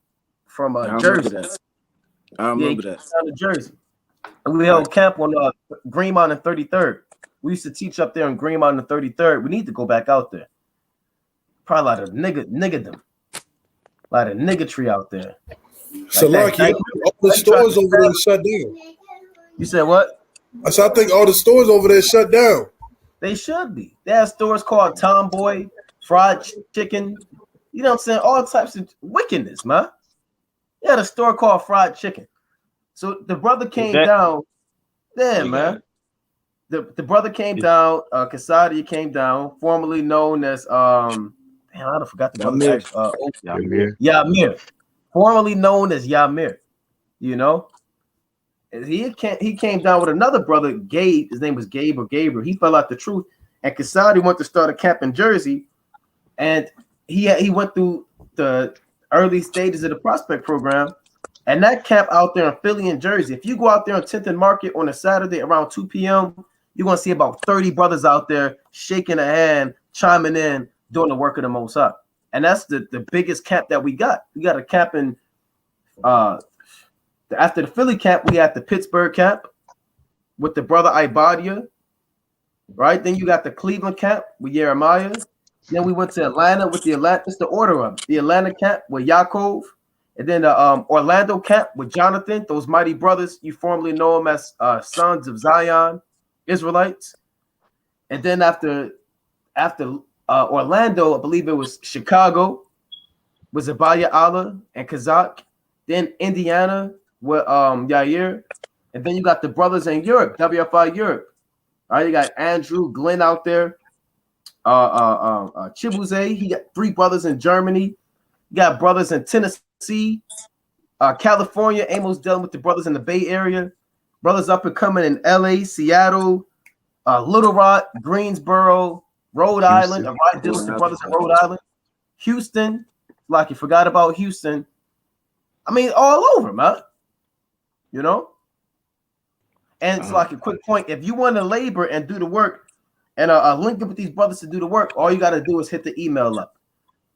Jersey. I remember that. Down to Jersey, and we held camp on Greenmount and 33rd. We used to teach up there on Greenmount and 33rd. We need to go back out there. Probably a lot of niggerdom. A lot of niggatry out there. So, like all the stores over there shut down. You said what? I said, I think all the stores over there shut down. They should be. They have stores called Tomboy, Fried Chicken. You know what I'm saying? All types of wickedness, man. They had a store called Fried Chicken. So the brother came down. Yeah, man. The brother came down. Cassadia came down, formerly known as I forgot the Yamir. Formerly known as Yamir. You know, and he came down with another brother, Gabe. His name was Gabe or Gabriel. He fell out the truth, and Cassadia went to start a camp in Jersey, and he went through the early stages of the prospect program, and that camp out there in Philly and Jersey. If you go out there on 10th and Market on a Saturday around 2 p.m., you're gonna see about 30 brothers out there shaking a hand, chiming in, doing the work of the Most High. And that's the biggest camp that we got. We got a camp in after the Philly camp, we had the Pittsburgh camp with the brother Ibadia, right? Then you got the Cleveland camp with Jeremiah. Then we went to Atlanta with the Atlanta. It's the order of the Atlanta camp with Yaakov, and then the Orlando camp with Jonathan. Those mighty brothers, you formerly know them as sons of Zion, Israelites. And then after Orlando, I believe it was Chicago, was Abaya Allah and Kazak. Then Indiana with Yair. And then you got the brothers in Europe, WFI Europe. All right, you got Andrew Glenn out there. Chibuze, he got 3 brothers in Germany. You got brothers in Tennessee, California. Amos dealing with the brothers in the Bay Area. Brothers up and coming in LA, Seattle, Little Rock, Greensboro, Rhode Island. Right, dealing with the brothers in Rhode Island. Houston, like you forgot about Houston. I mean, all over, man. You know? And it's like a quick point. If you want to labor and do the work and link up with these brothers to do the work, all you got to do is hit the email up.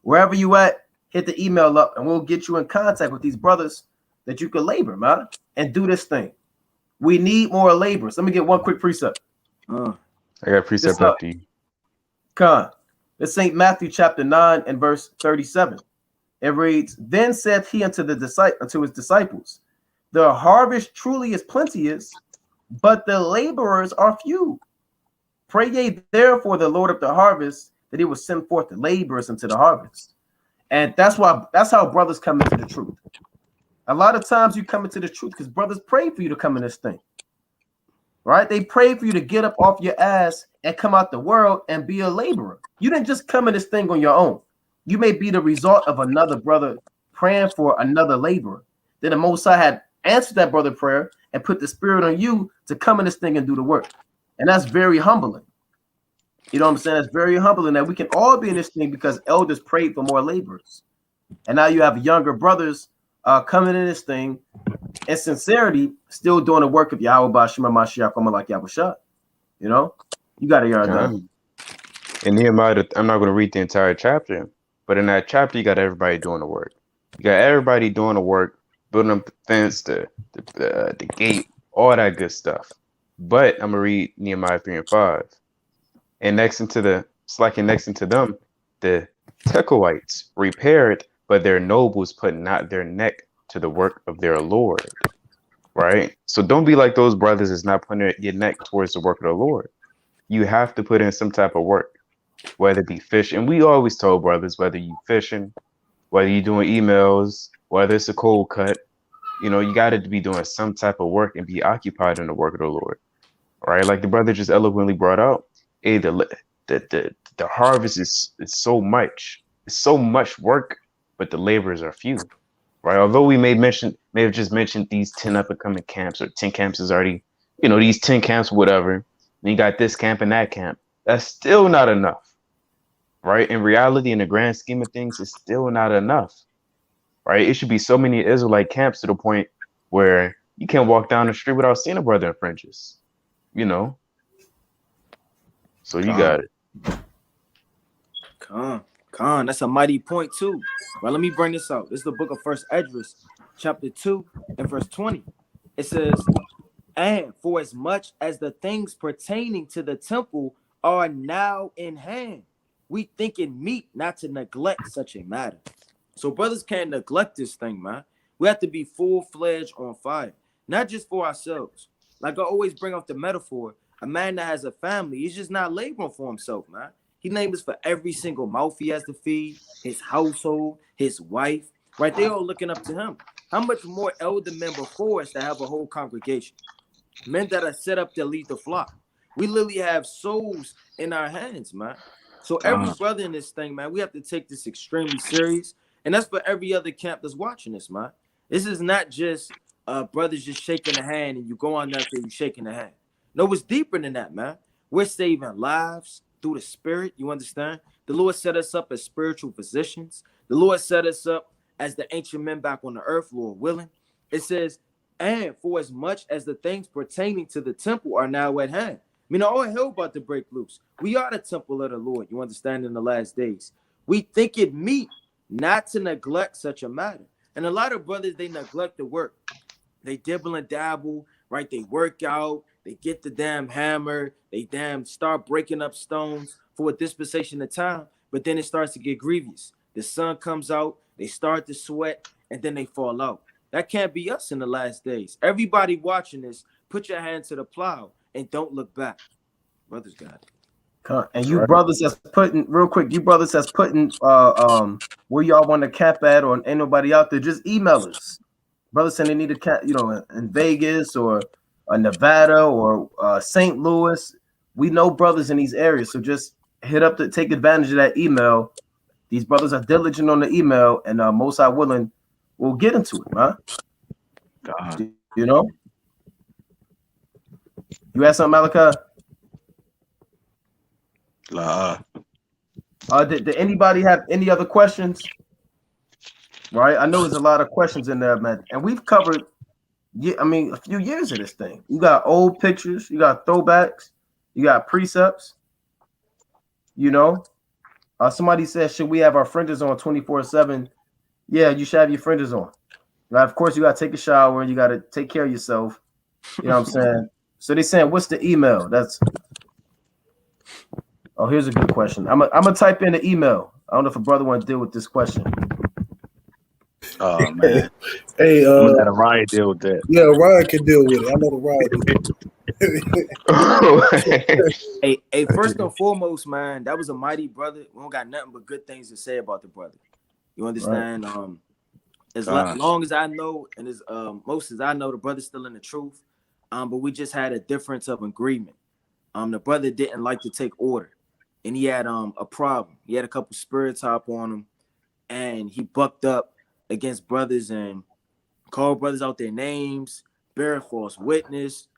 Wherever you at, hit the email up and we'll get you in contact with these brothers that you can labor, man, and do this thing. We need more laborers. Let me get one quick precept. I got a precept after you. Con. It's St. Matthew chapter 9 and verse 37. It reads, Then saith he unto his disciples, The harvest truly is plenteous, but the laborers are few. Pray ye therefore the Lord of the harvest that he will send forth the laborers into the harvest. And that's how brothers come into the truth. A lot of times you come into the truth because brothers pray for you to come in this thing. Right? They pray for you to get up off your ass and come out the world and be a laborer. You didn't just come in this thing on your own. You may be the result of another brother praying for another laborer. Then the Most High had answered that brother prayer and put the spirit on you to come in this thing and do the work. And that's very humbling. You know what I'm saying? It's very humbling that we can all be in this thing because elders prayed for more laborers. And now you have younger brothers coming in this thing in sincerity, still doing the work of Yahweh Bashima Mashiach like Yahushua. You know, you got to hear that. In Nehemiah, I'm not going to read the entire chapter, but in that chapter, you got everybody doing the work. You got everybody doing the work, building up the fence, the gate, all that good stuff. But I'm going to read Nehemiah 3 and 5. And next into them, the Tekoites repaired, but their nobles put not their neck to the work of their Lord. Right? So don't be like those brothers that's not putting your neck towards the work of the Lord. You have to put in some type of work, whether it be fishing. And we always tell brothers, whether you fishing, whether you doing emails, whether it's a cold cut, you know, you got to be doing some type of work and be occupied in the work of the Lord. Right? Like the brother just eloquently brought out, hey, the harvest is so much. It's so much work, but the laborers are few. right? Although we may have just mentioned these 10 up and coming camps, or 10 camps is already, these 10 camps, whatever. And you got this camp and that camp. That's still not enough, right? In reality, in the grand scheme of things, it's still not enough, right? It should be so many Israelite camps to the point where you can't walk down the street without seeing a brother in fringes, So you got it. Khan, that's a mighty point too. Well, let me bring this out. This is the book of First Esdras, chapter 2 and verse 20. It says, "And for as much as the things pertaining to the temple are now in hand, we think it meet not to neglect such a matter." So brothers can't neglect this thing, man. We have to be full-fledged on fire, not just for ourselves. Like I always bring up the metaphor, a man that has a family, he's just not laboring for himself, man. He labors for every single mouth he has to feed, his household, his wife, right? They all looking up to him. How much more elder men before us that have a whole congregation? Men that are set up to lead the flock. We literally have souls in our hands, man. So every brother in this thing, man, we have to take this extremely serious. And that's for every other camp that's watching this, man. This is not just brothers just shaking a hand and you go on there and you shaking the hand. No, it's deeper than that, man. We're saving lives through the spirit. You understand? The Lord set us up as spiritual physicians. The Lord set us up as the ancient men back on the earth, Lord willing. It says, "And for as much as the things pertaining to the temple are now at hand." I mean, all hell about to break loose. We are the temple of the Lord. You understand? In the last days, we think it meet not to neglect such a matter. And a lot of brothers, they neglect the work. They dibble and dabble, right? They work out. They get the damn hammer. They damn start breaking up stones for a dispensation of time. But then it starts to get grievous. The sun comes out. They start to sweat. And then they fall out. That can't be us in the last days. Everybody watching this, put your hand to the plow and don't look back. Brothers got it. And you brothers that's putting real quick, you brothers that's putting where y'all want to cap at, or ain't nobody out there, just email us. Brothers saying they need a cap, in Vegas or Nevada or St. Louis. We know brothers in these areas, so just hit up to take advantage of that email. These brothers are diligent on the email, and most I willing, we'll get into it, man. God. You had something, Malachi? Did anybody have any other questions? Right, I know there's a lot of questions in there, man, and we've covered, a few years of this thing. You got old pictures, you got throwbacks, you got precepts. Somebody said, should we have our fringes on 24/7? Yeah, you should have your fringes on. Now, of course, you got to take a shower and you got to take care of yourself. You know what I'm saying? So they saying, what's the email? Oh, here's a good question. I'm gonna type in the email. I don't know if a brother want to deal with this question. Oh man. Hey, I'm gonna let Ryan deal with that. Yeah, Ryan can deal with it. I know the Ryan. Hey, first and foremost, man, that was a mighty brother. We don't got nothing but good things to say about the brother. You understand? Right. As long as I know, and as most as I know, the brother's still in the truth. But we just had a difference of agreement. The brother didn't like to take order, and he had a problem. He had a couple spirits hop on him, and he bucked up against brothers and called brothers out their names, bear false witness,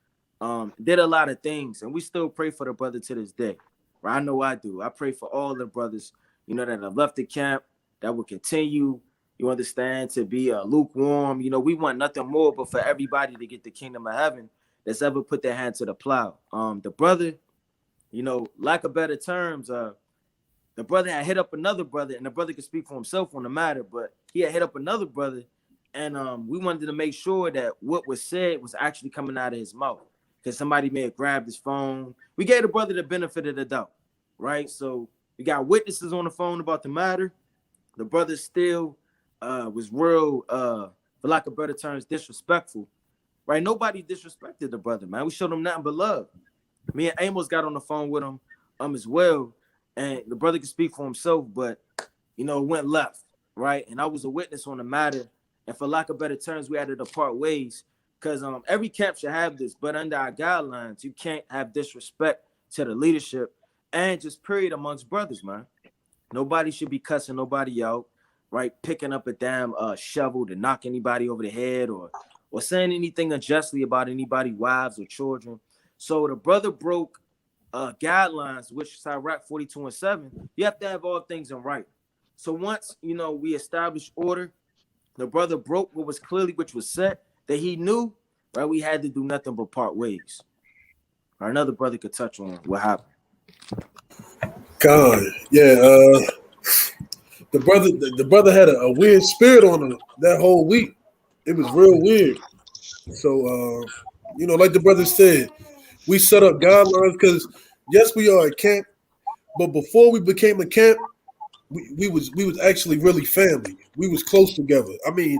did a lot of things, and we still pray for the brother to this day. Right? I know I do. I pray for all the brothers, that have left the camp, that will continue, you understand, to be lukewarm. We want nothing more but for everybody to get the kingdom of heaven that's ever put their hand to the plow. The brother, lack of better terms, the brother had hit up another brother, and the brother could speak for himself on the matter, but he had hit up another brother, and we wanted to make sure that what was said was actually coming out of his mouth, because somebody may have grabbed his phone. We gave the brother the benefit of the doubt, right? So we got witnesses on the phone about the matter. The brother still was real, for lack of better terms, disrespectful, right? Nobody disrespected the brother, man. We showed him nothing but love. Me and Amos got on the phone with him as well. And the brother could speak for himself, but, it went left, right? And I was a witness on the matter. And for lack of better terms, we had to depart ways, because every camp should have this. But under our guidelines, you can't have disrespect to the leadership and just period amongst brothers, man. Nobody should be cussing nobody out. right, picking up a damn shovel to knock anybody over the head or saying anything unjustly about anybody's wives or children. So the brother broke guidelines, which Sirach 42:7. You have to have all things in right. So once we established order, the brother broke what was clearly which was set that he knew, right? We had to do nothing but part ways. Or another brother could touch on what happened. God, yeah. The brother had a weird spirit on him that whole week. It was real weird. So like the brother said, we set up guidelines because yes, we are a camp, but before we became a camp, we was actually really family. We was close together. I mean,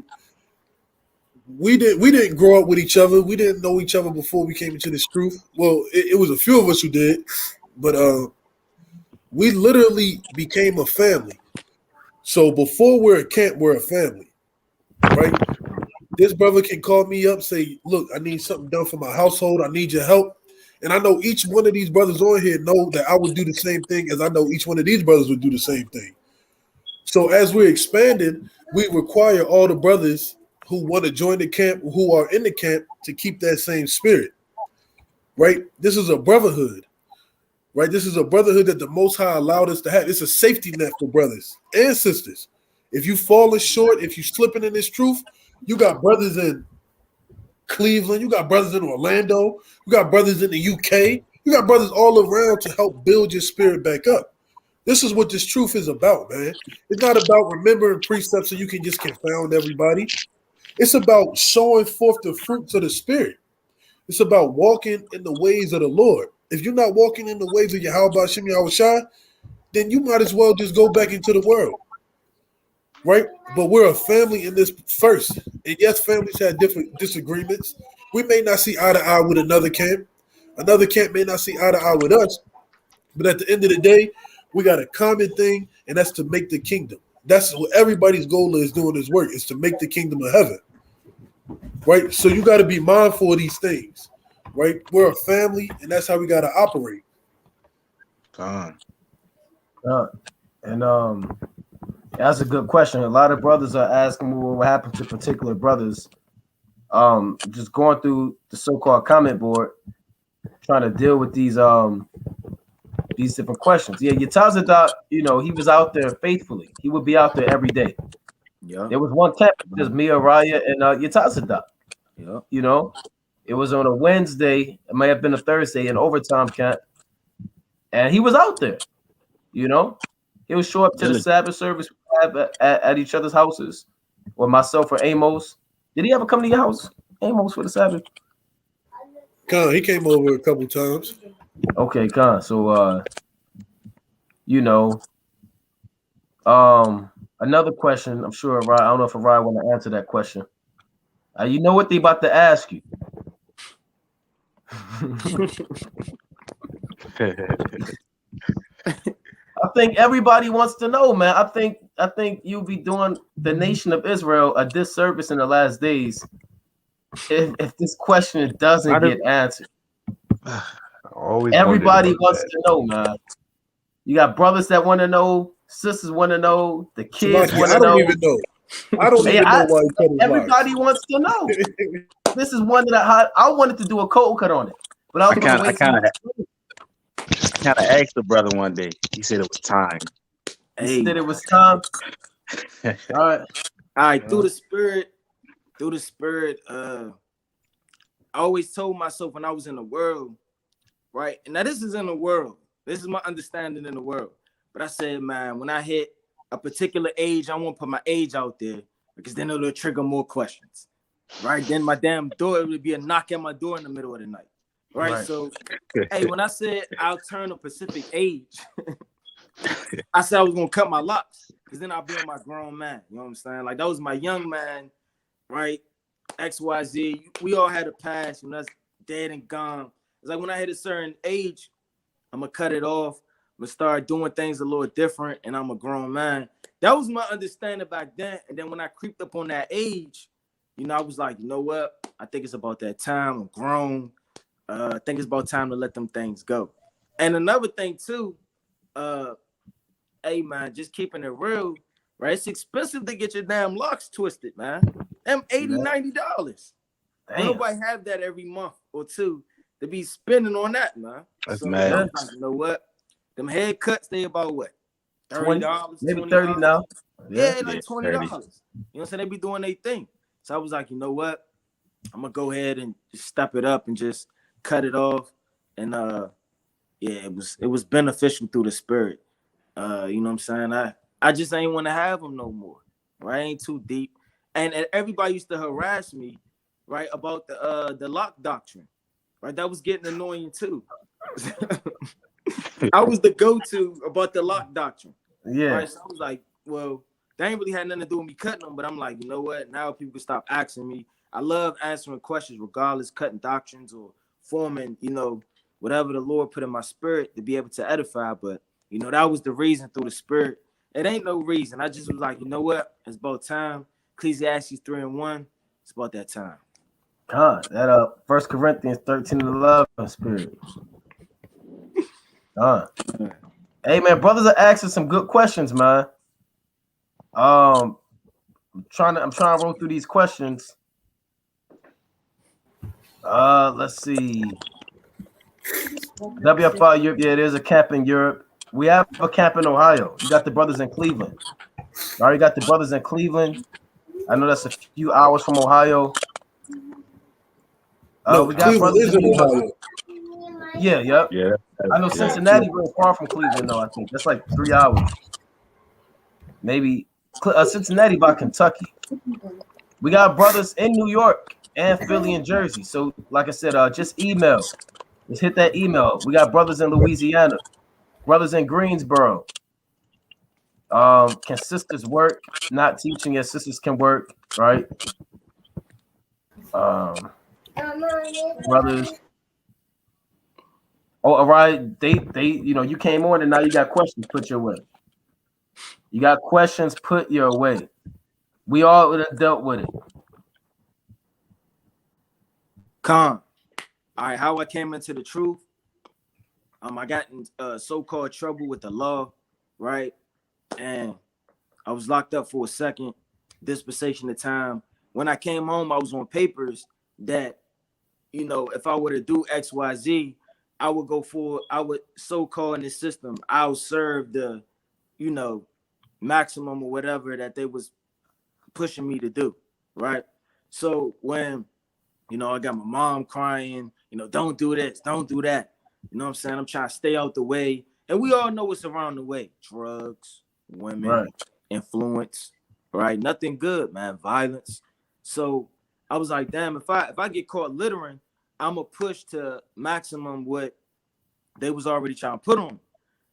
we didn't grow up with each other. We didn't know each other before we came into this truth. Well, it was a few of us who did, but we literally became a family. So before we're a camp, we're a family, right? This brother can call me up, say, look, I need something done for my household. I need your help. And I know each one of these brothers on here know that I would do the same thing as I know each one of these brothers would do the same thing. So as we're expanding, we require all the brothers who want to join the camp, who are in the camp, to keep that same spirit, right? This is a brotherhood, right? This is a brotherhood that the Most High allowed us to have. It's a safety net for brothers and sisters. If you falling short, if you slipping in this truth, you got brothers in Cleveland, you got brothers in Orlando, you got brothers in the UK, you got brothers all around to help build your spirit back up. This is what this truth is about, man. It's not about remembering precepts so you can just confound everybody. It's about showing forth the fruits of the spirit. It's about walking in the ways of the Lord. If you're not walking in the ways of Yahweh Shem Yahushua, then you might as well just go back into the world. Right? But we're a family in this first. And yes, families have different disagreements. We may not see eye to eye with another camp. Another camp may not see eye to eye with us. But at the end of the day, we got a common thing, and that's to make the kingdom. That's what everybody's goal is doing this work, is to make the kingdom of heaven. Right? So you got to be mindful of these things. Right? We're a family, and that's how we got to operate. That's a good question. A lot of brothers are asking what happened to particular brothers. Just going through the so-called comment board, trying to deal with these different questions. Yeah, Yatazadak, he was out there faithfully. He would be out there every day. Yeah. There was one camp, just me, Araya, and Yatazadak. Yeah. It was on a Wednesday. It may have been a Thursday, an overtime camp, and he was out there. He would show up to the Sabbath service at each other's houses, or myself or Amos. Did he ever come to your house, Amos, for the Sabbath? Con, he came over a couple times. Okay, Con. So, another question. I'm sure I don't know if Araya want to answer that question. You know what they about to ask you. I think everybody wants to know, man. I think you'll be doing the nation of Israel a disservice in the last days if this question doesn't get answered. Everybody wants to know, man. You got brothers that want to know, sisters want to know, the kids want to know. I don't even know. I don't even know why he cut his everybody wants to know. This is one that I wanted to do a cold cut on it, but I kind of asked the brother one day. He said it was time. He said it was time. All right. Through the spirit. I always told myself when I was in the world, right? And now this is in the world. This is my understanding in the world. But I said, man, when I hit a particular age, I won't put my age out there because then it'll trigger more questions. Right? Then my damn door, it would be a knock at my door in the middle of the night. Right? So, hey, when I said I'll turn a specific age, I said I was going to cut my locks because then I'll be my grown man. You know what I'm saying? Like, that was my young man, right? XYZ. We all had a past when that's dead and gone. It's like when I hit a certain age, I'm going to cut it off. I'm going to start doing things a little different, and I'm a grown man. That was my understanding back then. And then when I creeped up on that age, I was like, you know what? I think it's about that time. I'm grown. I think it's about time to let them things go. And another thing, too, hey, man, just keeping it real, right? It's expensive to get your damn locks twisted, man. Them $80, $90. Nobody have that every month or two to be spending on that, man. That's so mad. I was like, you know what? Them haircuts, they about what? $30, maybe $20? 30 now. Yeah, like $20. 30. You know what I'm saying? They be doing their thing. So I was like, you know what? I'm gonna go ahead and just step it up and just cut it off. And yeah, it was beneficial through the spirit. You know what I'm saying? I just ain't want to have them no more. Right? Ain't too deep. And everybody used to harass me, right, about the lock doctrine. Right? That was getting annoying too. I was the go-to about the lock doctrine. Yeah. Right? So I was like, well, they ain't really had nothing to do with me cutting them, but I'm like, you know what? Now people can stop asking me. I love answering questions, regardless, cutting doctrines or forming, you know, whatever the Lord put in my spirit to be able to edify. But, you know, that was the reason through the spirit. It ain't no reason. I just was like, you know what? It's about time. Ecclesiastes 3:1. It's about that time. God, that 1 Corinthians 13:11 spirit. God. Hey man, brothers are asking some good questions, man. I'm trying to roll through these questions. Let's see. WFI Europe, yeah, there's a camp in Europe. We have a camp in Ohio. You got the brothers in Cleveland. I already got the brothers in Cleveland. I know that's a few hours from Ohio. No, we got Cleveland brothers is in Ohio. Yeah, yep. Yeah. I know Cincinnati real far from Cleveland, though. I think that's like 3 hours. Maybe Cincinnati by Kentucky. We got brothers in New York and Philly and Jersey. So, like I said, just email. Just hit that email. We got brothers in Louisiana, brothers in Greensboro. Can sisters work? Not teaching, yes, sisters can work, right? Brothers. Oh, all right. They, you know, you came on and now you got questions put your way. You got questions put your way. We all would have dealt with it. All right, how I came into the truth. I got in so-called trouble with the law, right? And I was locked up for a second dispensation of time. When I came home, I was on papers that, you know, if I were to do XYZ, I would so-called in this system, I'll serve the, you know, maximum or whatever that they was pushing me to do, right? So when, you know, I got my mom crying, you know, don't do this, don't do that. You know what I'm saying? I'm trying to stay out the way. And we all know what's around the way. Drugs, women, influence, right? Nothing good, man. Violence. So I was like, damn, if I get caught littering, I'm going to push to maximum what they was already trying to put on.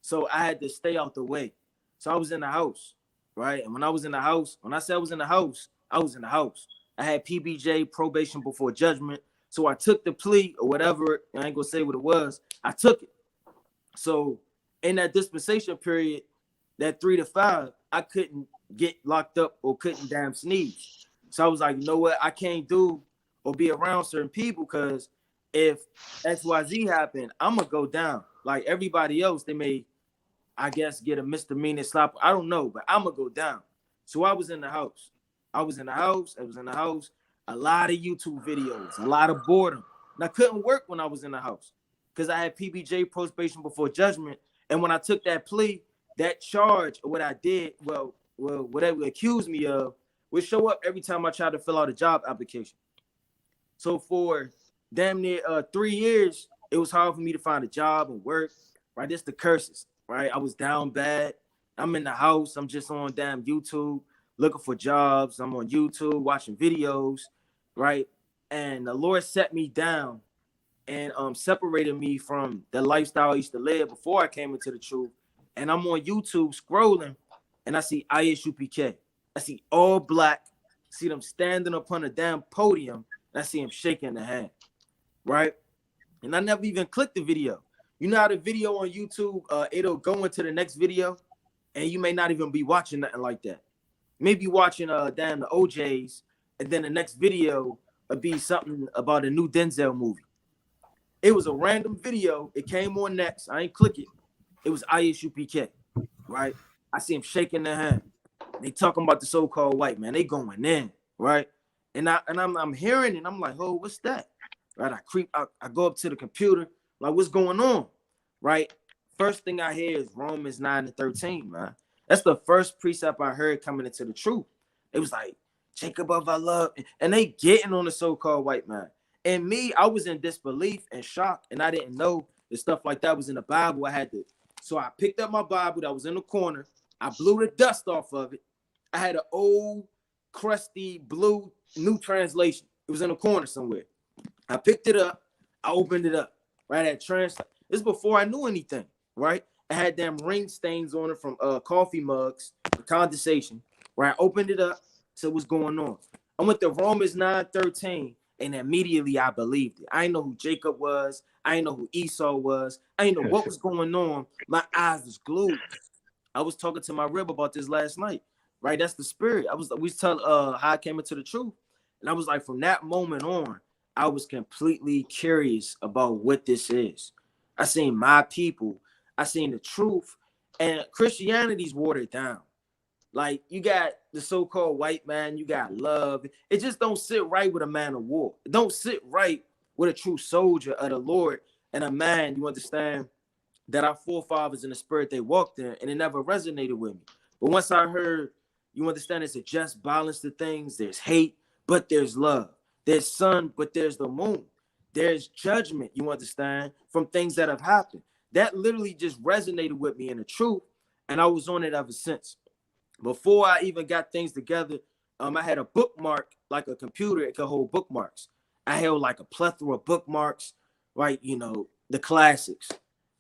So I had to stay out the way. So I was in the house, right? And when I was in the house, when I said I was in the house, I was in the house. I had PBJ, probation before judgment. So I took the plea or whatever. I ain't gonna say what it was. I took it. So in that dispensation period, that 3 to 5, I couldn't get locked up or couldn't damn sneeze. So I was like, you know what? I can't do or be around certain people because if XYZ happened, I'm gonna go down. Like everybody else, they may, I guess, get a misdemeanor slap. I don't know, but I'm gonna go down. So I was in the house. I was in the house. A lot of YouTube videos, a lot of boredom. And I couldn't work when I was in the house because I had PBJ, probation before judgment. And when I took that plea, that charge or what I did, well, whatever they accused me of, would show up every time I tried to fill out a job application. So for damn near 3 years, it was hard for me to find a job and work. Right, this the curses. Right, I was down bad. I'm in the house. I'm just on damn YouTube looking for jobs. I'm on YouTube watching videos. Right, and the Lord set me down and separated me from the lifestyle I used to live before I came into the truth. And I'm on YouTube scrolling, and I see ISUPK. I see all black. See them standing upon a damn podium. And I see him shaking the hand. Right, and I never even clicked the video. You know how the video on YouTube, it'll go into the next video, and you may not even be watching nothing like that. Maybe watching damn the OJs, and then the next video would be something about a new Denzel movie. It was a random video. It came on next. I ain't click it. It was ISUPK, right? I see him shaking the hand. They talking about the so-called white man. They going in, right? And I'm hearing it. I'm like, oh, what's that? Right? I go up to the computer, like, what's going on? Right? First thing I hear is Romans 9:13, man. That's the first precept I heard coming into the truth. It was like, Jacob of our love, and they getting on the so-called white man. And me, I was in disbelief and shock, and I didn't know that stuff like that was in the Bible. So I picked up my Bible that was in the corner. I blew the dust off of it. I had an old, crusty, blue New Translation. It was in the corner somewhere. I picked it up. I opened it up. Right at translate. This is before I knew anything. Right? I had them ring stains on it from coffee mugs, the condensation. Right? I opened it up. So what's going on? I went to Romans 9:13, and immediately I believed it. I didn't know who Jacob was. I didn't know who Esau was. I didn't know what was going on. My eyes was glued. I was talking to my rib about this last night. Right? That's the spirit. We tell how I came into the truth. And I was like, from that moment on, I was completely curious about what this is. I seen my people. I seen the truth. And Christianity's watered down. Like, you got the so-called white man, you got love. It just don't sit right with a man of war. It don't sit right with a true soldier of the Lord and a man, you understand, that our forefathers in the spirit they walked in, and it never resonated with me. But once I heard, you understand, it's a just balance to things. There's hate, but there's love. There's sun, but there's the moon. There's judgment, you understand, from things that have happened. That literally just resonated with me in the truth, and I was on it ever since. Before I even got things together, I had a bookmark, like a computer. It could hold bookmarks. I held like a plethora of bookmarks, right? You know, the classics,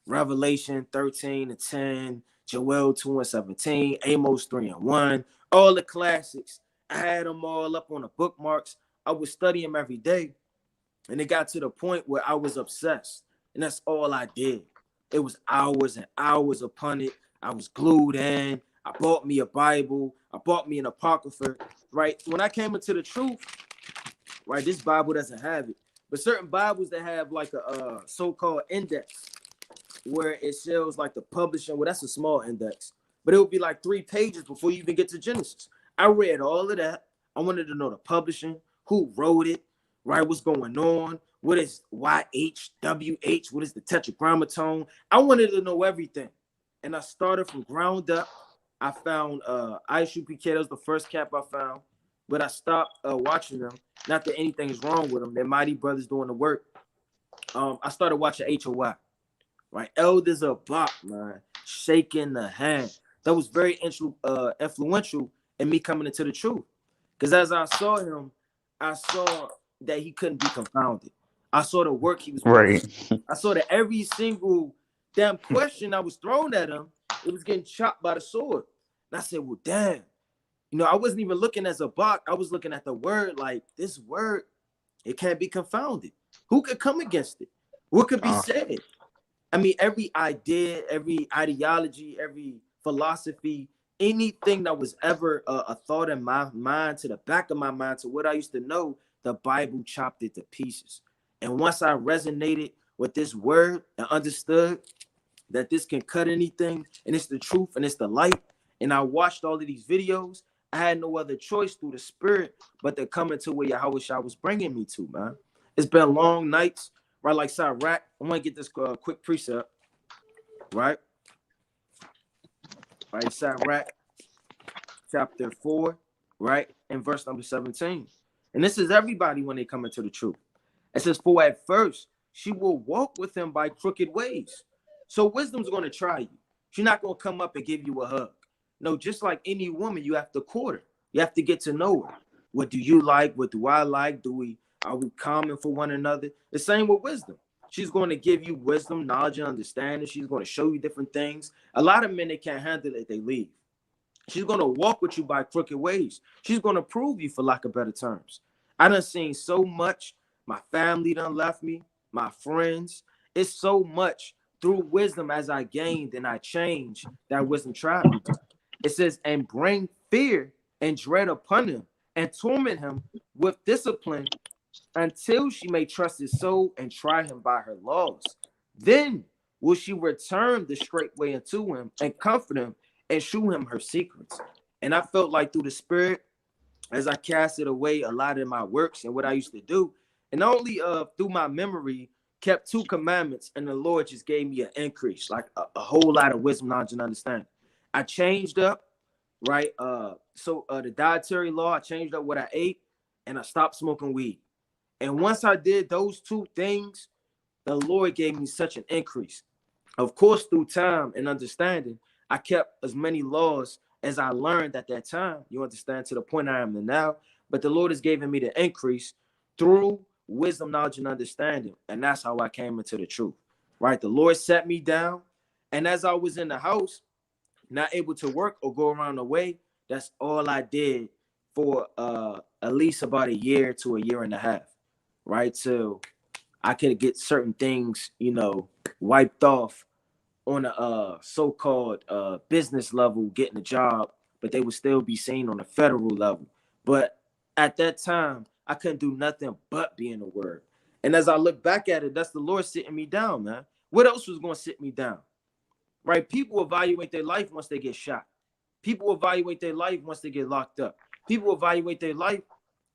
Revelation 13:10, Joel 2:17, Amos 3:1, all the classics. I had them all up on the bookmarks. I would study them every day. And it got to the point where I was obsessed. And that's all I did. It was hours and hours upon it. I was glued in. I bought me a Bible. I bought me an Apocrypha, right? When I came into the truth, right, this Bible doesn't have it. But certain Bibles that have like a so-called index where it shows like the publishing. Well, that's a small index. But it would be like 3 pages before you even get to Genesis. I read all of that. I wanted to know the publishing, who wrote it, right? What's going on? What is YHWH? What is the tetragrammaton? I wanted to know everything. And I started from ground up. I found ISUPK. That was the first camp I found. But I stopped watching them. Not that anything is wrong with them. They're mighty brothers doing the work. I started watching HOY. Right? Elders of Bach, man. Shaking the hand. That was very influential in me coming into the truth. Because as I saw him, I saw that he couldn't be confounded. I saw the work he was putting. Right. I saw that every single damn question I was thrown at him, it was getting chopped by the sword. And I said, well, damn. You know, I wasn't even looking as a Bach. I was looking at the word like, this word, it can't be confounded. Who could come against it? What could be said? I mean, every idea, every ideology, every philosophy, anything that was ever a thought in my mind, to the back of my mind, to what I used to know, the Bible chopped it to pieces. And once I resonated with this word and understood that this can cut anything, and it's the truth and it's the light, and I watched all of these videos, I had no other choice through the spirit but to come into where Yahweh was bringing me to, man. It's been long nights, right? Like Sirach. I want to get this quick precept, right? Right, Sirach chapter 4, right? And verse number 17. And this is everybody when they come into the truth. It says, for at first she will walk with him by crooked ways. So wisdom's going to try you. She's not going to come up and give you a hug. No, just like any woman, you have to court her. You have to get to know her. What do you like? What do I like? Are we common for one another? The same with wisdom. She's going to give you wisdom, knowledge, and understanding. She's going to show you different things. A lot of men, they can't handle it, they leave. She's going to walk with you by crooked ways. She's going to prove you, for lack of better terms. I done seen so much. My family done left me. My friends. It's so much through wisdom as I gained and I changed that wisdom tried me. It says, and bring fear and dread upon him and torment him with discipline until she may trust his soul and try him by her laws. Then will she return the straight way unto him and comfort him and shew him her secrets. And I felt like through the Spirit, as I casted away a lot of my works and what I used to do, and only through my memory, kept 2 commandments, and the Lord just gave me an increase, like a whole lot of wisdom, knowledge, and understanding. I changed up, right? So the dietary law, I changed up what I ate, and I stopped smoking weed. And once I did those 2 things, the Lord gave me such an increase. Of course, through time and understanding, I kept as many laws as I learned at that time. You understand, to the point I am now. But the Lord has given me the increase through wisdom, knowledge, and understanding. And that's how I came into the truth, right? The Lord set me down. And as I was in the house, not able to work or go around the way, that's all I did for at least about a year to a year and a half, right? So I could get certain things, you know, wiped off on a so-called business level, getting a job, but they would still be seen on a federal level. But at that time, I couldn't do nothing but be in the word. And as I look back at it, that's the Lord sitting me down, man. What else was going to sit me down? Right? People evaluate their life once they get shot. People evaluate their life once they get locked up. People evaluate their life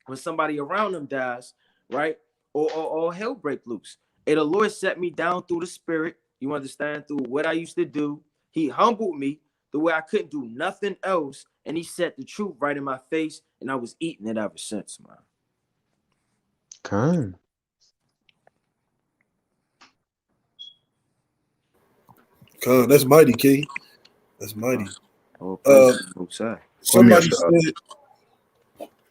when somebody around them dies, right? Or hell break loose. And the Lord set me down through the Spirit. You understand? Through what I used to do. He humbled me the way I couldn't do nothing else. And he set the truth right in my face. And I was eating it ever since, man. Con. That's mighty, King. That's mighty. Somebody said,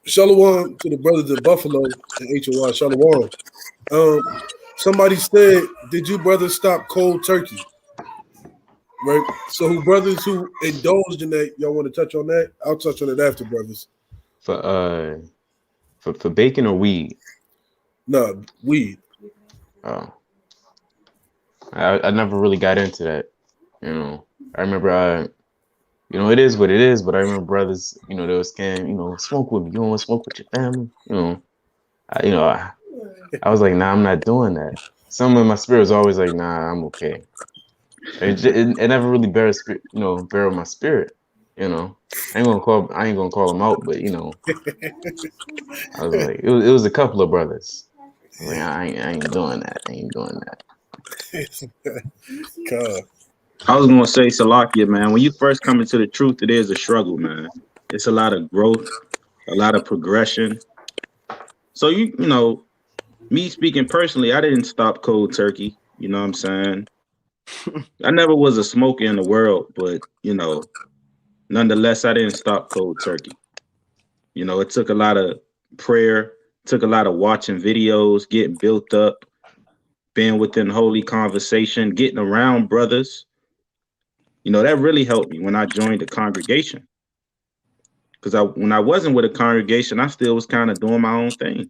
Shalom to the brothers of Buffalo and HOI. Shalom. Somebody said, did you brothers stop cold turkey? Right. So brothers who indulged in that, y'all want to touch on that? I'll touch on it after, brothers. For bacon or weed? No, weed. Oh. I never really got into that. You know, I remember you know, it is what it is, but I remember brothers, you know, they were scared, you know, smoke with me. You want to smoke with your family? You know, I was like, nah, I'm not doing that. Some of my spirit was always like, nah, I'm okay. It never really bear my spirit, you know. I ain't gonna call them out, but you know, I was like, it was a couple of brothers. I was like, I ain't doing that. I ain't doing that. God. I was gonna say, Salakia, man, when you first come into the truth, it is a struggle, man. It's a lot of growth, a lot of progression. So you know, me speaking personally, I didn't stop cold turkey. You know what I'm saying? I never was a smoker in the world, but you know, nonetheless, I didn't stop cold turkey. You know, it took a lot of prayer, took a lot of watching videos, getting built up, being within holy conversation, getting around brothers. You know, that really helped me when I joined the congregation. Because when I wasn't with a congregation, I still was kind of doing my own thing.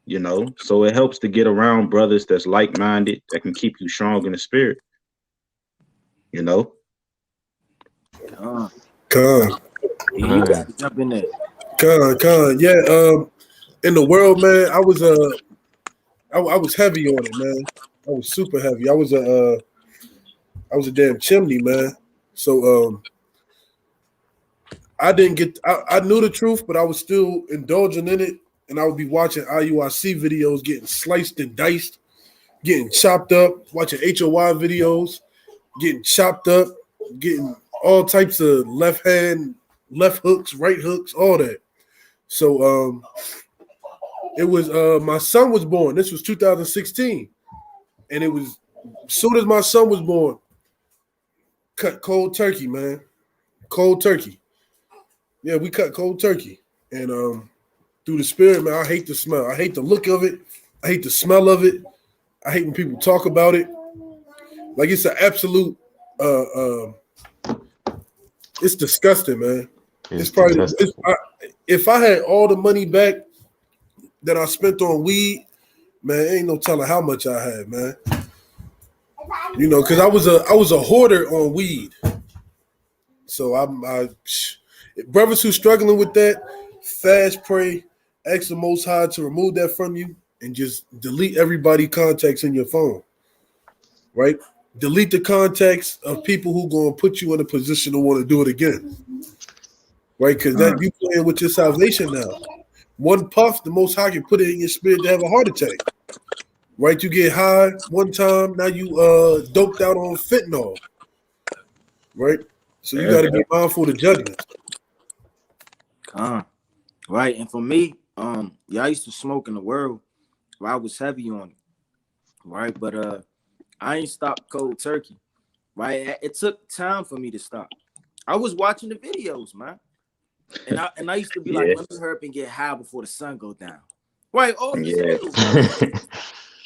You know, so it helps to get around brothers that's like-minded, that can keep you strong in the spirit. You know? You got to jump in there. Yeah, in the world, man, I was heavy on it, man. I was super heavy. I was a damn chimney, man. So I knew the truth, but I was still indulging in it, and I would be watching IUIC videos, getting sliced and diced, getting chopped up, watching HOY videos, getting chopped up, getting all types of left hooks, right hooks, all that. So it was my son was born. This was 2016, and it was as soon as my son was born, cut cold turkey, man. Cold turkey. Yeah, we cut cold turkey. And through the spirit, man, I hate the smell. I hate the look of it. I hate the smell of it. I hate when people talk about it. Like it's an absolute it's disgusting, man. It's probably if I had all the money back that I spent on weed, man, ain't no telling how much I had, man. You know, because I was a hoarder on weed. So brothers who struggling with that, fast pray, ask the Most High to remove that from you and just delete everybody contacts in your phone, right? Delete the contacts of people who going to put you in a position to want to do it again. right? Because that you playing with your salvation now. One puff, the Most High can put it in your spirit to have a heart attack. Right? You get high one time, now you doped out on fentanyl. Right? So you got to be mindful of the judgment. Right. And for me, I used to smoke in the world where I was heavy on it. Right. But I ain't stopped cold turkey. Right. It took time for me to stop. I was watching the videos, man. And I used to be like, let me hurry up and get high before the sun go down. Right. All these videos.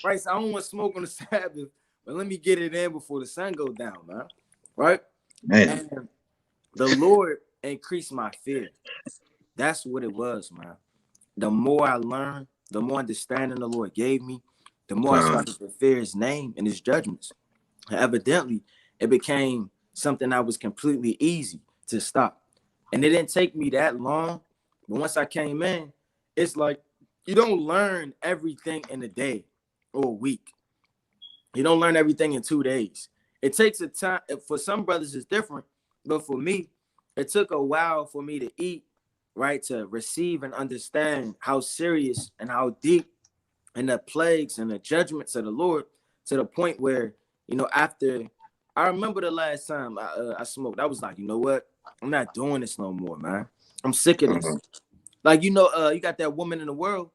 Right. So I don't want to smoke on the Sabbath, but let me get it in before the sun go down, man. Right. Man. And the Lord increased my fear. That's what it was, man. The more I learned, the more understanding the Lord gave me, the more I started to fear his name and his judgments. And evidently, it became something that was completely easy to stop. And it didn't take me that long. But once I came in, it's like you don't learn everything in a day or a week. You don't learn everything in 2 days. It takes a time. For some brothers, it's different. But for me, it took a while for me to eat, right, to receive and understand how serious and how deep and the plagues and the judgments of the Lord, to the point where, after I remember the last time I smoked, I was like, you know what? I'm not doing this no more, man. I'm sick of this. Like, you got that woman in the world,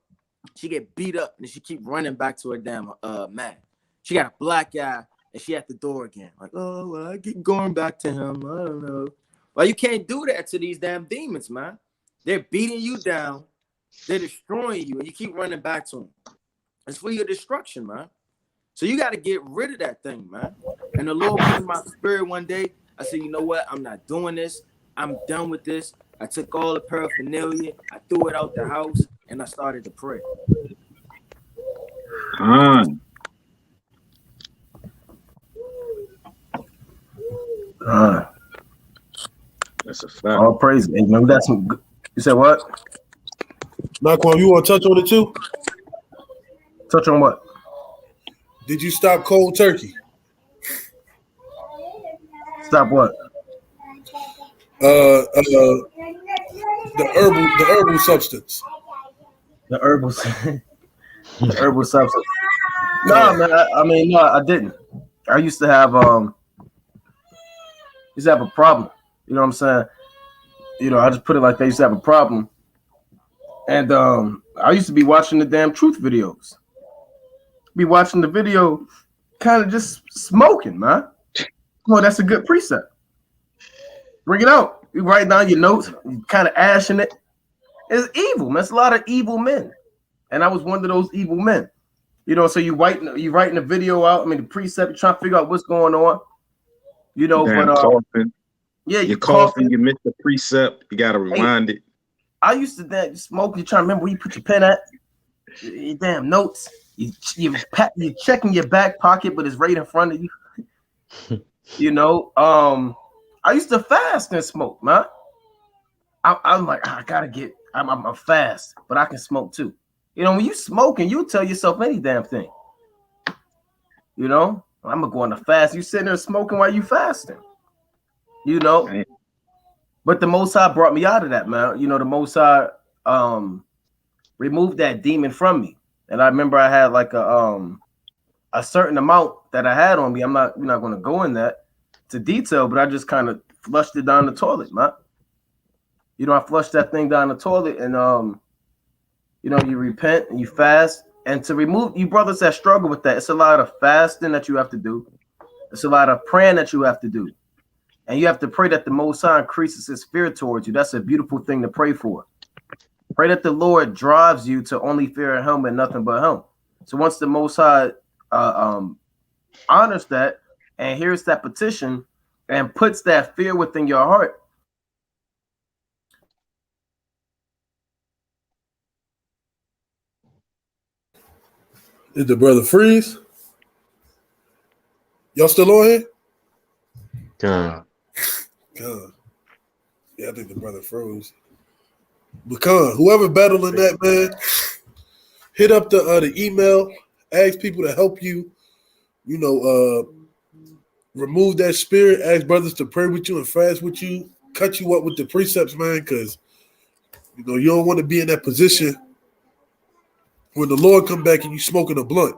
she get beat up and she keep running back to her damn man. She got a black eye and she at the door again. Like, oh, well, I keep going back to him. I don't know. Well, you can't do that to these damn demons, man. They're beating you down. They're destroying you, and you keep running back to them. It's for your destruction, man. So you got to get rid of that thing, man. And the Lord put in my spirit one day. I said, you know what? I'm not doing this. I'm done with this. I took all the paraphernalia. I threw it out the house, and I started to pray. That's a fact. All praise. Hey, remember that's some. You said what? Naquan, you want to touch on it too? Touch on what? Did you stop cold turkey? Stop what? The herbal substance. The herbal, the herbal substance. No, man. No, I didn't. I used to have a problem. You know what I'm saying? I just put it like they used to have a problem. And I used to be watching the damn truth videos. Be watching the video, kind of just smoking, man. Well, that's a good precept. Bring it out. You write down your notes, you kind of ashing it. It's evil, man. It's a lot of evil men. And I was one of those evil men. So you writing the video out. The precept, you're trying to figure out what's going on. Coughing. Yeah, you're coughing, you miss the precept, you gotta rewind it. I used to smoke, you're trying to remember where you put your pen at, your damn notes. You're checking your back pocket, but it's right in front of you. I used to fast and smoke, man. I'm like, I gotta I'm fast, but I can smoke too. When you smoking, you tell yourself any damn thing. I'm gonna go on a fast. You sitting there smoking while you fasting. But the Most High brought me out of that, man. The Most High removed that demon from me. And I remember I had like a certain amount that I had on me. We're not going to go in that to detail, but I just kind of flushed it down the toilet, man. I flushed that thing down the toilet, and you repent and you fast. And to remove you brothers that struggle with that, it's a lot of fasting that you have to do. It's a lot of praying that you have to do. And you have to pray that the Most High increases his fear towards you. That's a beautiful thing to pray for. Pray that the Lord drives you to only fear him and nothing but him. So once the Most High honors that and hears that petition and puts that fear within your heart, Is the brother freeze? Y'all still on here? God. Yeah, I think the brother froze. But whoever battling that, man, hit up the email, ask people to help you, remove that spirit, ask brothers to pray with you and fast with you, cut you up with the precepts, man, because you know you don't want to be in that position when the Lord come back and you smoking a blunt.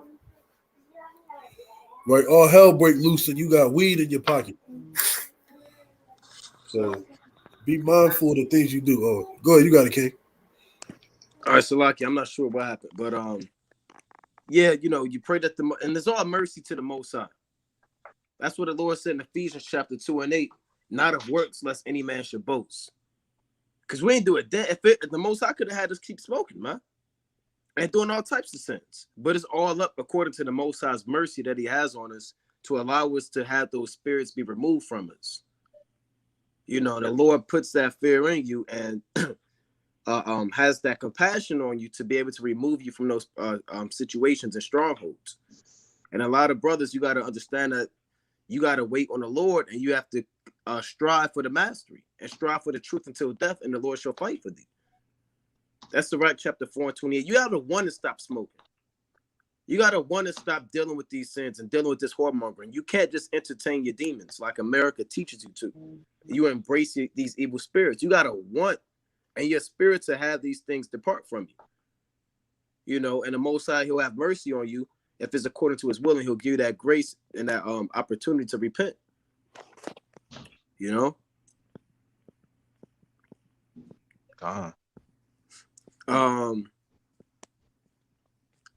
Right, all hell break loose and you got weed in your pocket. So be mindful of the things you do. Oh, go ahead, you got it, King. All right, Salaki, I'm not sure what happened, but yeah, you know, you pray that and there's all mercy to the Most High. That's what the Lord said in Ephesians chapter 2 and 8, not of works, lest any man should boast. Because we ain't do it then. If the Most High could have had us keep smoking, man, and doing all types of sins. But it's all up according to the Most High's mercy that he has on us to allow us to have those spirits be removed from us. You know, the Lord puts that fear in you and has that compassion on you to be able to remove you from those situations and strongholds. And a lot of brothers, you got to understand that you got to wait on the Lord and you have to strive for the mastery and strive for the truth until death, and the Lord shall fight for thee. That's Sirach chapter 4 and 28. You got to want to stop smoking. You got to want to stop dealing with these sins and dealing with this whoremongering. You can't just entertain your demons like America teaches you to. You embrace these evil spirits. You got to want and your spirit to have these things depart from you. You know, and the Most High, he'll have mercy on you if it's according to his will, and he'll give you that grace and that opportunity to repent. You know?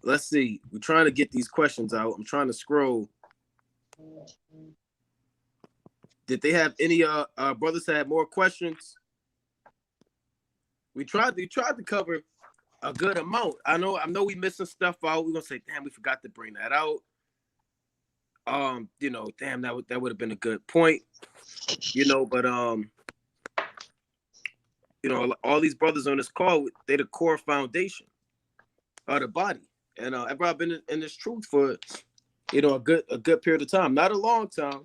Let's see. We're trying to get these questions out. I'm trying to scroll. Did they have any brothers that had more questions? We tried to cover a good amount. I know we missing stuff out. We're gonna say, damn, we forgot to bring that out. You know, damn, that would have been a good point. You know, but you know, all these brothers on this call, they're the core foundation of the body. And I've been in this truth for, you know, a good period of time. Not a long time,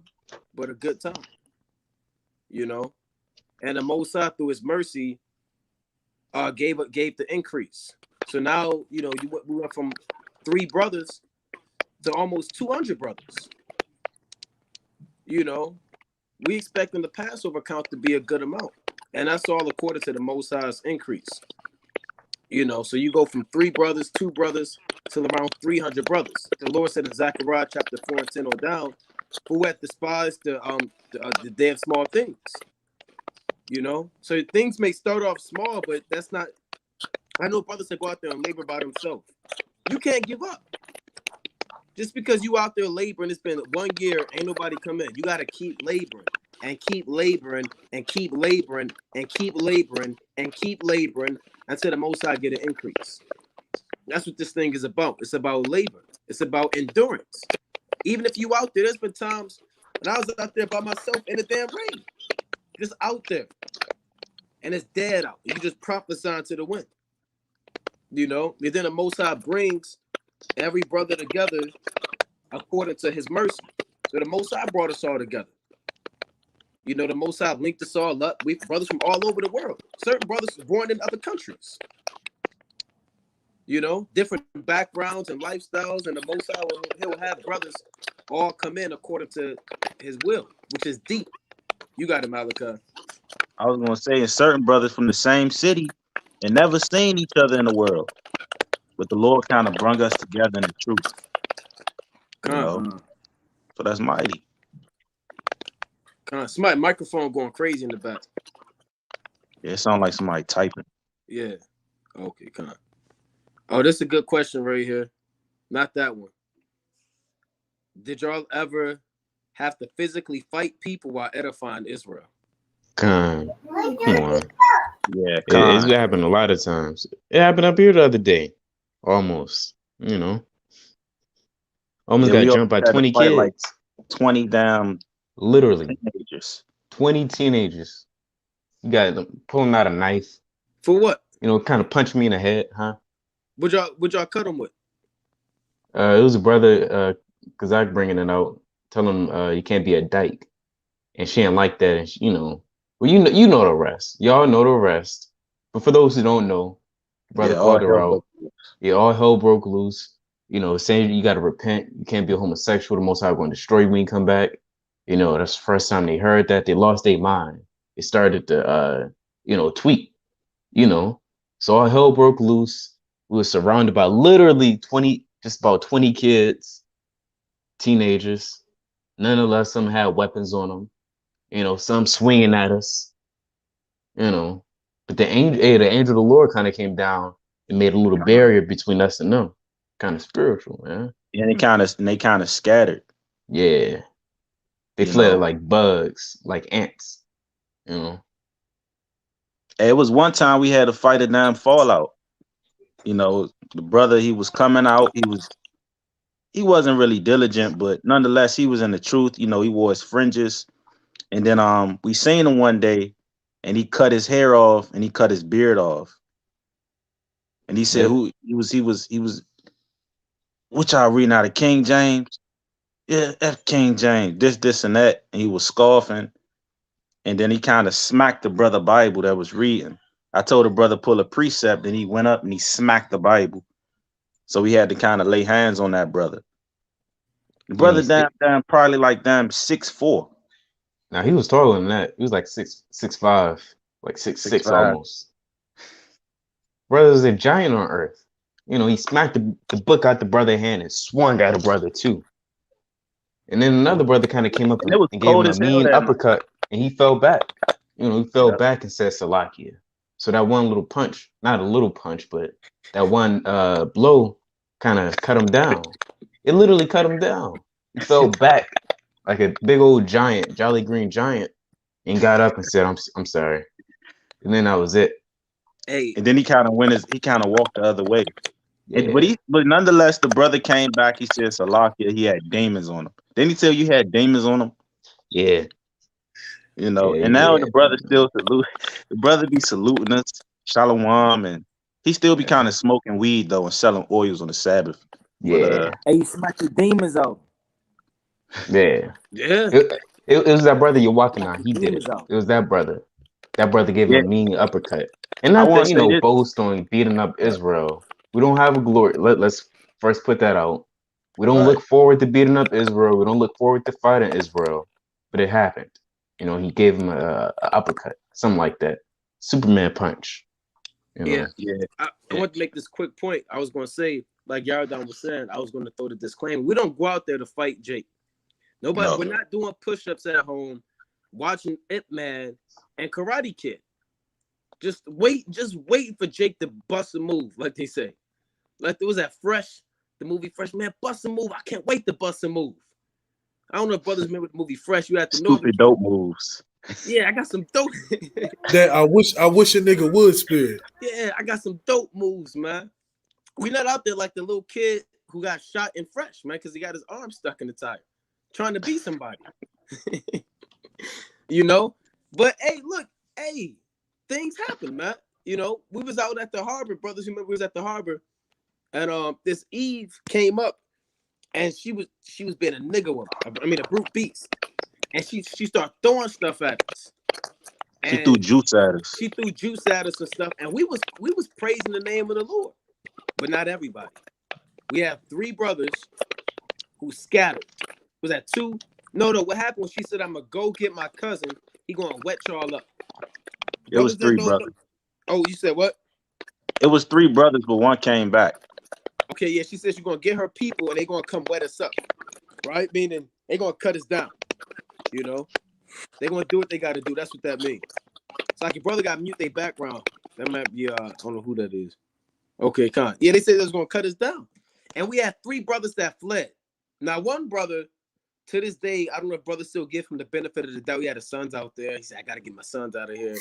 but a good time. You know, and the Most High, through his mercy, gave the increase. So now, you know, we went from 3 brothers to almost 200 brothers. You know, we expecting the Passover count to be a good amount, and that's all according to the Most High's increase. You know, so you go from 3 brothers, 2 brothers, to around 300 brothers. The Lord said in Zechariah chapter 4 and 10 on down, who hath despised the day of small things. You know, so things may start off small, but that's not. I know brothers that go out there and labor by themselves. You can't give up. Just because you out there laboring, it's been 1 year, ain't nobody come in. You got to keep laboring and keep laboring and keep laboring and keep laboring and keep laboring until the Most High get an increase. That's what this thing is about. It's about labor. It's about endurance. Even if you out there, there's been times when I was out there by myself in the damn rain, just out there, and it's dead out. You just prophesying to the wind. You know, and then the Most High brings every brother together according to his mercy. So the Most High brought us all together. You know, the Most High linked us all up. We brothers from all over the world. Certain brothers born in other countries. You know, different backgrounds and lifestyles, and the Most High he'll have brothers all come in according to his will, which is deep. You got it, Malachi. I was gonna say, certain brothers from the same city and never seen each other in the world, but the Lord kind of brought us together in the truth. You know, so that's mighty. Somebody microphone going crazy in the back. Yeah, it sounds like somebody typing. Yeah. Okay, Oh, this is a good question right here. Not that one. Did y'all ever have to physically fight people while edifying Israel? Come on. Yeah, It's happened a lot of times. It happened up here the other day. Almost. You know. Almost got jumped by 20 kids. Like 20 damn literally teenagers. 20 teenagers. You got them pulling out a knife. For what? You know, kind of punch me in the head, huh? Would y'all cut him with? It was a brother, because I bringing it out, tell him you can't be a dyke, and she didn't like that, and she, you know, well, you know the rest. Y'all know the rest. But for those who don't know, brother called her out. Yeah, all hell broke loose. You know, saying you got to repent. You can't be a homosexual. The Most High going to destroy you when you come back. You know, that's the first time they heard that. They lost their mind. it started to tweet, so all hell broke loose. We were surrounded by literally just about 20 kids, teenagers. Nonetheless, some had weapons on them, some swinging at us, but the angel of the Lord kind of came down and made a little barrier between us and them. Kind of spiritual, man. And they kind of scattered. Yeah. They fled like bugs, like ants, It was one time we had to fight a damn fallout. The brother, he was coming out. He wasn't really diligent, but nonetheless, he was in the truth. He wore his fringes. And then we seen him one day, and he cut his hair off and he cut his beard off. And he said, he was what y'all reading out of King James? Yeah, F King James, this and that. And he was scoffing. And then he kind of smacked the brother Bible that was reading. I told the brother pull a precept, and he went up and he smacked the Bible. So we had to kind of lay hands on that brother. The brother damn probably like 6'4". Now he was taller than that. He was like 6'5", like 6'6" almost. Brother's a giant on earth. He smacked the book out the brother's hand and swung at a brother too. And then another brother kind of came up and gave him a mean uppercut, and he fell back. He fell back and said Salakia. So that one little punch, not a little punch, but that one blow kind of cut him down. It literally cut him down. He fell back like a big old giant, jolly green giant, and got up and said, I'm sorry. And then that was it. Hey. And then he kind of walked the other way. Yeah. But nonetheless, the brother came back. He said Salakia, he had demons on him. Didn't he tell you he had demons on him? Yeah. And now the brother still salute. The brother be saluting us, Shalom, and he still be kind of smoking weed though and selling oils on the Sabbath. Yeah. Hey, you smack your demons out. Yeah. Yeah. It was that brother you're walking on. He did it. It was that brother. That brother gave him a mean uppercut. And not that, boast on beating up Israel. We don't have a glory. Let's first put that out. We don't look forward to beating up Israel. We don't look forward to fighting Israel. But it happened. He gave him a uppercut, something like that. Superman punch. Yeah. I want to make this quick point. I was going to say, like Yardan was saying, I was going to throw the disclaimer. We don't go out there to fight Jake. We're not doing push-ups at home, watching Ip Man and Karate Kid. Just waiting for Jake to bust a move, like they say. Like there was that the movie Fresh, man, bust a move. I can't wait to bust a move. I don't know if brothers remember the movie Fresh. You have to know stupid dope moves. Yeah, I got some dope. That I wish a nigga would spirit. Yeah, I got some dope moves, man. We not out there like the little kid who got shot in Fresh, man, because he got his arm stuck in the tire, trying to be somebody. But hey, look, things happen, man. We was out at the harbor, brothers. Remember, we was at the harbor, and this Eve came up, and she was being a nigga with her. I mean, a brute beast, and she started throwing stuff at us. She threw juice at us. She threw juice at us and stuff, and we was praising the name of the Lord, but not everybody. We have 3 brothers who scattered. Was that 2? No. What happened when she said, "I'm gonna go get my cousin. He gonna wet y'all up." It was 3 brothers. Oh, you said what? It was 3 brothers, but one came back. Okay, yeah, she said she's gonna get her people and they gonna come wet us up, right? Meaning they gonna cut us down. They gonna do what they gotta do. That's what that means. It's like your brother got mute their background. That might be I don't know who that is. Okay, con. Yeah, they said they was gonna cut us down, and we had 3 brothers that fled. Now, one brother, to this day, I don't know if brothers still give him the benefit of the doubt. He had his sons out there. He said, "I gotta get my sons out of here,"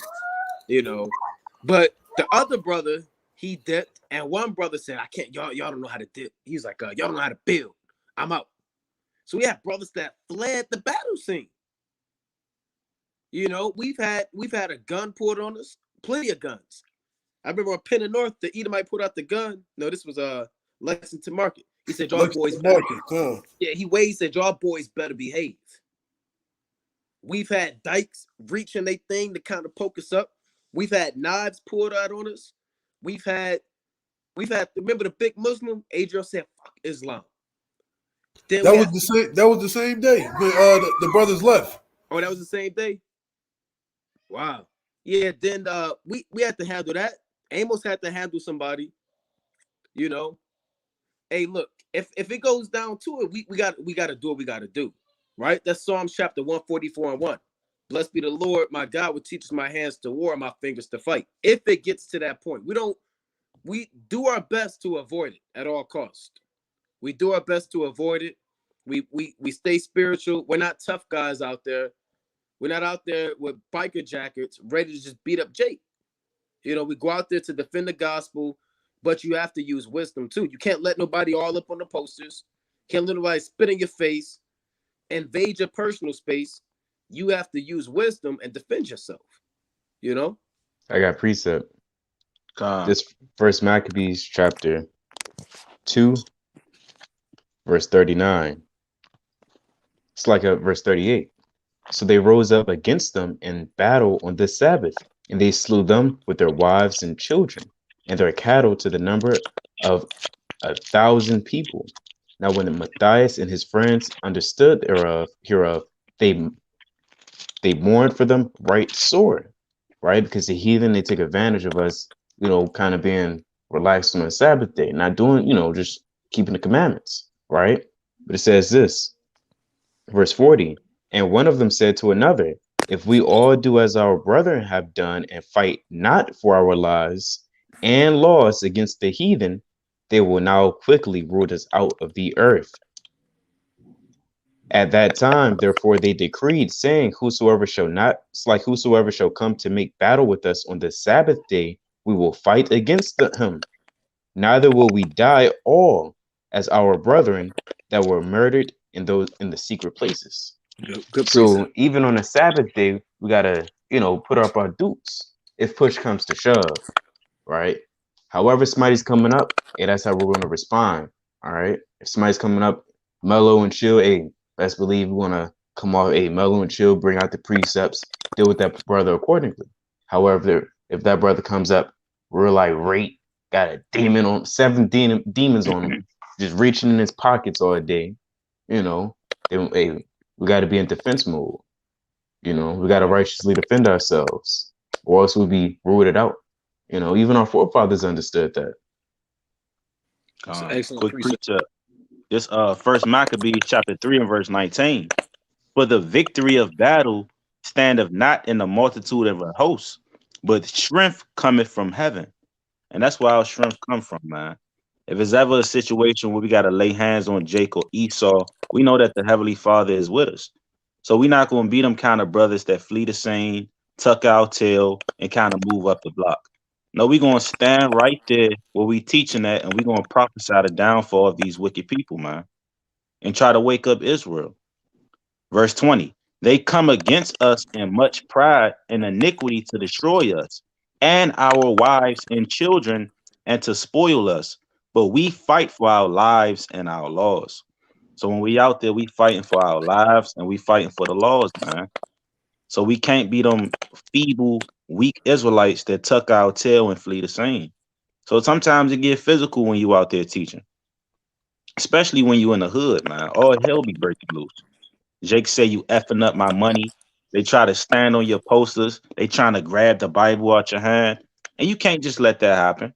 But the other brother, he dipped, and one brother said, "I can't. Y'all don't know how to dip." He's like, "Y'all don't know how to build. I'm out." So we have brothers that fled the battle scene. We've had a gun pulled on us, plenty of guns. I remember on Penn and North, the Edomite pulled out the gun. No, this was Lexington Market. He said, "Y'all boys better." Yeah, he said, "Y'all boys better behave." We've had dykes reaching their thing to kind of poke us up. We've had knives pulled out on us. We've had. Remember the big Muslim? Adriel said, "Fuck Islam." That was the same day when the brothers left. Oh, that was the same day. Wow. Yeah, then we had to handle that. Amos had to handle somebody, you know. Hey, look, if it goes down to it, we got to do what we got to do. Right? That's Psalms chapter 144 and 1. Blessed be the Lord, my God, which teaches my hands to war, my fingers to fight. If it gets to that point, we do our best to avoid it at all costs. We do our best to avoid it. We stay spiritual. We're not tough guys out there. We're not out there with biker jackets ready to just beat up Jake. You know, we go out there to defend the gospel, but you have to use wisdom too. You can't let nobody all up on the posters. Can't let nobody spit in your face, invade your personal space. You have to use wisdom and defend yourself. You know? I got precept. God. This First Maccabees chapter 2, verse 39. It's like a verse 38. So they rose up against them in battle on this Sabbath, and they slew them with their wives and children, and their cattle to the number of 1,000 people. Now when Matthias and his friends understood hereof, they mourned for them right sore, right? Because the heathen, they take advantage of us, you know, kind of being relaxed on the Sabbath day, not doing, you know, just keeping the commandments, right? But it says this, verse 40, and one of them said to another, if we all do as our brethren have done and fight not for our lives and laws against the heathen, they will now quickly root us out of the earth. At that time, therefore, they decreed, saying, whosoever shall come to make battle with us on the Sabbath day, we will fight against him. Neither will we die all as our brethren that were murdered in the secret places. Good So precept. even on a Sabbath day, we gotta, you know, put up our dukes if push comes to shove, right? However, somebody's coming up, hey, that's how we're gonna respond. All right. If somebody's coming up mellow and chill, hey, best believe we wanna come off mellow and chill, bring out the precepts, deal with that brother accordingly. However, if that brother comes up real irate, got a demon on 7 demons on him, just reaching in his pockets all day, you know, then hey, we got to be in defense mode. You know, we got to righteously defend ourselves, or else we'll be rooted out. You know, even our forefathers understood that. Excellent Quick precept. precept. This First Maccabees chapter 3 and verse 19. For the victory of battle standeth not in the multitude of a host, but strength cometh from heaven. And that's where our strength come from, man. If it's ever a situation where we got to lay hands on Jake or Esau, we know that the Heavenly Father is with us. So we're not going to be them kind of brothers that flee the scene, tuck our tail, and kind of move up the block. No, we're going to stand right there where we teaching that, and we're going to prophesy the downfall of these wicked people, man, and try to wake up Israel. Verse 20, they come against us in much pride and iniquity to destroy us and our wives and children and to spoil us. But we fight for our lives and our laws. So when we out there, we fighting for our lives and we fighting for the laws, man. So we can't be them feeble, weak Israelites that tuck our tail and flee the scene. So sometimes it get physical when you out there teaching, especially when you in the hood, man. All hell be breaking loose. Jake say you effing up my money. They try to stand on your posters. They trying to grab the Bible out your hand. And you can't just let that happen.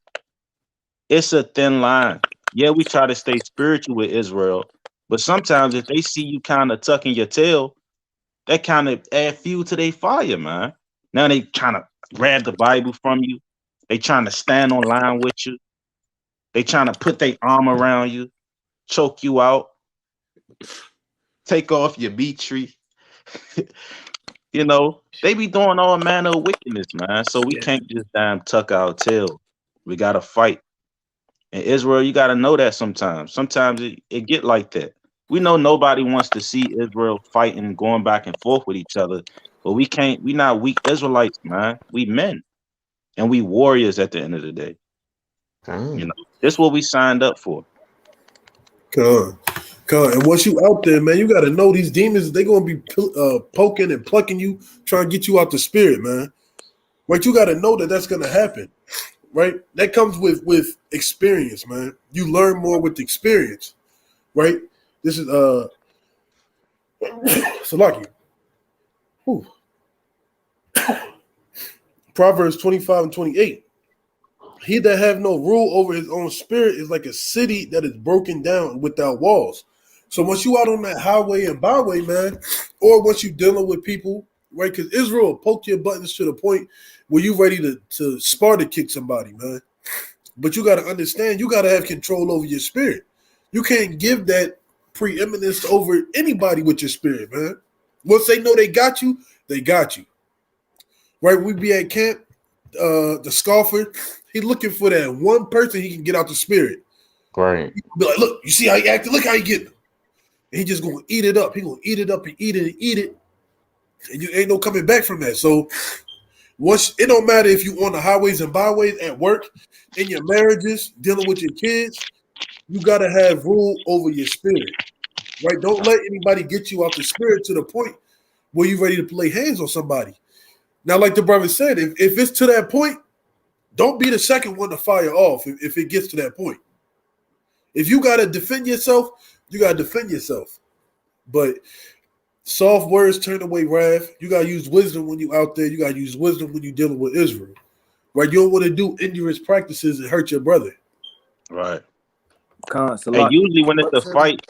It's a thin line. Yeah, we try to stay spiritual with Israel, but sometimes if they see you kind of tucking your tail, that kind of add fuel to their fire, man. Now they trying to grab the Bible from you. They trying to stand on line with you. They trying to put their arm around you, choke you out, take off your meat tree. You know, they be doing all manner of wickedness, man. So we can't just damn tuck our tail. We gotta fight. In Israel, you gotta know that sometimes. Sometimes it get like that. We know nobody wants to see Israel fighting and going back and forth with each other, but we can't. We not weak Israelites, man. We men and we warriors at the end of the day. You know, this is what we signed up for. And once you out there, man, you got to know these demons, they going to be poking and plucking you, trying to get you out the spirit, man. Right? You got to know that that's going to happen, right? That comes with experience, man. You learn more with experience, right? This is, Salaki. Whew. Proverbs 25 and 28. He that have no rule over his own spirit is like a city that is broken down without walls. So once you out on that highway and byway, man, or once you dealing with people, right? Because Israel will poke your buttons to the point where you ready to Sparta kick somebody, man. But you got to understand, you got to have control over your spirit. You can't give that preeminence over anybody with your spirit, man. Once they know they got you, they got you. Right? We be at camp, the scoffer, he looking for that one person he can get out the spirit. Right. Be like, look, you see how he acted? Look how he getting him. And he just gonna eat it up. He gonna eat it up and eat it and eat it. And you ain't no coming back from that. So once it don't matter if you on the highways and byways at work, in your marriages, dealing with your kids, you gotta have rule over your spirit. Right? Don't let anybody get you out the spirit to the point where you're ready to lay hands on somebody. Now, like the brother said, if it's to that point, don't be the second one to fire off if it gets to that point. If you got to defend yourself, you got to defend yourself. But soft words turn away wrath. You got to use wisdom when you out there. You got to use wisdom when you're dealing with Israel. Right? You don't want to do injurious practices and hurt your brother. Right. And usually when it's a fight,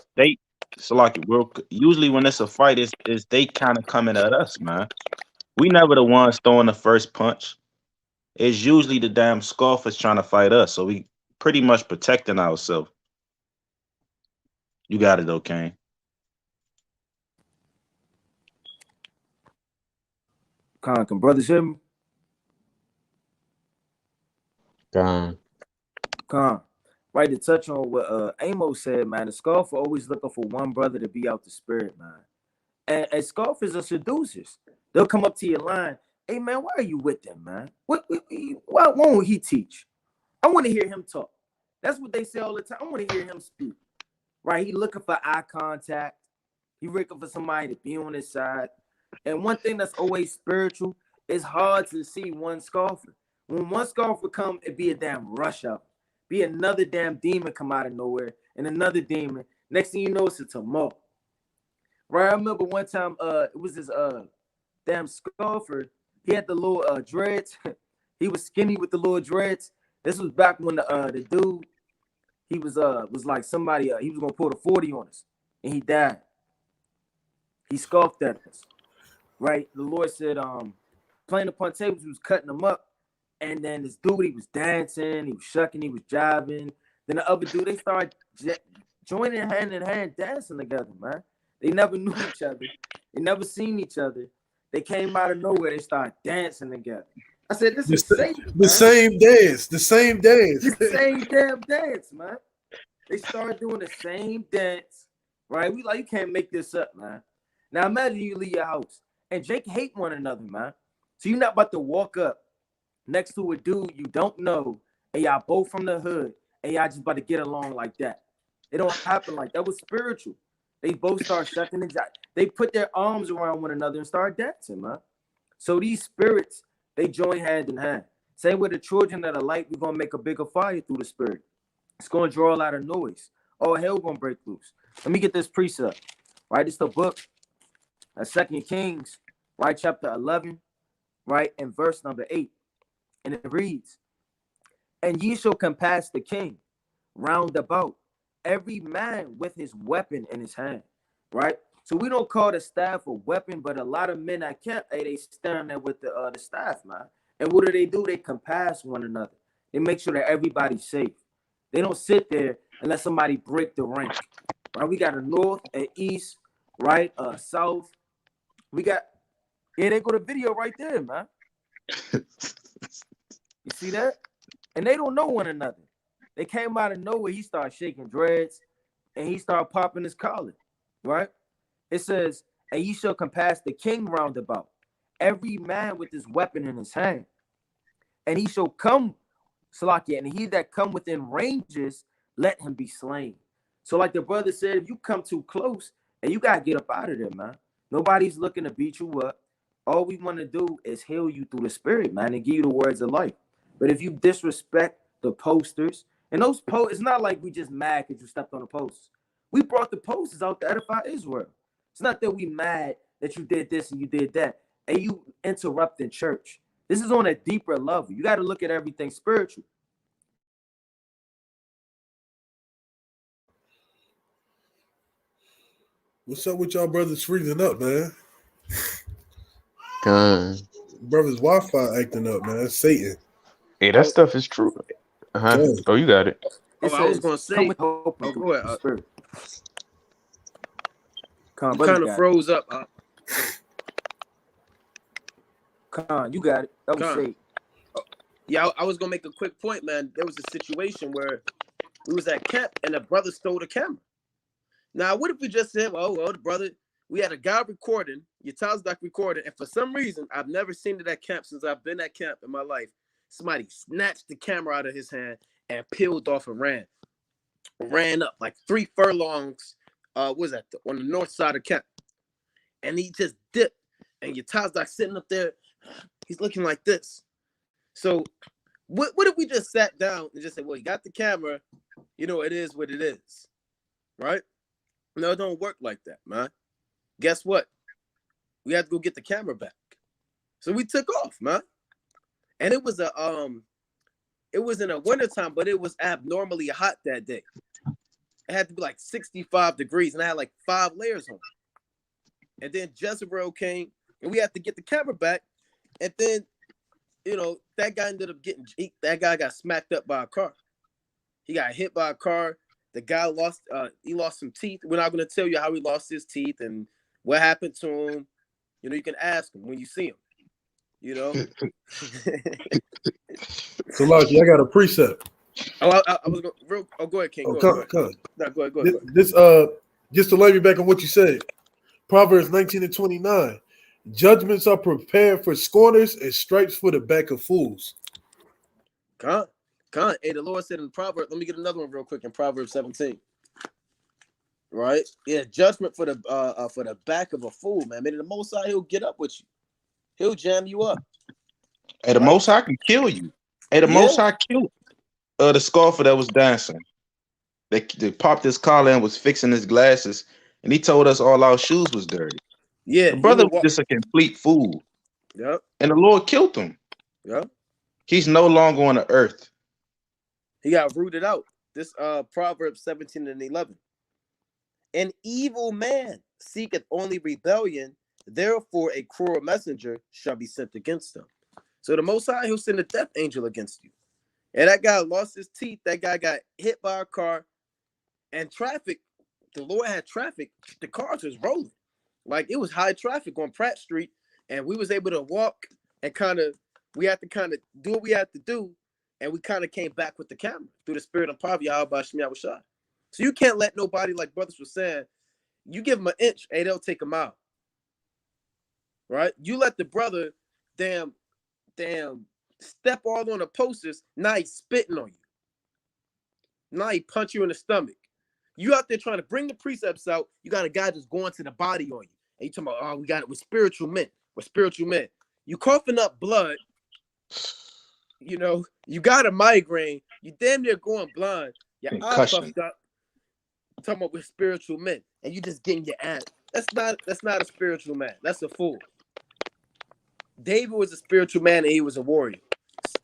usually when it's a fight, is they kind of coming at us, man. We never the ones throwing the first punch. It's usually the damn scoffers trying to fight us. So we pretty much protecting ourselves. You got it, though, Kane. Can brothers hear me? Right, to touch on what Amos said, man, the scoffer always looking for one brother to be out the spirit, man. And scoffers are seducers. They'll come up to your line. Hey, man, why are you with them, man? Why won't he teach? I want to hear him talk. That's what they say all the time. I want to hear him speak. Right? He looking for eye contact. He looking for somebody to be on his side. And one thing that's always spiritual, it's hard to see one scoffer. When one scoffer come, it be a damn rush up. Be another damn demon come out of nowhere and another demon. Next thing you know, it's a tumult. Right? I remember one time, it was this damn scoffer. He had the little dreads. He was skinny with the little dreads. This was back when the dude, he was like somebody, he was gonna pull the 40 on us, and he died. He scoffed at us. Right? The Lord said, playing upon tables, he was cutting them up. And then this dude, he was dancing, he was shucking, he was jiving. Then the other dude, they started joining hand in hand, dancing together, man. They never knew each other. They never seen each other. They came out of nowhere. They started dancing together. I said, this is Satan, the same dance. The same damn dance, man. They started doing the same dance, right? We like, you can't make this up, man. Now imagine you leave your house and Jake hate one another, man. So you're not about to walk up next to a dude you don't know, and y'all both from the hood, and y'all just about to get along like that. It don't happen like that. It was spiritual. They both start shucking and they put their arms around one another and start dancing, man. So these spirits, they join hand in hand. Same with the children of the light, we're gonna make a bigger fire through the spirit. It's gonna draw a lot of noise. All hell gonna break loose. Let me get this precept. Right, it's the book of 2 Kings, right, chapter 11, right, and verse number 8. And it reads, and ye shall compass the king round about, every man with his weapon in his hand. Right? So we don't call the staff a weapon, but a lot of men at camp, hey, they stand there with the staff, man. And what do? They compass one another. They make sure that everybody's safe. They don't sit there and let somebody break the rank. Right? We got a north and east, right? South. We got, yeah, they go to video right there, man. You see that? And they don't know one another. They came out of nowhere. He started shaking dreads and he started popping his collar, right? It says, and ye shall compass the king round about, every man with his weapon in his hand. And he shall come, Salakia, and he that come within ranges, let him be slain. So like the brother said, if you come too close, and you got to get up out of there, man. Nobody's looking to beat you up. All we want to do is heal you through the spirit, man, and give you the words of life. But if you disrespect the posters, and those it's not like we just mad because you stepped on the posters. We brought the posters out to edify Israel. It's not that we mad that you did this and you did that, and you interrupting church. This is on a deeper level. You got to look at everything spiritual. What's up with y'all brothers freezing up, man? God. Brothers Wi-Fi acting up, man. That's Satan. Hey, that stuff is true. Uh-huh. Yeah. Oh, you got it. It I was says, gonna say. come with hope and Go ahead. spirit. You kind of froze up. Con, you got it. That was safe. Yeah, I was gonna make a quick point, man. There was a situation where we was at camp and a brother stole the camera. Now, what if we just said, well, the brother, we had a guy recording, Utah's recording, and for some reason, I've never seen it at camp since I've been at camp in my life. Somebody snatched the camera out of his hand and peeled off and ran up like 3 furlongs. What was that? On the north side of camp, and he just dipped. And Utah's sitting up there, he's looking like this. So, what if we just sat down and just said, well, you got the camera, it is what it is, right? No, it don't work like that, man. Guess what? We had to go get the camera back. So we took off, man. And it was it was in the wintertime, but it was abnormally hot that day. It had to be like 65 degrees, and I had like 5 layers on. And then Jezebel came, and we had to get the camera back. And then, that guy ended up that guy got smacked up by a car. He got hit by a car. The guy lost some teeth. We're not going to tell you how he lost his teeth and what happened to him. You can ask him when you see him, So, Lucky, I got a precept. I was going go ahead, King. Go ahead. No, go ahead. This just to lay me back on what you said. Proverbs 19:29. Judgments are prepared for scorners and stripes for the back of fools. Hey, the Lord said in Proverbs, let me get another one real quick in Proverbs 17. Right? Yeah, judgment for the back of a fool, man. Maybe the Most High, he'll get up with you. He'll jam you up. Hey, the Most High can kill you. Hey, the Most High killed the scoffer that was dancing. They popped his collar and was fixing his glasses, and he told us all our shoes was dirty. Yeah, the brother was just a complete fool. Yep. And the Lord killed him. Yep. He's no longer on the earth. He got rooted out. This Proverbs 17:11. An evil man seeketh only rebellion, therefore a cruel messenger shall be sent against him. So the Most High, he'll send a death angel against you. And that guy lost his teeth. That guy got hit by a car. And traffic, the Lord had traffic. The cars was rolling. Like it was high traffic on Pratt Street. And we was able to walk and we had to do what we had to do. And we kind of came back with the camera through the spirit of poverty. So you can't let nobody, like brothers were saying, you give them an inch, hey, they'll take a mile. Right? You let the brother damn step all on the posters, now he's spitting on you. Now he punch you in the stomach. You out there trying to bring the precepts out, you got a guy just going to the body on you. And you talking about, we got it with spiritual men. We're spiritual men. You coughing up blood. You got a migraine. You damn near going blind. Your eye puffed up. Talking about with spiritual men, and you just getting your ass. That's not a spiritual man. That's a fool. David was a spiritual man, and he was a warrior.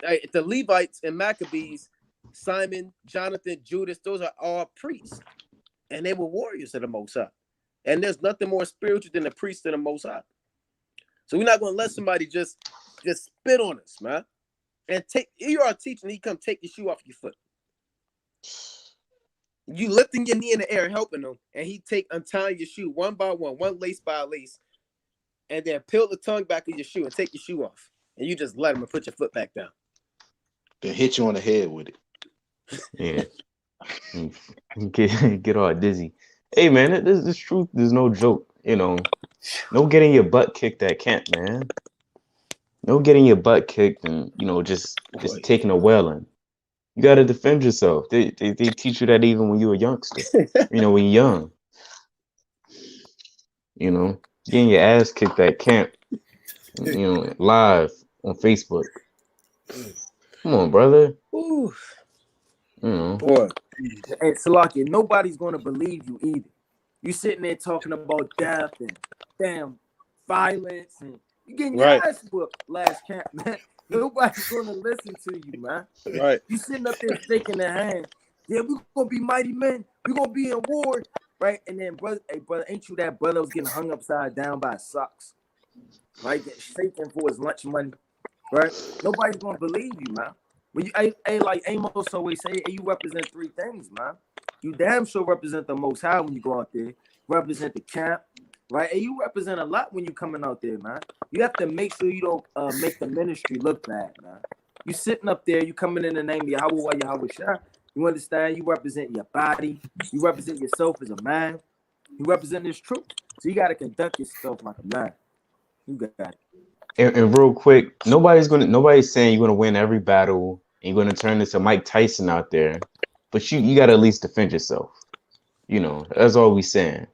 The Levites and Maccabees, Simon, Jonathan, Judas, those are all priests, and they were warriors of the Most High. And there's nothing more spiritual than a priest of the Most High. So we're not going to let somebody just spit on us, man. And you are teaching, he come take your shoe off your foot. You lifting your knee in the air, helping them, and he untying your shoe one by one lace by lace, and then peel the tongue back of your shoe and take your shoe off. And you just let him and put your foot back down. Then hit you on the head with Yeah. it. Get all dizzy. Hey, man, this truth is no joke. No getting your butt kicked at camp, man. No getting your butt kicked and, just taking a whaling. You got to defend yourself. They teach you that even when you're a youngster. When you're young. Getting your ass kicked at camp. Live on Facebook. Come on, brother. Ooh. Boy. Hey, Salakia, nobody's going to believe you either. You sitting there talking about death and damn violence and you getting your ass whooped last camp, man. Nobody's gonna listen to you, man. Right. You sitting up there shaking their hand. Yeah, we gonna be mighty men. We gonna be in war, right? And then, brother, hey, brother, ain't you that brother was getting hung upside down by socks, right? Getting shaken for his lunch money, right? Nobody's gonna believe you, man. When you, like Amos always say, hey, you represent three things, man. You damn sure represent the Most High when you go out there. Represent the camp, right? And you represent a lot when you coming out there, man. You have to make sure you don't make the ministry look bad, man. You sitting up there, you coming in the name of Yahweh, Yahweh Shah. You understand? You represent your body. You represent yourself as a man. You represent this truth. So you got to conduct yourself like a man. You got it. And real quick, nobody's saying you're gonna win every battle and you're gonna turn into Mike Tyson out there, but you gotta at least defend yourself. You know, that's all we saying.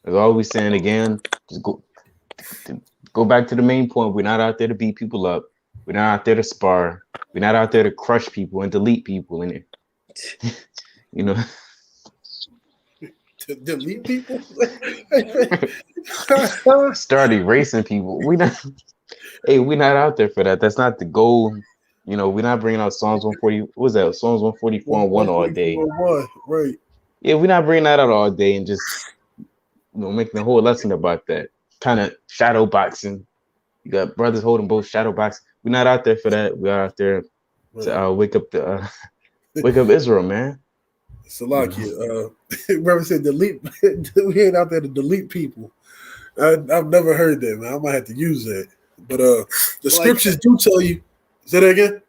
That's all we saying again. Just go back to the main point. We're not out there to beat people up. We're not out there to spar. We're not out there to crush people and delete people in it. You know. To delete people? Start erasing people. We're not out there for that. That's not the goal. You know, we're not bringing out Psalms 140. What was that? Psalms 144 and 1 all day. Right. Yeah, we're not bringing that out all day and just making a whole lesson about that. Kind of shadow boxing. You got brothers holding both shadow box. We're not out there for that. We're out there to wake up Israel, man. Salakia. Brother said delete. We ain't out there to delete people. I've never heard that, man. I might have to use that. But the scriptures do tell you. Say that again?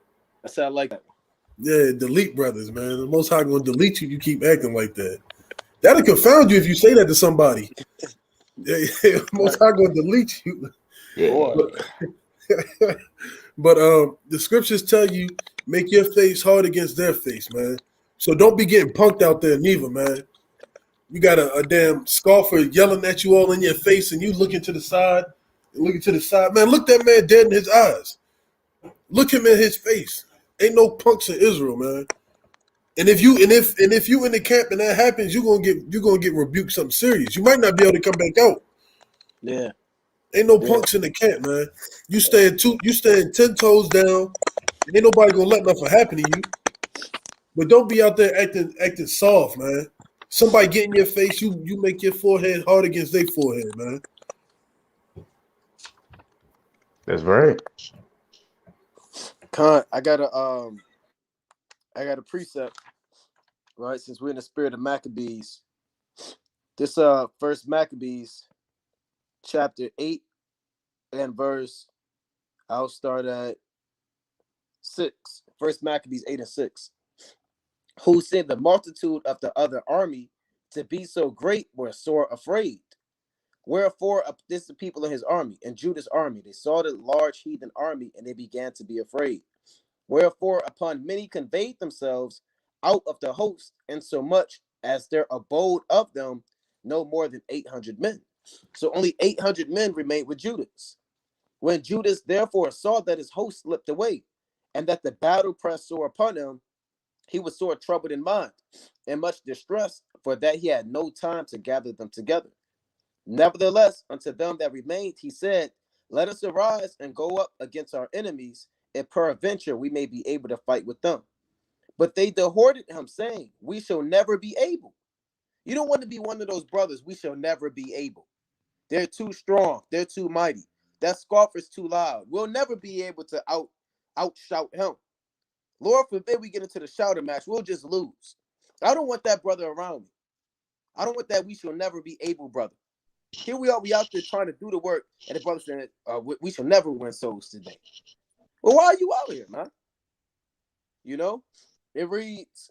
I said I like that. Yeah, delete brothers, man. The Most High gonna delete you. You keep acting like that. That'll confound you if you say that to somebody. Yeah, Most High gonna delete you. Yeah. But the scriptures tell you make your face hard against their face, man. So don't be getting punked out there neither, man. You got a damn scoffer yelling at you all in your face, and you looking to the side, man. Look that man dead in his eyes. Look him in his face. Ain't no punks in Israel, man. And if you in the camp and that happens, you're gonna get rebuked something serious. You might not be able to come back out. Yeah. Ain't no punks in the camp, man. You stand 10 toes down. Ain't nobody gonna let nothing happen to you. But don't be out there acting soft, man. Somebody get in your face, you make your forehead hard against their forehead, man. That's right. I got a precept, right? Since we're in the spirit of Maccabees, this First Maccabees, chapter 8 and verse. I'll start at 6. First Maccabees 8 and 6. Who said the multitude of the other army to be so great were sore afraid. Wherefore, this is the people in his army, and Judah's army, they saw the large heathen army, and they began to be afraid. Wherefore, upon many conveyed themselves out of the host, and so much as there abode of them no more than 800 men. So only 800 men remained with Judas. When Judas therefore saw that his host slipped away, and that the battle pressed sore upon him, he was sore troubled in mind, and much distressed, for that he had no time to gather them together. Nevertheless, unto them that remained, he said, let us arise and go up against our enemies, if peradventure we may be able to fight with them. But they dehorted him, saying, we shall never be able. You don't want to be one of those brothers, we shall never be able. They're too strong, they're too mighty. That scoffer's too loud. We'll never be able to outshout him. Lord forbid we get into the shouting match, we'll just lose. I don't want that brother around me. I don't want that we shall never be able brother. Here we are, we out there trying to do the work, and the brother said, we shall never win souls today. Well, why are you out here, man? You know, it reads,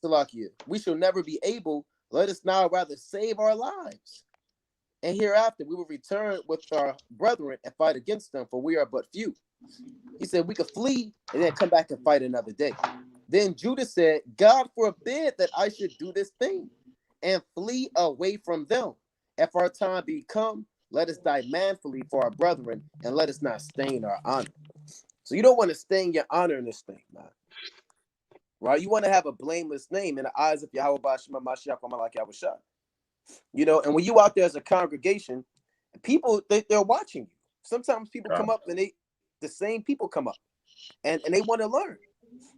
Salakia, we shall never be able, let us now rather save our lives. And hereafter we will return with our brethren and fight against them, for we are but few. He said we could flee and then come back and fight another day. Then Judas said, God forbid that I should do this thing and flee away from them. If our time be come, let us die manfully for our brethren, and let us not stain our honor. So you don't want to stain your honor in this thing, man. Right? You want to have a blameless name in the eyes of Yahweh Bashima Mashiach Malak Yahushua. You know, and when you out there as a congregation, people they're watching you. Sometimes people come up and the same people come up and they want to learn.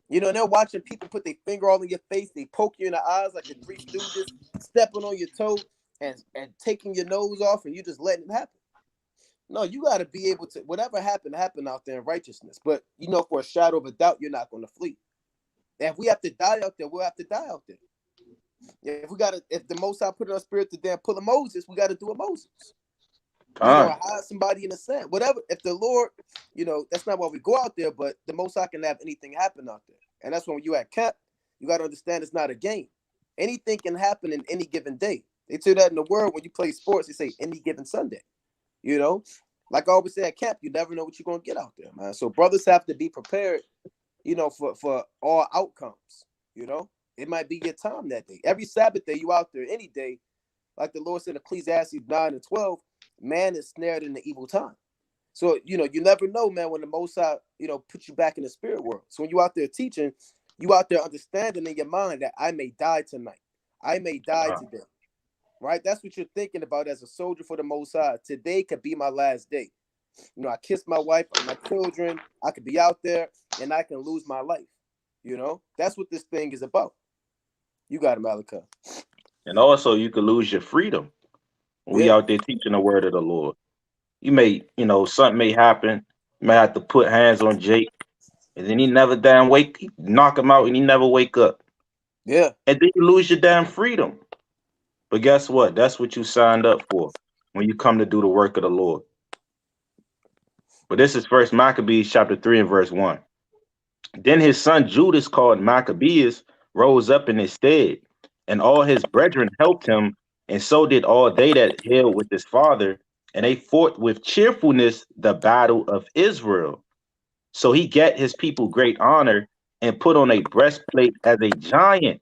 You know, and they're watching people put their finger all in your face, they poke you in the eyes like the Three Stooges, stepping on your toe and taking your nose off, and you just letting it happen. No, you got to be able to, whatever happened out there in righteousness. But you know, for a shadow of a doubt, you're not going to flee. And if we have to die out there, we'll have to die out there. If the Most High put in our spirit to damn pull a Moses, we got to do a Moses. You know, hide somebody in the sand, whatever. If the Lord, you know, that's not why we go out there, but the Most High can have anything happen out there. And that's when you at camp, you got to understand it's not a game. Anything can happen in any given day. They say that in the world when you play sports, they say any given Sunday. You know, like I always say at camp, you never know what you're going to get out there, man. So brothers have to be prepared, you know, for all outcomes. You know, it might be your time that day. Every Sabbath day, you out there any day. Like the Lord said in Ecclesiastes 9 and 12, man is snared in the evil time. So, you know, you never know, man, when the Most High, you know, put you back in the spirit world. So when you out there teaching, you out there understanding in your mind that I may die tonight. I may die today. Right? That's what you're thinking about as a soldier for the Most High. Today could be my last day. You know, I kiss my wife and my children. I could be out there and I can lose my life. You know, that's what this thing is about. You got it, Malachi. And also, you could lose your freedom when we out there teaching the word of the Lord. You may, you know, something may happen. You may have to put hands on Jake, and then he never knock him out, and he never wake up. Yeah. And then you lose your damn freedom. But guess what? That's what you signed up for when you come to do the work of the Lord. But this is First Maccabees chapter 3 and verse 1. Then his son Judas, called Maccabeus, rose up in his stead, and all his brethren helped him, and so did all they that held with his father, and they fought with cheerfulness the battle of Israel. So he gat his people great honor, and put on a breastplate as a giant,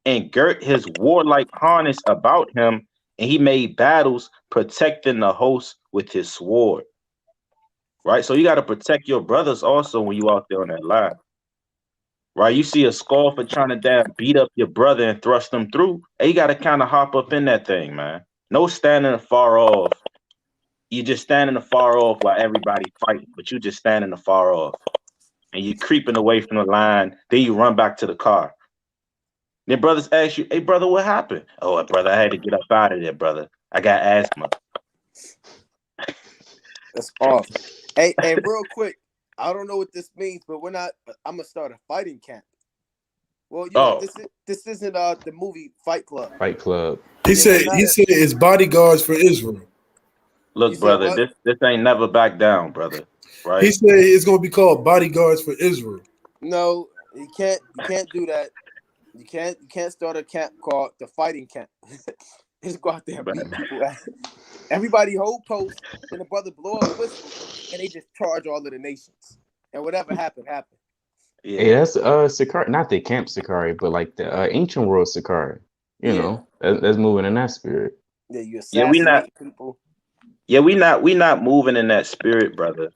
and girt his warlike harness about him, and he made battles, protecting the host with his sword. Right? So you got to protect your brothers also when you out there on that line. Right? You see a scoffer trying to damn beat up your brother and thrust them through, and you got to kind of hop up in that thing, man. No standing afar off. You just standing afar off while everybody fighting, but you just standing afar off. And you creeping away from the line, then you run back to the car. Then brothers ask you, hey, brother, what happened? Oh, brother, I had to get up out of there, brother. I got asthma. That's awful. Hey, real quick, I don't know what this means, but I'm going to start a fighting camp. Well, you know, this isn't the movie Fight Club. Fight Club. He said it's bodyguards for Israel. Look, brother, this ain't never back down, brother. Right? He said it's going to be called bodyguards for Israel. No, you can't do that. You can't start a camp called the fighting camp. Just go out there and beat people. Everybody hold post, and the brother blow up whistle, and they just charge all of the nations. And whatever happened. Yeah, hey, that's Sakari, not the camp Sakari, but like the ancient world Sakari. You know, that's moving in that spirit. Yeah, you assassinate people. Yeah, we not moving in that spirit, brother.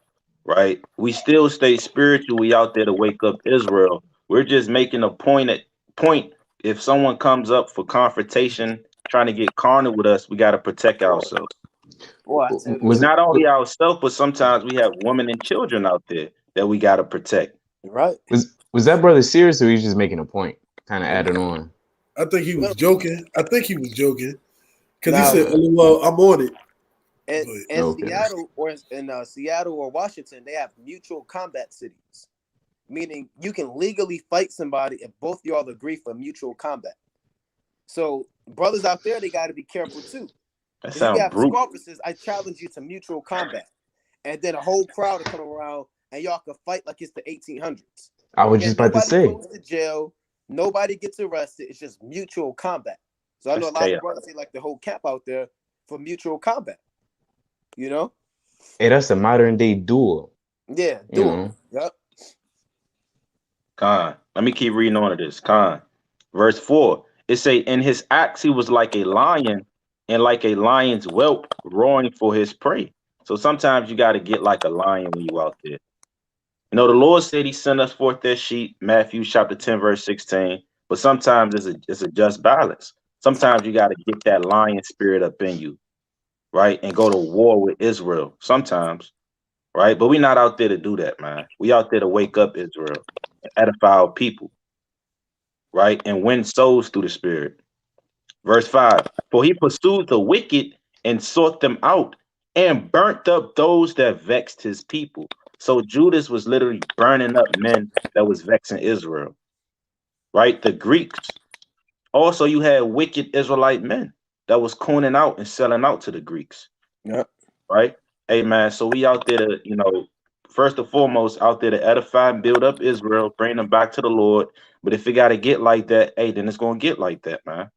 Right? We still stay spiritual. We out there to wake up Israel. We're just making a point. If someone comes up for confrontation, trying to get carnal with us, we got to protect ourselves. Not only ourselves, but sometimes we have women and children out there that we got to protect. Right? Was that brother serious, or he's just making a point, kind of adding on? I think he was joking. Because he said, "Well, I'm on it." In Seattle or Washington, they have mutual combat cities, meaning you can legally fight somebody if both y'all agree for mutual combat. So brothers out there, they got to be careful too. That sounds brutal. I challenge you to mutual combat, and then a whole crowd will come around and y'all can fight like it's the 1800s. I was just about to say. Nobody goes to jail. Nobody gets arrested. It's just mutual combat. So I know a lot of brothers say like the whole camp out there for mutual combat. You know? Hey, that's a modern day duel. Yeah, duel. Yep. Khan. Let me keep reading on to this. Khan. Verse 4. It say, in his acts he was like a lion, and like a lion's whelp roaring for his prey. So sometimes you got to get like a lion when you out there. You know, the Lord said he sent us forth their sheep, Matthew chapter 10, verse 16. But sometimes it's a just balance. Sometimes you got to get that lion spirit up in you, right? And go to war with Israel sometimes. right? But we're not out there to do that, man. We out there to wake up Israel, and edify our people, right? And win souls through the Spirit. Verse 5, for he pursued the wicked and sought them out and burnt up those that vexed his people. So Judas was literally burning up men that was vexing Israel, right? The Greeks. Also, you had wicked Israelite men that was cooning out and selling out to the Greeks. Yeah. Right? Hey, man, so we out there to, first and foremost, out there to edify and build up Israel, bring them back to the Lord. But if it got to get like that, hey, then it's going to get like that, man.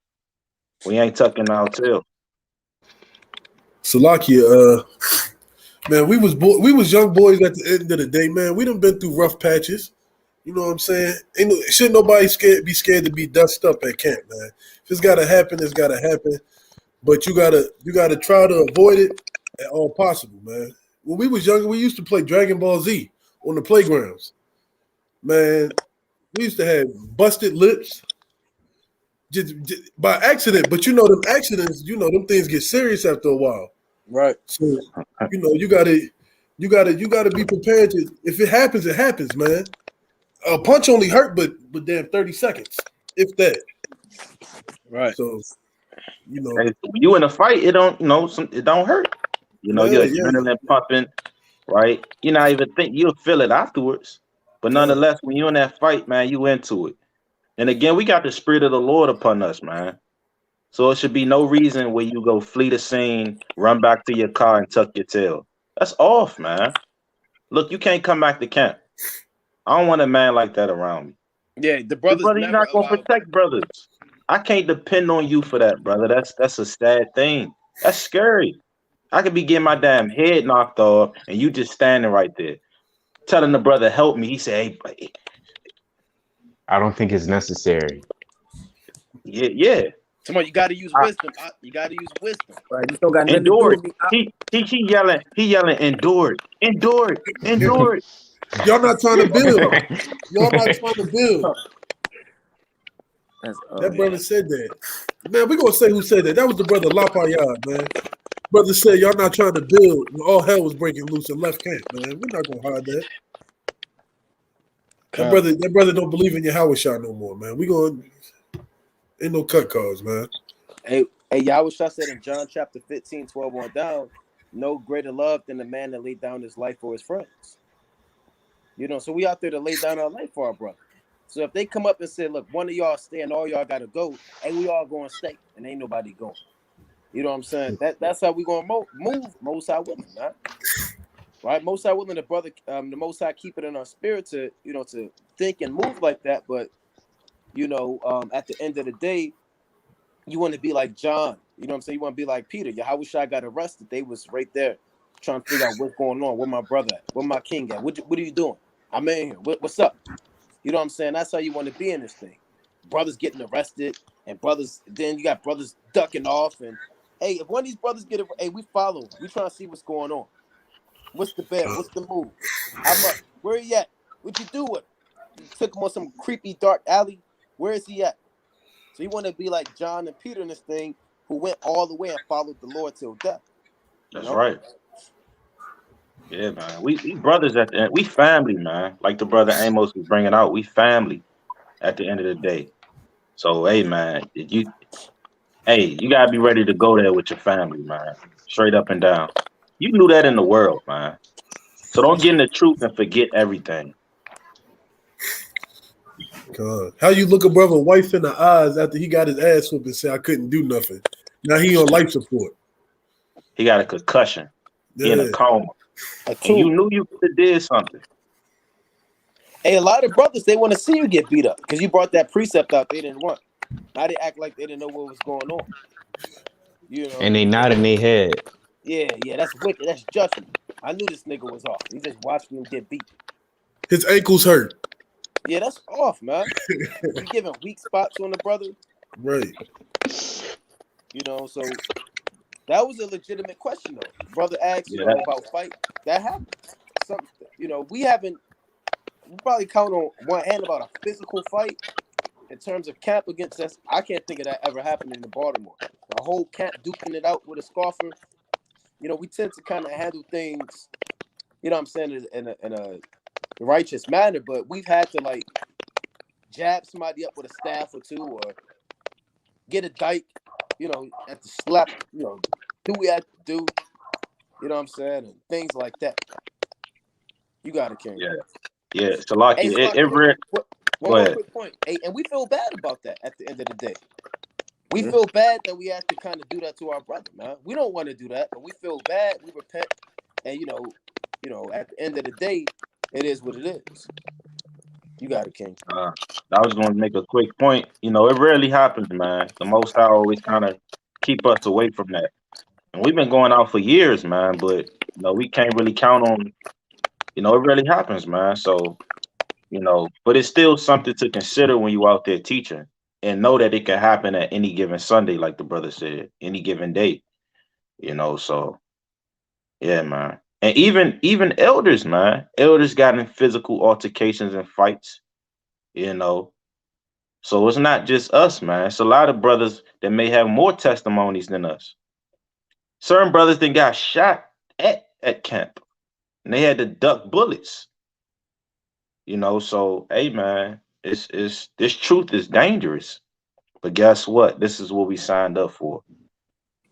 We ain't tucking our tail. Salakia, man, we was young boys at the end of the day, man. We done been through rough patches. You know what I'm saying? Shouldn't nobody be scared to be dusted up at camp, man. If it's gotta happen, it's gotta happen. But you gotta try to avoid it at all possible, man. When we was younger, we used to play Dragon Ball Z on the playgrounds. Man, we used to have busted lips. Just by accident, but them accidents, them things get serious after a while. Right. So, you gotta be prepared to, if it happens, it happens, man. A punch only hurt, but damn 30 seconds, if that. Right. So, Hey, you in a fight, it don't, it don't hurt. Your adrenaline pumping, right? You not even think you'll feel it afterwards. But nonetheless, when you're in that fight, man, you into it. And again, we got the Spirit of the Lord upon us, man. So it should be no reason where you go flee the scene, run back to your car and tuck your tail. That's off, man. Look, you can't come back to camp. I don't want a man like that around me. Yeah, the brothers You're not going to protect brothers. I can't depend on you for that, brother. That's a sad thing. That's scary. I could be getting my damn head knocked off, and you just standing right there, telling the brother, help me. He said, hey, I don't think it's necessary. Yeah. Come on, you got to use wisdom. You got to use wisdom. Right, you don't got nothing endure to do it. with me. He yelling, endure it. Y'all not trying to build. Y'all not trying to build. That brother said that. Man, we're going to say who said that. That was the brother Lapayard, man. Brother said, y'all not trying to build when all hell was breaking loose and left camp, man. We're not going to hide that. That brother don't believe in your Howard shot no more, man. Ain't no cut calls, man. Hey, Yahushua said in John chapter 15, 12 on down, no greater love than the man that laid down his life for his friends. So we out there to lay down our life for our brother. So if they come up and say, look, one of y'all stay and all y'all got to go, and we all going to stay, and ain't nobody going. You know what I'm saying? That's how we going to move, Most High willing, man. Right? Most High willing, the Most High keep it in our spirit to, to think and move like that. But, at the end of the day, you want to be like John. You know what I'm saying? You want to be like Peter. Yahushua got arrested. They was right there trying to figure out what's going on. Where my brother at? Where my king at? What are you doing? I'm in here. What's up? You know what I'm saying? That's how you want to be in this thing. Brothers getting arrested, and then you got brothers ducking off. And hey, if one of these brothers get it, hey, we follow him. We trying to see what's going on. What's the bet? What's the move? How much? Where he at? What you do with him? You took him on some creepy dark alley. Where is he at? So you want to be like John and Peter in this thing, who went all the way and followed the Lord till death. That's right. Yeah, man. We brothers at the end. We family, man. Like the brother Amos was bringing out. We family at the end of the day. So, hey, man, you gotta be ready to go there with your family, man. Straight up and down. You knew that in the world, man. So don't get in the truth and forget everything. God. How you look a brother wife in the eyes after he got his ass whooped and say I couldn't do nothing? Now he on life support. He got a concussion. He in a coma. And you knew you could have did something. Hey, a lot of brothers, they want to see you get beat up because you brought that precept out they didn't want. Now they act like they didn't know what was going on. And they nod in their head. Yeah, that's wicked. That's judgment. I knew this nigga was off. He just watched me get beat. His ankles hurt. Yeah, that's off, man. You giving weak spots on the brother. Right. So that was a legitimate question, though. Brother asked, about fight. That happened. We probably count on one hand about a physical fight in terms of camp against us. I can't think of that ever happening in Baltimore. The whole camp duking it out with a scoffer. We tend to kind of handle things, you know what I'm saying, in a righteous manner, but we've had to like jab somebody up with a staff or two, or get a dike, you know, at the slap, you know, do we have to do, you know what I'm saying, and things like that. You got it, King. Yeah. So like Hey, it one Go more ahead. quick point. Hey, and we feel bad about that at the end of the day. We feel bad that we have to kind of do that to our brother, man. We don't want to do that, but we feel bad. We repent, and you know, at the end of the day, it is what it is. You got it, King. I was going to make a quick point. You know, it rarely happens, man. The Most High always kind of keep us away from that. And we've been going out for years, man, but you know, we can't really count on, you know, it really happens, man. So, you know, but it's still something to consider when you out there teaching, and know that it can happen at any given Sunday, like the brother said, any given day, you know. So yeah, man. And even elders, man. Elders got in physical altercations and fights, you know. So it's not just us, man. It's a lot of brothers that may have more testimonies than us. Certain brothers that got shot at camp, and they had to duck bullets. You know, so hey, man, it's this truth is dangerous. But guess what? This is what we signed up for.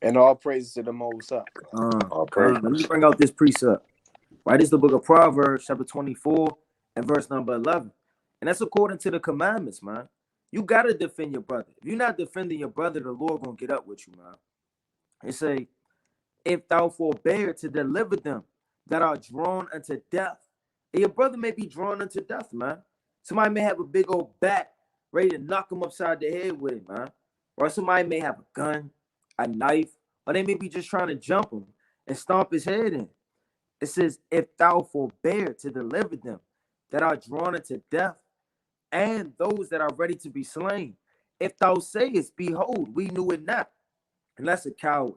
And all praises to the Most High. All praises. Let me bring out this precept. Right, this is the book of Proverbs, chapter 24, and verse number 11. And that's according to the commandments, man. You got to defend your brother. If you're not defending your brother, the Lord going to get up with you, man. It say, if thou forbear to deliver them that are drawn unto death. And your brother may be drawn unto death, man. Somebody may have a big old bat ready to knock him upside the head with it, man. Or somebody may have a gun, a knife, or they may be just trying to jump him and stomp his head in. It says, if thou forbear to deliver them that are drawn unto death, and those that are ready to be slain. If thou sayest, behold, we knew it not. And that's a coward.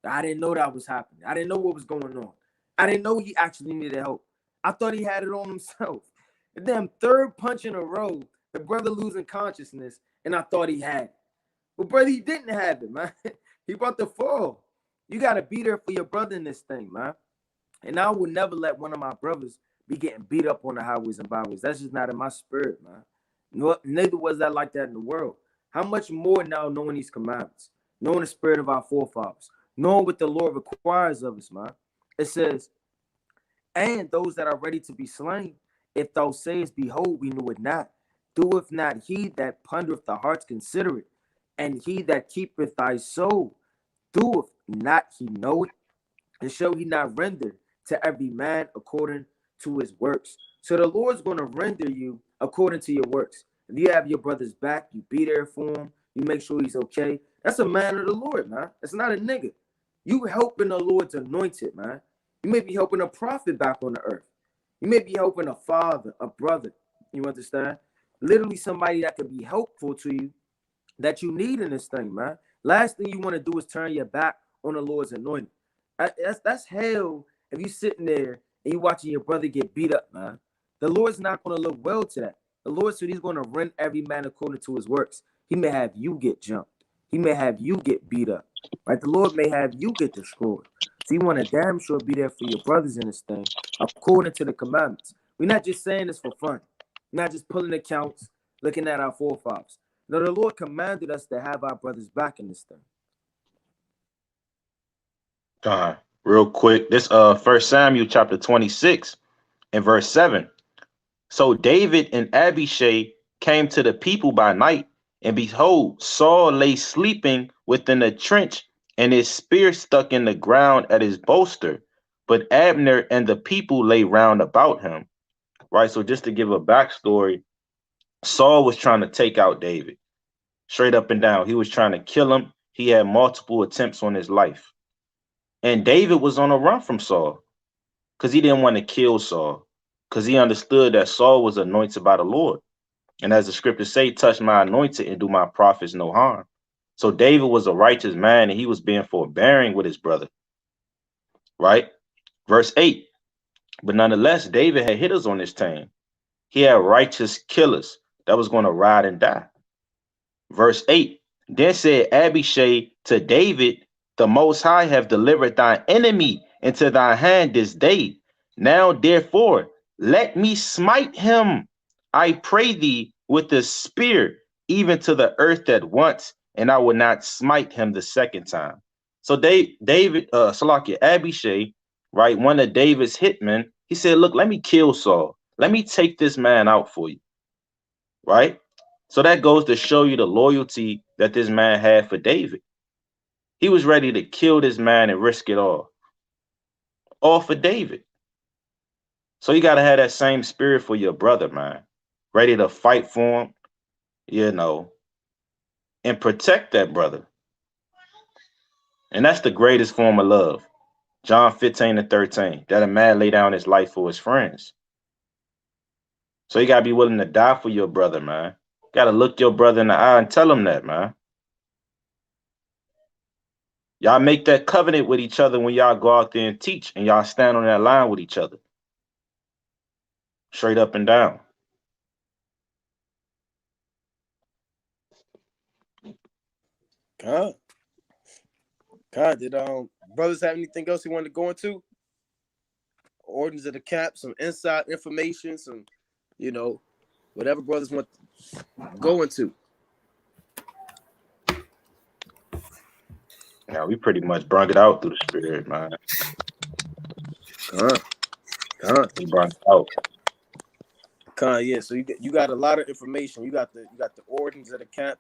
I didn't know that was happening. I didn't know what was going on. I didn't know he actually needed help. I thought he had it on himself. And then third punch in a row, the brother losing consciousness, and I thought he had it. But brother, he didn't have it, man. He about to fall. You got to be there for your brother in this thing, man. And I will never let one of my brothers be getting beat up on the highways and byways. That's just not in my spirit, man. No, neither was that like that in the world. How much more now knowing these commandments, knowing the spirit of our forefathers, knowing what the Lord requires of us, man. It says, and those that are ready to be slain, if thou sayest, behold, we knew it not, doeth not he that pondereth the hearts consider it, and he that keepeth thy soul, doeth not he know it, and shall he not render to every man according to his works? So the Lord's going to render you according to your works. If you have your brother's back, you be there for him, you make sure he's okay. That's a man of the Lord, man. That's not a nigga. You helping the Lord's anointed, man. You may be helping a prophet back on the earth. You may be helping a father, a brother. You understand? Literally somebody that could be helpful to you that you need in this thing, man. Last thing you want to do is turn your back on the Lord's anointed. That's hell if you sitting there and you watching your brother get beat up, man. The Lord's not going to look well to that. The Lord said he's going to rend every man according to his works. He may have you get jumped. He may have you get beat up. Right? The Lord may have you get destroyed. So you want to damn sure be there for your brothers in this thing according to the commandments. We're not just saying this for fun. We're not just pulling accounts, looking at our forefathers. No, the Lord commanded us to have our brothers back in this thing. Real quick, this 1 Samuel chapter 26 and verse 7. So David and Abishai came to the people by night, and behold, Saul lay sleeping within a trench, and his spear stuck in the ground at his bolster. But Abner and the people lay round about him. Right. So just to give a backstory, Saul was trying to take out David straight up and down. He was trying to kill him. He had multiple attempts on his life. And David was on a run from Saul because he didn't want to kill Saul, because he understood that Saul was anointed by the Lord. And as the scriptures say, touch my anointed and do my prophets no harm. So David was a righteous man, and he was being forbearing with his brother. Right? Verse 8. But nonetheless, David had hitters on his team. He had righteous killers that was going to ride and die. Verse 8. Then said Abishai to David, the Most High have delivered thine enemy into thy hand this day. Now, therefore, let me smite him, I pray thee, with the spear, even to the earth at once, and I will not smite him the second time. So Abishai, right, one of David's hitmen, he said, look, let me kill Saul. Let me take this man out for you, right? So that goes to show you the loyalty that this man had for David. He was ready to kill this man and risk it all for David. So you got to have that same spirit for your brother, man. Ready to fight for him, and protect that brother. And that's the greatest form of love. John 15:13, that a man lay down his life for his friends. So you got to be willing to die for your brother, man. Got to look your brother in the eye and tell him that, man. Y'all make that covenant with each other when y'all go out there and teach, and y'all stand on that line with each other. Straight up and down. God, did brothers have anything else you wanted to go into? Ordinance of the cap, some inside information, some, whatever brothers want to go into. Yeah, we pretty much brung it out through the spirit, man. We brung it out. Yeah. So you got a lot of information. You got the ordinance of the camp.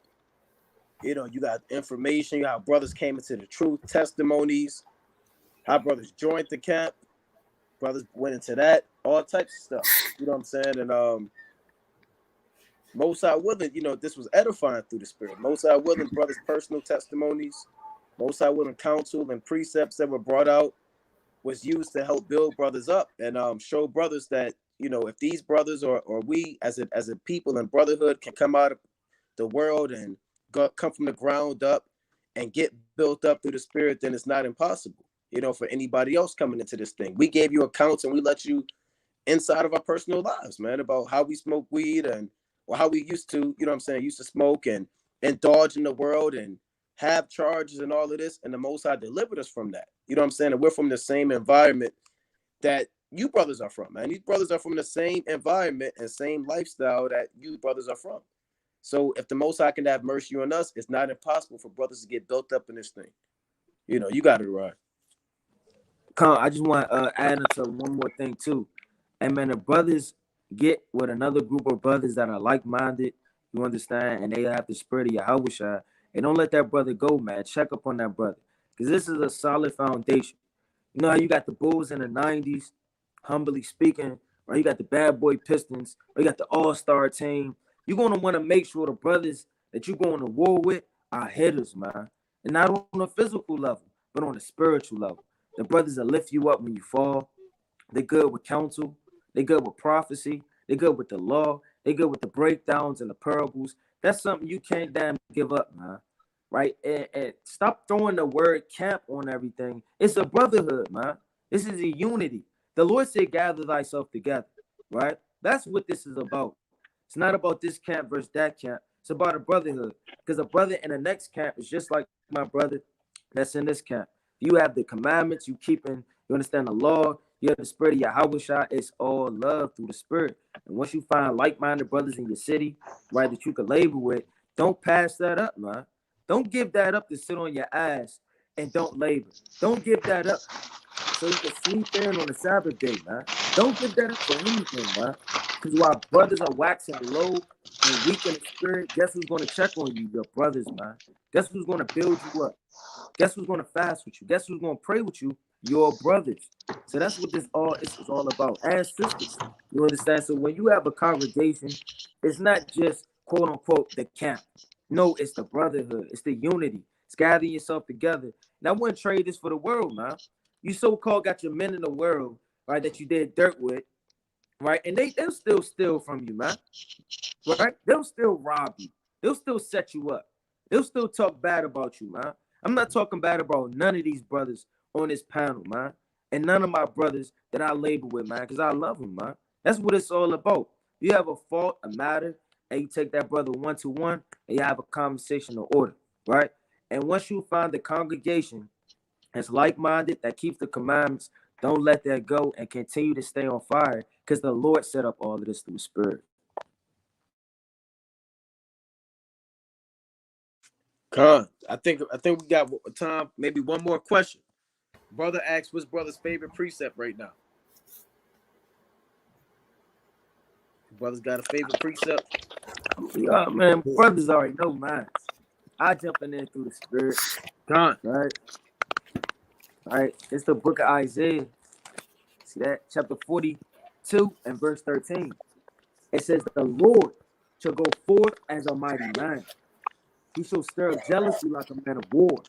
You got information. You got how brothers came into the truth, testimonies, how brothers joined the camp, brothers went into that, all types of stuff. You know what I'm saying? And Most High willing, this was edifying through the spirit. Most High willing, brothers' personal testimonies, Most High willing counsel and precepts that were brought out was used to help build brothers up and show brothers that, if these brothers or we as a people and brotherhood can come out of the world and come from the ground up and get built up through the spirit, then it's not impossible, for anybody else coming into this thing. We gave you accounts and we let you inside of our personal lives, man, about how we smoke weed or how we used to, used to smoke and indulge in the world and have charges and all of this. And the Most High delivered us from that. You know what I'm saying? And we're from the same environment that you brothers are from, man. These brothers are from the same environment and same lifestyle that you brothers are from. So if the Most High can have mercy on us, it's not impossible for brothers to get built up in this thing. You got it right. I just want to add into one more thing too. And man, the brothers get with another group of brothers that are like-minded, you understand, and they have the spirit of Yahushua, and don't let that brother go, man. Check up on that brother, because this is a solid foundation. You know how you got the Bulls in the 90s, humbly speaking, right? You got the Bad Boy Pistons, or you got the All-Star team. You're going to want to make sure the brothers that you're going to war with are hitters, man. And not on a physical level, but on a spiritual level. The brothers that lift you up when you fall. They're good with counsel. They're good with prophecy. They're good with the law. They're good with the breakdowns and the parables. That's something you can't damn give up, man. Right? And stop throwing the word camp on everything. It's a brotherhood, man. This is a unity. The Lord said, gather thyself together. Right? That's what this is about. It's not about this camp versus that camp. It's about a brotherhood. Because a brother in the next camp is just like my brother that's in this camp. You have the commandments, you keeping, you understand the law, you have the spirit of Yahushua. It's all love through the spirit. And once you find like-minded brothers in your city, right, that you can labor with, don't pass that up, man. Don't give that up to sit on your ass and don't labor. Don't give that up so you can sleep in on the Sabbath day, man. Don't give that up for anything, man. Because while brothers are waxing low and weak in the spirit, guess who's going to check on you? Your brothers, man. Guess who's going to build you up? Guess who's going to fast with you? Guess who's going to pray with you? Your brothers. So that's what this is all about. And sisters, you understand? So when you have a congregation, it's not just quote unquote the camp. No, it's the brotherhood. It's the unity. It's gathering yourself together. And I wouldn't trade this for the world, man. You so-called got your men in the world, right, that you did dirt with, right? And they'll still steal from you, man. Right? They'll still rob you. They'll still set you up. They'll still talk bad about you, man. I'm not talking bad about none of these brothers on this panel, man. And none of my brothers that I labor with, man, because I love them, man. That's what it's all about. You have a fault, a matter, and you take that brother one-to-one, and you have a conversation in order, right? And once you find the congregation that's like-minded, that keeps the commandments, Don't let that go and continue to stay on fire, because the Lord set up all of this through the Spirit. Con, I think we got time. Maybe one more question. Brother asks, "What's brother's favorite precept right now?" Brother's got a favorite precept. Yeah, man, brothers already know mine. I jumping in through the Spirit. Con, Right. All right. It's the book of Isaiah. See that? Chapter 42 and verse 13. It says, the Lord shall go forth as a mighty man. He shall stir up jealousy like a man of war.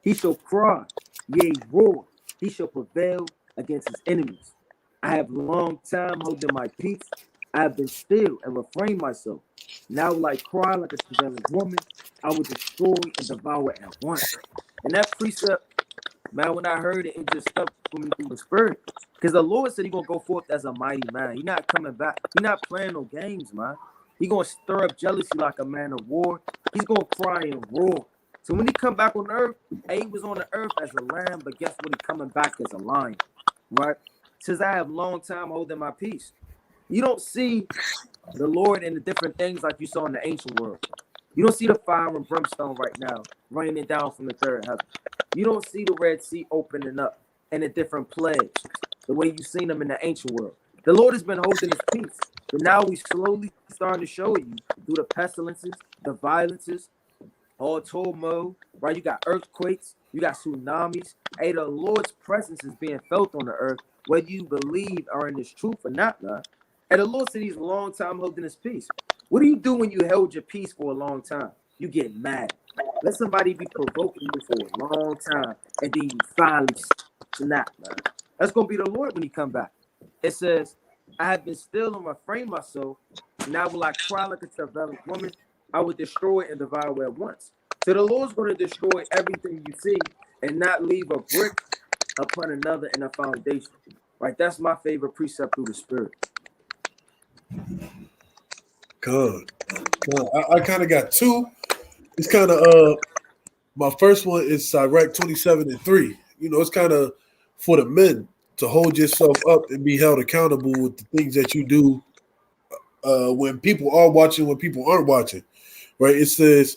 He shall cry, yea, roar. He shall prevail against his enemies. I have long time holding my peace. I have been still and refrained myself. Now will I cry like a travailing woman. I will destroy and devour at once. And that precept, man, when I heard it, it just stuck for me through the Spirit. Because the Lord said he's going to go forth as a mighty man. He's not coming back. He's not playing no games, man. He's going to stir up jealousy like a man of war. He's going to cry and roar. So when he come back on earth, he was on the earth as a lamb, but guess what? He's coming back as a lion, right? Says, I have long time holding my peace. You don't see the Lord in the different things like you saw in the ancient world. You don't see the fire and brimstone right now raining down from the third heaven. You don't see the Red Sea opening up and the different plagues the way you've seen them in the ancient world. The Lord has been holding his peace, but now we slowly starting to show you through the pestilences, the violences, all turmoil, right? You got earthquakes, you got tsunamis. Hey, the Lord's presence is being felt on the earth, whether you believe are in this truth or not, man. And the Lord said he's a long time holding his peace. What do you do when you held your peace for a long time? You get mad. Let somebody be provoking you for a long time, and then you finally snap, man. That's going to be the Lord when he come back. It says, I have been still and refrained myself. Now will I cry like a travailing woman. I will destroy and devour at once. So the Lord's going to destroy everything you see and not leave a brick upon another in a foundation. Right? That's my favorite precept through the Spirit. Good. I kind of got two. It's kind of my first one is Sirach 27:3. You know, it's kind of for the men to hold yourself up and be held accountable with the things that you do when people are watching, when people aren't watching. Right? It says,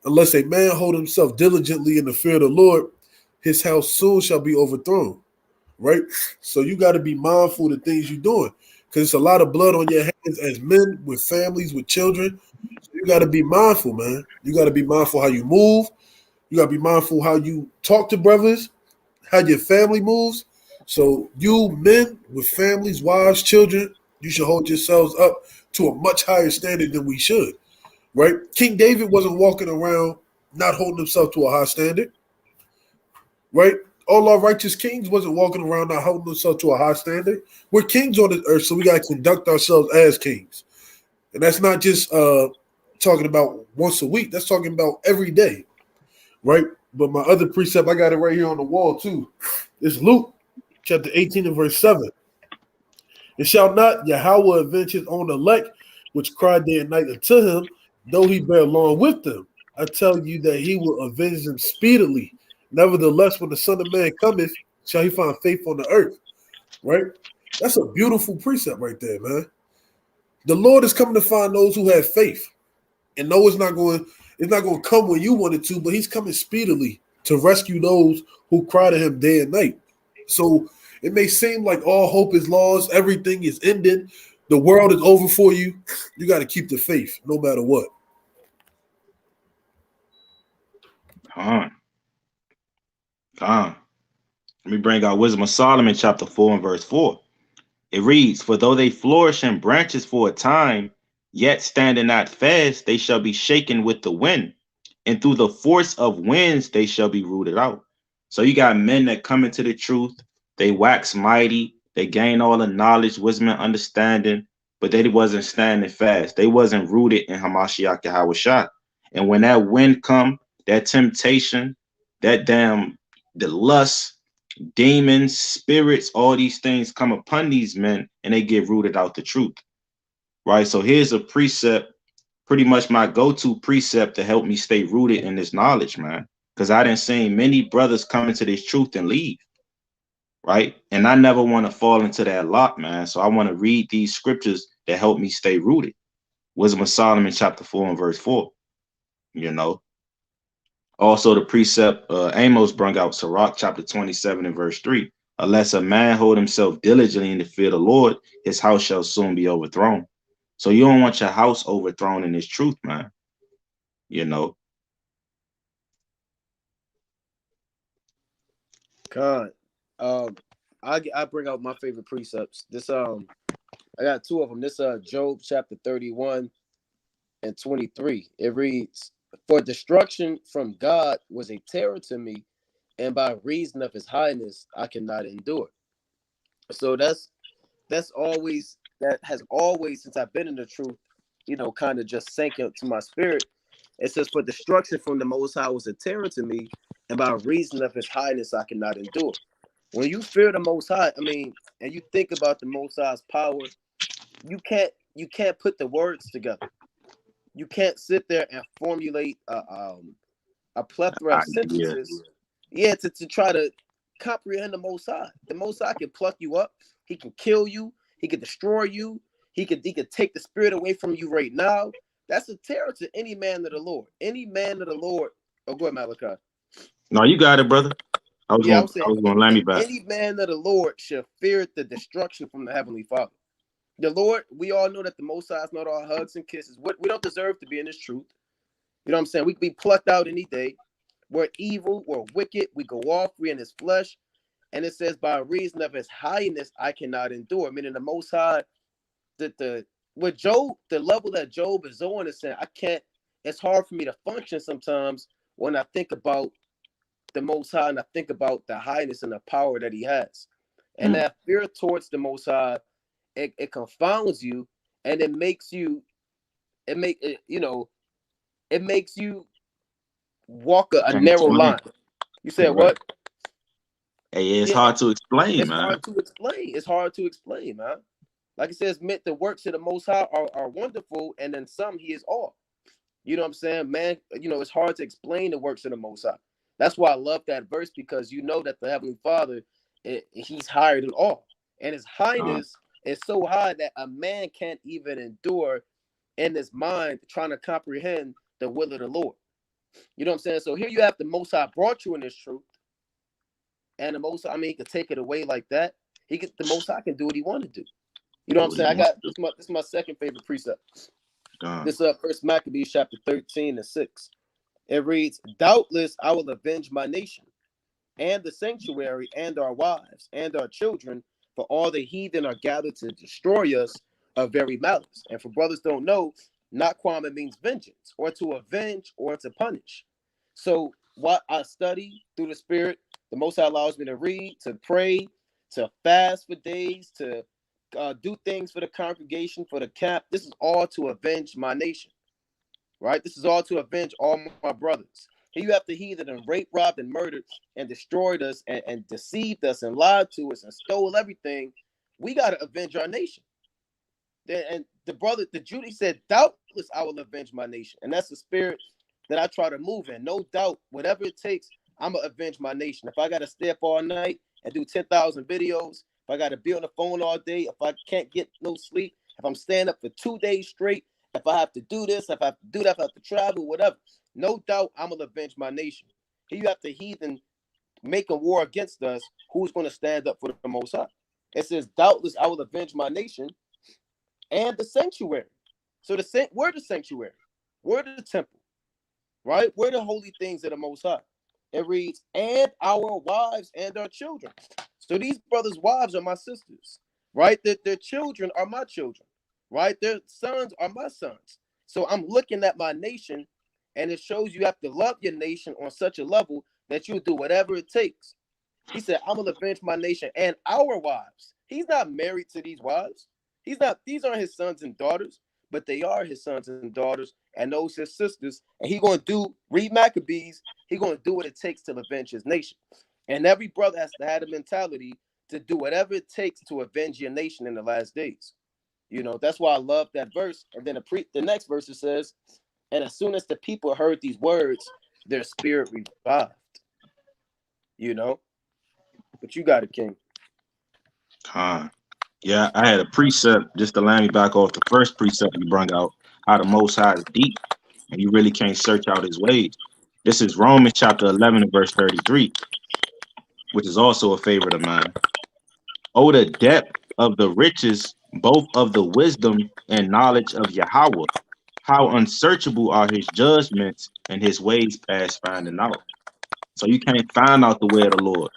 unless a man hold himself diligently in the fear of the Lord, his house soon shall be overthrown. Right? So you got to be mindful of the things you're doing, because it's a lot of blood on your hands as men with families, with children. So you got to be mindful, man. You got to be mindful how you move. You got to be mindful how you talk to brothers, how your family moves. So you men with families, wives, children, you should hold yourselves up to a much higher standard than we should, right? King David wasn't walking around not holding himself to a high standard, right? All our righteous kings wasn't walking around not holding themselves to a high standard. We're kings on this earth, so we got to conduct ourselves as kings. And that's not just talking about once a week. That's talking about every day, right? But my other precept, I got it right here on the wall too. It's Luke chapter 18 and verse 7. And shall not Yahweh avenge his own elect, which cry day and night unto him, though he bear along with them? I tell you that he will avenge them speedily. Nevertheless, when the Son of Man cometh, shall he find faith on the earth? Right? That's a beautiful precept right there, man. The Lord is coming to find those who have faith. And no, it's not going to come when you want it to, but he's coming speedily to rescue those who cry to him day and night. So it may seem like all hope is lost, everything is ended, the world is over for you. You got to keep the faith no matter what. Let me bring out Wisdom of Solomon, chapter 4 and verse 4. It reads, for though they flourish in branches for a time, yet standing not fast, they shall be shaken with the wind, and through the force of winds they shall be rooted out. So you got men that come into the truth, they wax mighty, they gain all the knowledge, wisdom, and understanding, but they wasn't standing fast. They wasn't rooted in Hamashiach Yahawashi. And when that wind come, that temptation, that the lust, demons, spirits, all these things come upon these men and they get rooted out the truth, right? So here's a precept, pretty much my go-to precept to help me stay rooted in this knowledge, man, because I didn't see many brothers come into this truth and leave. right? And I never want to fall into that lock, man. So I want to read these scriptures that help me stay rooted. Wisdom of Solomon, chapter 4 and verse 4. You know, also the precept Amos brung out, Sirach, chapter 27 and verse 3. Unless a man hold himself diligently in the fear of the Lord, his house shall soon be overthrown. So you don't want your house overthrown in this truth, man. You know. God, I bring out my favorite precepts. This I got two of them. This Job chapter 31 and 23. It reads, "For destruction from God was a terror to me, and by reason of his highness I cannot endure." So that has always, since I've been in the truth, kind of just sank into my spirit. It says, "For destruction from the Most High was a terror to me, and by reason of his highness I cannot endure." When you fear the Most High, and you think about the Most High's power, you can't put the words together. You can't sit there and formulate a plethora of sentences, to try to comprehend the Most High. The Most High can pluck you up. He can kill you. He can destroy you. He could take the spirit away from you right now. That's a terror to any man of the Lord. Any man of the Lord. Oh, go ahead, Malachi. No, you got it, brother. I was going to land me back. Any man of the Lord should fear the destruction from the Heavenly Father. The Lord, we all know that the Most High is not all hugs and kisses. We don't deserve to be in this truth. You know what I'm saying? We could be plucked out any day. We're evil. We're wicked. We go off. We're in his flesh. And it says, by reason of his highness, I cannot endure. Meaning the Most High, with Job, the level that Job is on is saying, it's hard for me to function sometimes when I think about the Most High and I think about the highness and the power that he has. And that fear towards the Most High, it confounds you, and it makes you walk a narrow line. You said what? Hey, it's hard to explain, man. It's hard to explain, man. Like it says, the works of the Most High are wonderful, and then some he is all. You know what I'm saying, man? It's hard to explain the works of the Most High. That's why I love that verse, because you know that the Heavenly Father, he's higher than all, and his highness is so high that a man can't even endure in his mind trying to comprehend the will of the Lord. You know what I'm saying? So here you have the Most High brought you in this truth, and the Most High, he could take it away like that. The Most High can do what he want to do. You know what I'm saying? This is my second favorite precept. This First Maccabees chapter 13 and 6. It reads, "Doubtless I will avenge my nation, and the sanctuary, and our wives, and our children, for all the heathen are gathered to destroy us of very malice." And for brothers don't know, Naquam means vengeance, or to avenge, or to punish. So what I study through the Spirit, the Most High allows me to read, to pray, to fast for days, to do things for the congregation, for the camp. This is all to avenge my nation, right? This is all to avenge all my brothers. Here you have the heathen and raped, robbed, and murdered, and destroyed us, and deceived us, and lied to us, and stole everything. We got to avenge our nation. And the Judah said, "Doubtless I will avenge my nation." And that's the spirit that I try to move in. No doubt, whatever it takes, I'm going to avenge my nation. If I got to stay up all night and do 10,000 videos, if I got to be on the phone all day, if I can't get no sleep, if I'm staying up for 2 days straight, if I have to do this, if I have to do that, if I have to travel, whatever, no doubt I'm going to avenge my nation. Here you have the heathen making war against us. Who's going to stand up for the Most High? It says, "Doubtless I will avenge my nation and the sanctuary." So we're the sanctuary. We're the temple, right? We're the holy things of the Most High. It reads, "And our wives and our children." So these brothers' wives are my sisters, right? Their children are my children, right? Their sons are my sons. So I'm looking at my nation, and it shows you have to love your nation on such a level that you'll do whatever it takes. He said, "I'm going to avenge my nation and our wives." He's not married to these wives. These aren't his sons and daughters, but they are his sons and daughters, and those his sisters. And he's going to read Maccabees, he's going to do what it takes to avenge his nation. And every brother has to have the mentality to do whatever it takes to avenge your nation in the last days. That's why I love that verse. And then the next verse, it says, "And as soon as the people heard these words, their spirit revived." But you got it, King. Yeah, I had a precept just to land me back off the first precept you brought out, how the Most High is deep, and you really can't search out his ways. This is Romans chapter 11 and verse 33, which is also a favorite of mine. Oh, the depth of the riches, both of the wisdom and knowledge of Yahweh. How unsearchable are his judgments and his ways past finding out. So you can't find out the way of the Lord.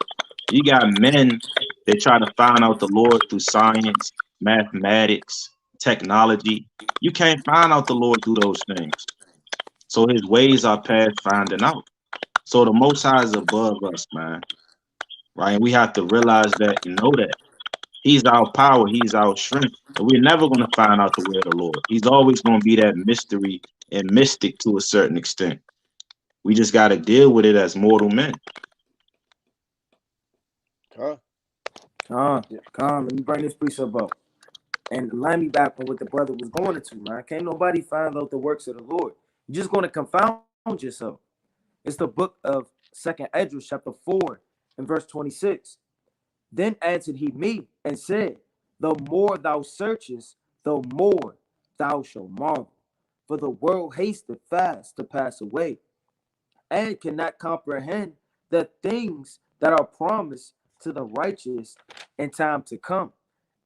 You got men that try to find out the Lord through science, mathematics, technology. You can't find out the Lord through those things. So his ways are past finding out. So the Most High is above us, man. Right? And we have to realize that and know that. He's our power. He's our strength. And we're never going to find out the way of the Lord. He's always going to be that mystery and mystic to a certain extent. We just got to deal with it as mortal men. Let me bring this precept up. And line me back on what the brother was going into, man. Can't nobody find out the works of the Lord. You're just going to confound yourself. It's the book of 2nd Ezra, chapter 4, and verse 26. Then answered he me and said, the more thou searchest, the more thou shalt marvel. For the world hasteth fast to pass away, and cannot comprehend the things that are promised to the righteous in time to come.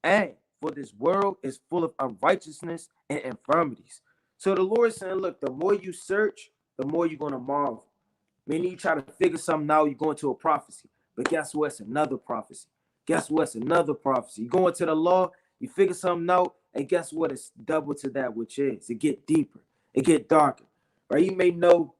And for this world is full of unrighteousness and infirmities. So the Lord is saying, look, the more you search, the more you're going to marvel. Meaning you try to figure something out, you go into a prophecy. But guess what? It's another prophecy. Guess what? It's another prophecy. You go into the law, you figure something out, and guess what? It's double to that which is. It get deeper. It get darker. Right? You may know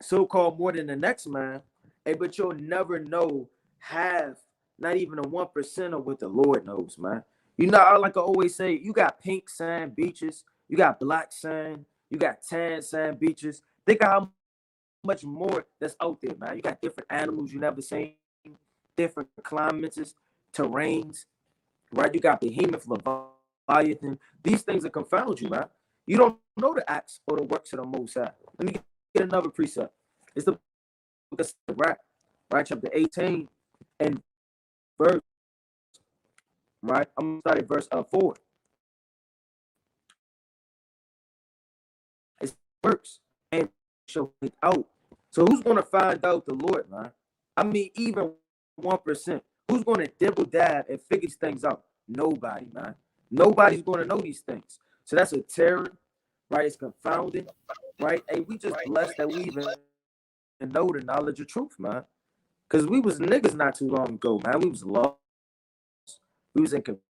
so-called more than the next man, but you'll never know half, not even a 1% of what the Lord knows, man. You know, like I always say, you got pink sand beaches, you got black sand, you got tan sand beaches. Think of how much more that's out there, man. You got different animals you never seen, different climates, terrains, right? You got behemoth, leviathan. These things will confound you, man. You don't know the acts or the works of the Most High. Let me get another precept. It's the book of Sirach, right? Chapter 18 and verse, right? I'm gonna start at verse 4. It works and show it out. So who's gonna find out the Lord, man? I mean, even 1%. Who's gonna dibble dab and figure these things out? Nobody, man. Nobody's gonna know these things. So that's a terror, right? It's confounding, right? Hey, we just blessed that we even know the knowledge of truth, man. Because we was niggas not too long ago, man. We was lost. We was in confusion.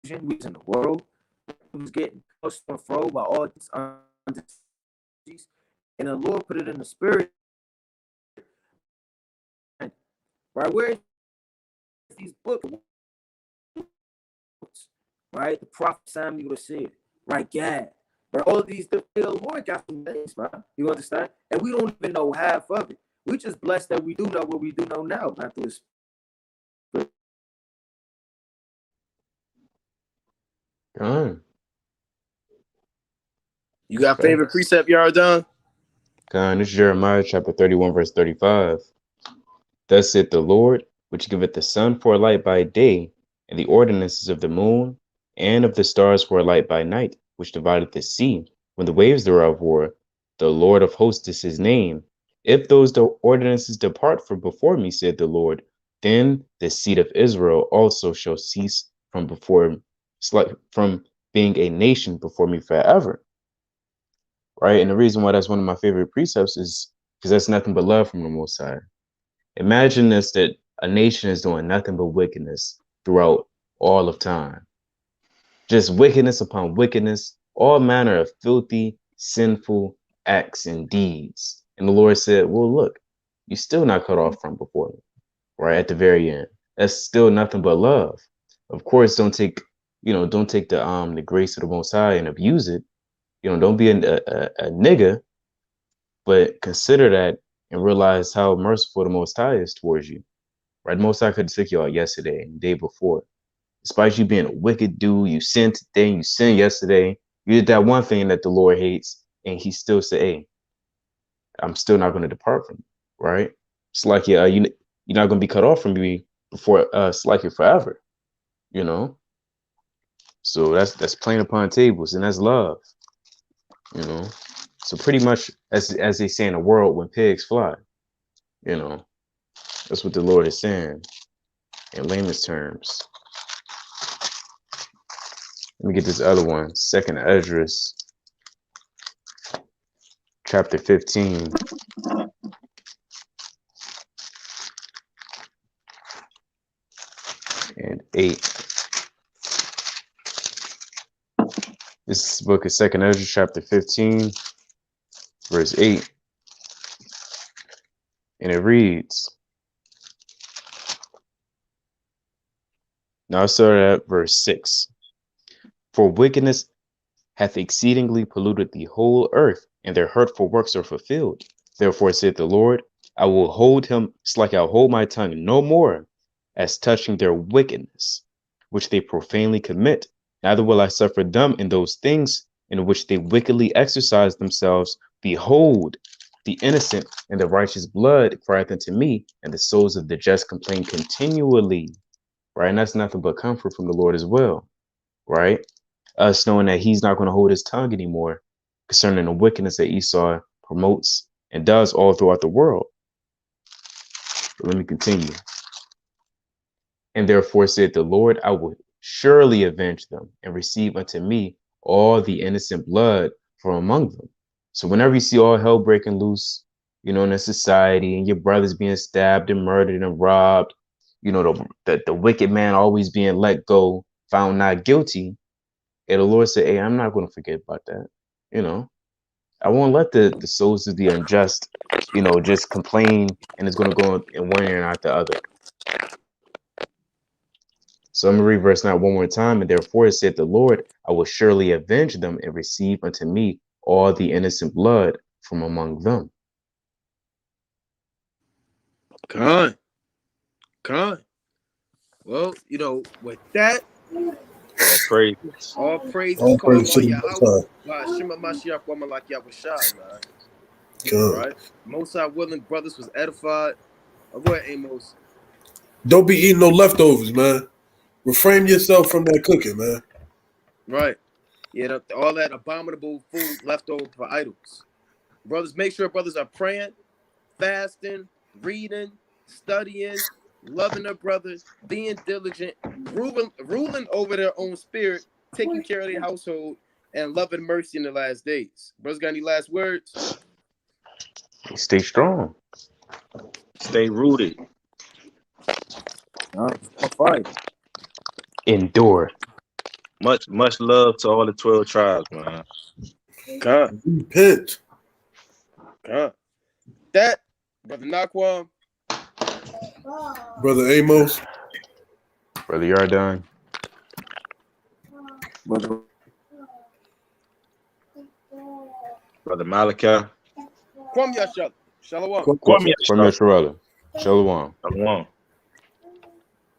We was in the world. We was getting pushed and fro by all these understandings. And the Lord put it in the spirit. Right? Where is these books? Right? The prophet Samuel said, right? Gad. Right? All of these, the Lord got some things, man. You understand? And we don't even know half of it. We just blessed that we do know what we do know now, not through his spirit. You got favorite precept, Yardan? This is Jeremiah chapter 31, verse 35. Thus saith the Lord, which giveth the sun for a light by day, and the ordinances of the moon, and of the stars for a light by night, which divideth the sea, when the waves thereof roar. The Lord of hosts is his name. If those ordinances depart from before me, said the Lord, then the seed of Israel also shall cease from being a nation before me forever. Right? And the reason why that's one of my favorite precepts is because that's nothing but love from the Most High. Imagine this, that a nation is doing nothing but wickedness throughout all of time. Just wickedness upon wickedness, all manner of filthy, sinful acts and deeds. And the Lord said, well, look, you're still not cut off from before me, right? At the very end. That's still nothing but love. Of course, don't take the grace of the Most High and abuse it. Don't be a nigga, but consider that and realize how merciful the Most High is towards you, right? The Most High could have took you out yesterday and the day before. Despite you being a wicked dude, you sinned today, you sinned yesterday, you did that one thing that the Lord hates, and he still said, hey, I'm still not going to depart from you, right? It's like, you're not going to be cut off from me before it's likely forever, you know. So that's plain upon tables, and that's love, you know. So pretty much as they say in the world, when pigs fly, you know, that's what the Lord is saying in layman's terms. Let me get this other one. 2nd Esdras, chapter 15. And 8. This book is 2nd Esdras, chapter 15, verse 8. And it reads, now I started at verse 6. For wickedness hath exceedingly polluted the whole earth, and their hurtful works are fulfilled. Therefore saith the Lord, I will hold him, just like I'll hold my tongue no more, as touching their wickedness, which they profanely commit. Neither will I suffer them in those things in which they wickedly exercise themselves. Behold, the innocent and the righteous blood crieth unto me, and the souls of the just complain continually. Right? And that's nothing but comfort from the Lord as well. Right? Us knowing that he's not going to hold his tongue anymore concerning the wickedness that Esau promotes and does all throughout the world. But let me continue. And therefore said the Lord, I will surely avenge them and receive unto me all the innocent blood from among them. So whenever you see all hell breaking loose, you know, in a society, and your brothers being stabbed and murdered and robbed, you know, the wicked man always being let go, found not guilty, and the Lord said, hey, I'm not going to forget about that. You know, I won't let the souls of the unjust, you know, just complain and it's going to go in one ear and not the other. So I'm going to read verse 9 one more time. And therefore said the Lord, I will surely avenge them and receive unto me all the innocent blood from among them. Con. Well, you know, with that, Praises. all praises All called praise by to the Most High. Yahweh, by Shema Mashiach, woman like Yahushua, man. God. Right? Most High willing brothers was edified. Oh, go ahead, Amos. Don't be eating no leftovers, man. Refrain yourself from that cooking, man. Right. Yeah, all that abominable food left over for idols. Brothers, make sure brothers are praying, fasting, reading, studying, loving their brothers, being diligent, ruling over their own spirit, taking care of their household, and loving mercy in the last days. Brothers, got any last words? Stay strong. Stay rooted. Fire. Endure. Much love to all the 12 tribes, man. God. Repent. God. That, Brother Naquam. Brother Amos. Brother Yardan. Brother Malachi. Kwam Yashala. Shalom. Kwame From Yasharala. Shalom. Shalom.